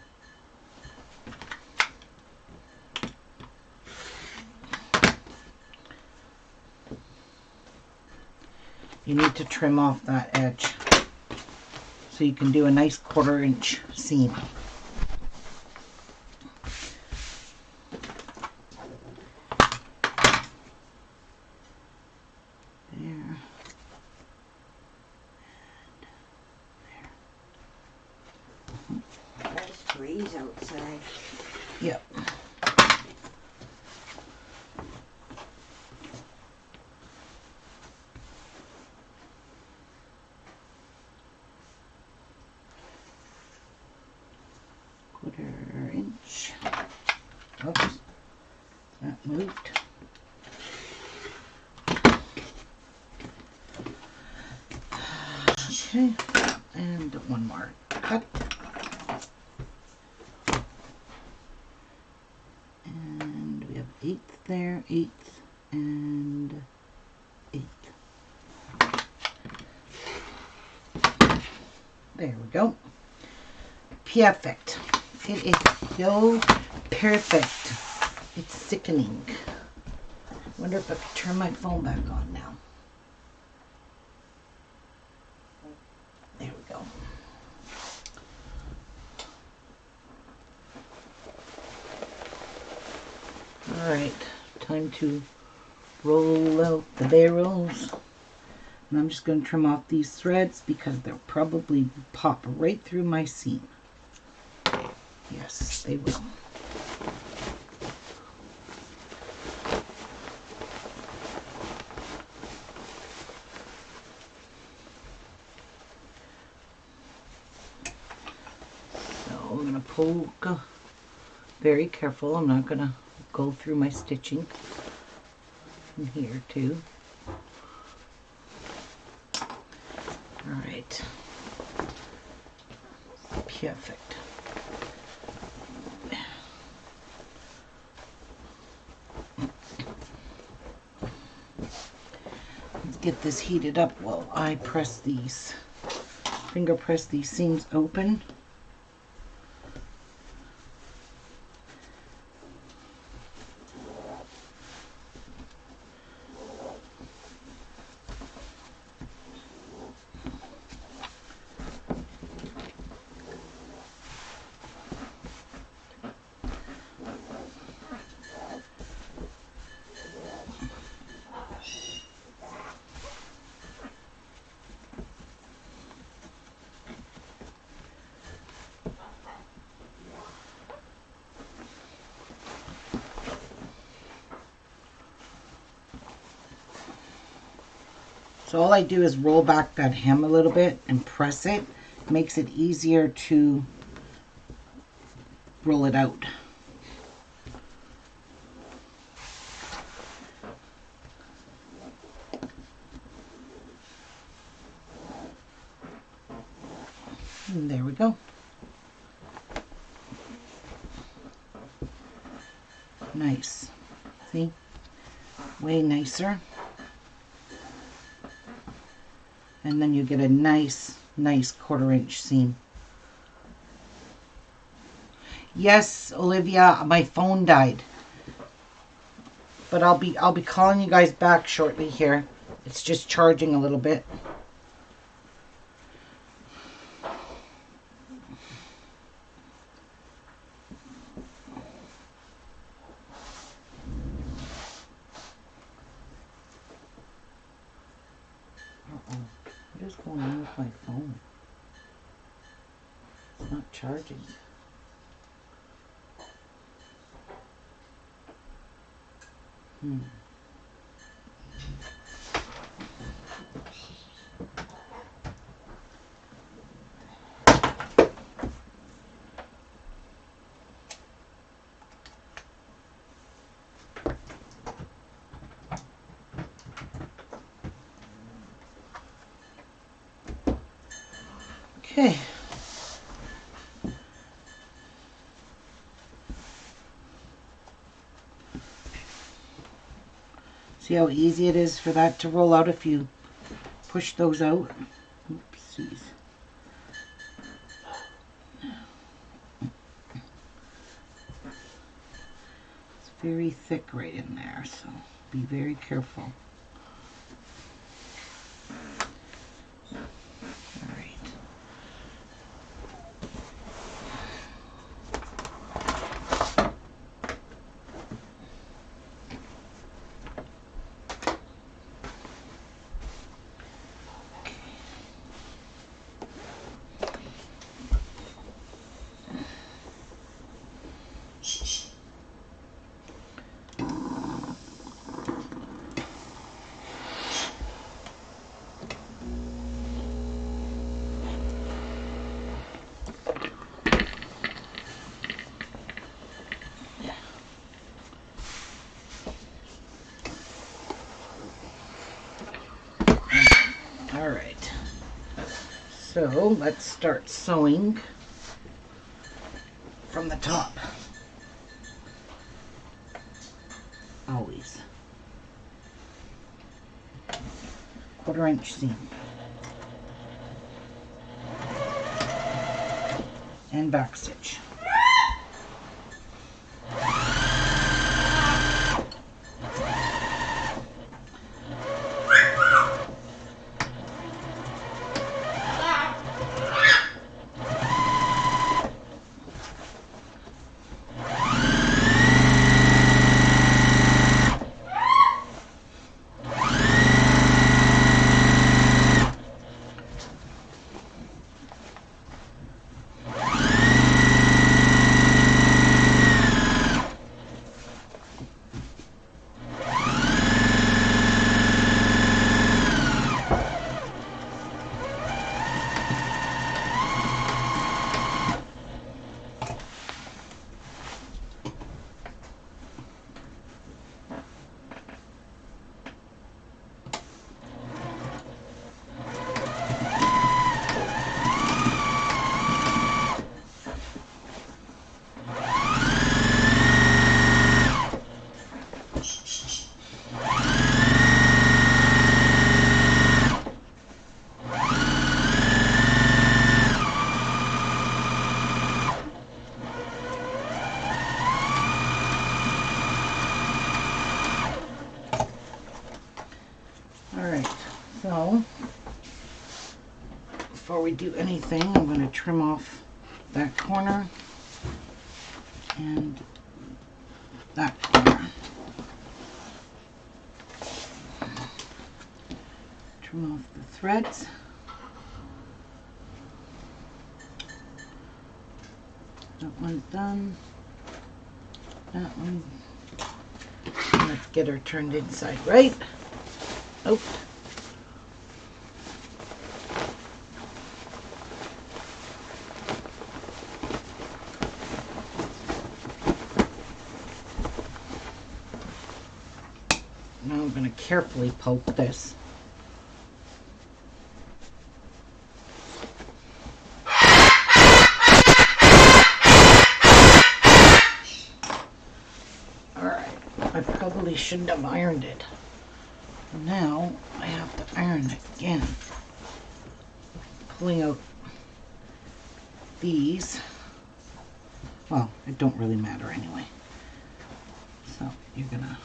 you need to trim off that edge so you can do a nice 1/4 inch seam. There. Nice breeze outside. Yep. Quarter inch. Oops, that moved. Okay, and one more cut. And we have 1/8 there, 1/8 and 1/8. There we go. Perfect. It is so perfect. It's sickening. Wonder if I could turn my phone back on now. There we go. Alright, time to roll out the barrels. And I'm just going to trim off these threads because they'll probably pop right through my seam. Yes, they will. So I'm going to poke very careful. I'm not going to go through my stitching in here too. All right. Perfect. Let's get this heated up while I finger press these seams open. So all I do is roll back that hem a little bit and press it. It makes it easier to roll it out. And there we go. Nice. See? Way nicer. And then you get a nice nice 1/4 inch seam. Yes, Olivia, my phone died. But I'll be calling you guys back shortly here. It's just charging a little bit. What is going on with my phone? It's not charging. Okay. See how easy it is for that to roll out if you push those out? Oopsies. It's very thick right in there, so be very careful. Alright, so let's start sewing from the top. Always. 1/4 inch seam. And back stitch. So, before we do anything, I'm going to trim off that corner and that corner. Trim off the threads. That one's done. That one. Let's get her turned inside right. Oh. Now I'm going to carefully poke this. I probably shouldn't have ironed it. Now I have to iron it again. pulling out these. Well, it don't really matter anyway. So you're gonna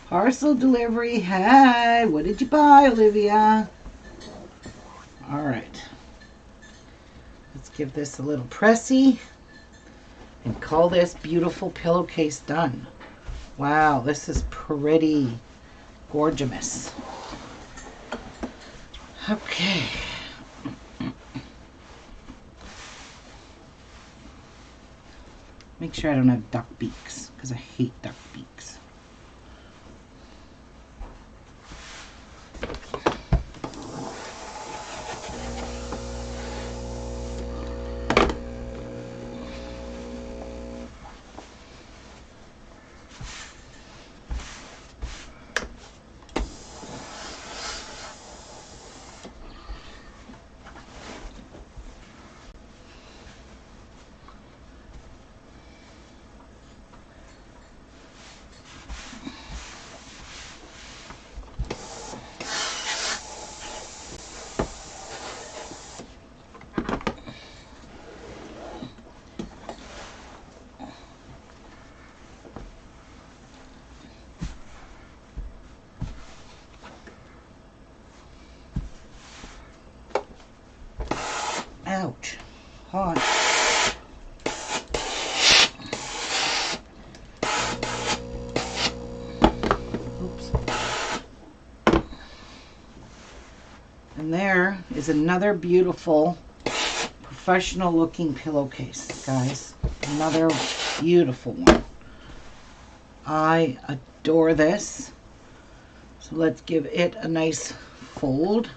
parcel delivery. Hi, what did you buy, Olivia? All right. Let's give this a little pressy and call this beautiful pillowcase done. Wow, this is pretty gorgeous. Okay. Make sure I don't have duck beaks because I hate duck beaks. Ouch. Hot. Oops. And there is another beautiful, professional looking pillowcase, guys. Another beautiful one. I adore this. So let's give it a nice fold.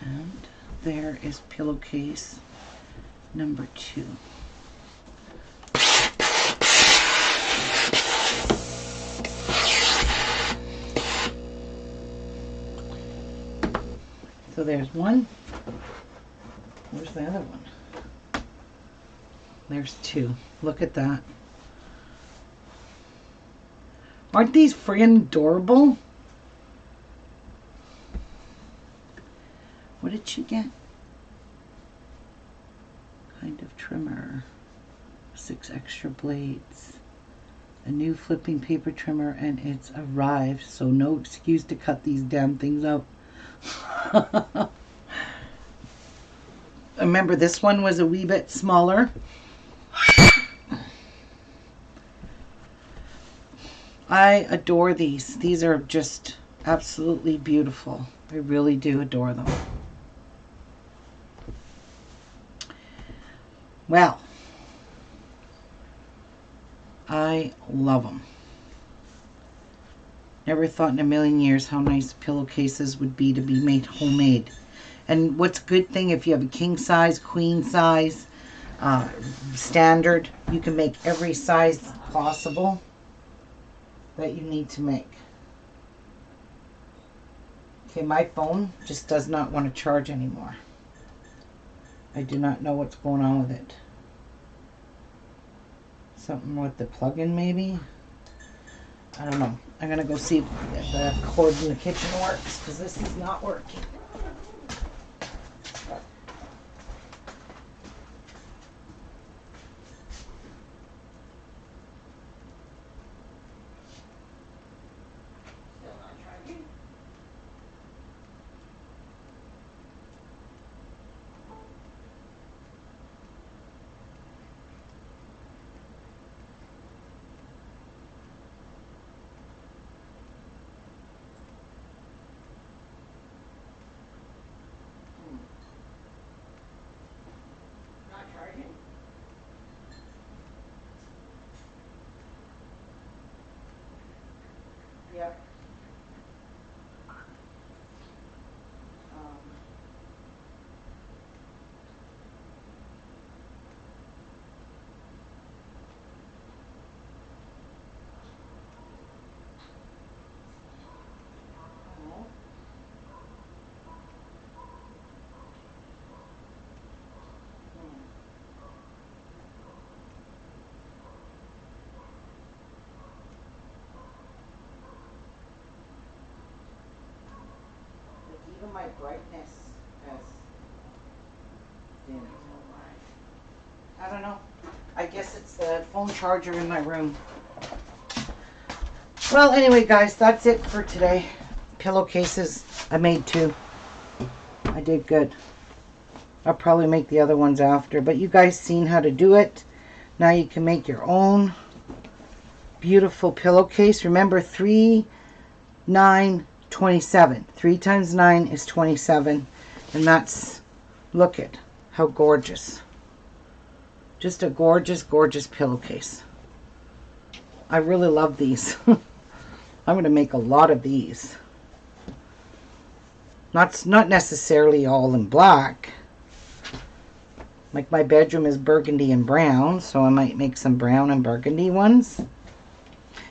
And there is pillowcase number 2. So there's one. Where's the other one? There's 2. Look at that. Aren't these friggin' adorable? What did she get? Kind of trimmer. 6 extra blades. A new flipping paper trimmer, and it's arrived, so no excuse to cut these damn things out. Remember, this one was a wee bit smaller. I adore these. These are just absolutely beautiful. I really do adore them. Well, I love them. Never thought in a million years how nice pillowcases would be to be made homemade. And what's a good thing, if you have a king size, queen size, standard, you can make every size possible that you need to make. Okay, my phone just does not want to charge anymore. I do not know what's going on with it. Something with the plug-in maybe? I don't know. I'm going to go see if the cord in the kitchen works, because this is not working. Yeah. Even my brightness has dimmed. I don't know. I guess it's the phone charger in my room. Well, anyway, guys, that's it for today. Pillowcases. I made 2. I did good. I'll probably make the other ones after. But you guys seen how to do it. Now you can make your own beautiful pillowcase. Remember, 3, 9, 27. 3 times 9 is 27. And that's, look at how gorgeous. Just a gorgeous, gorgeous pillowcase. I really love these. I'm going to make a lot of these. Not necessarily all in black. Like my bedroom is burgundy and brown, so I might make some brown and burgundy ones.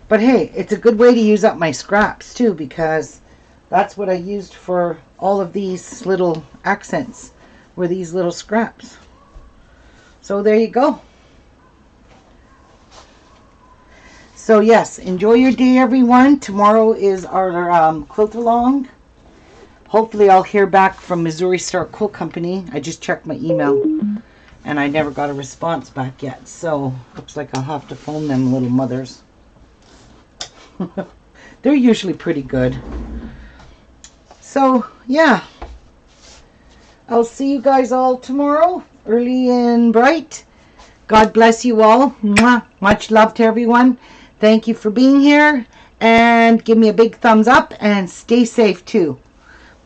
But hey, it's a good way to use up my scraps too, because that's what I used for all of these little accents, were these little scraps. So there you go. So yes, enjoy your day, everyone. Tomorrow is our quilt along. Hopefully I'll hear back from Missouri Star Quilt Company. I just checked my email and I never got a response back yet. So looks like I'll have to phone them little mothers. They're usually pretty good. So yeah, I'll see you guys all tomorrow, early and bright. God bless you all. Mwah. Much love to everyone. Thank you for being here, and give me a big thumbs up and stay safe too.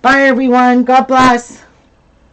Bye everyone. God bless.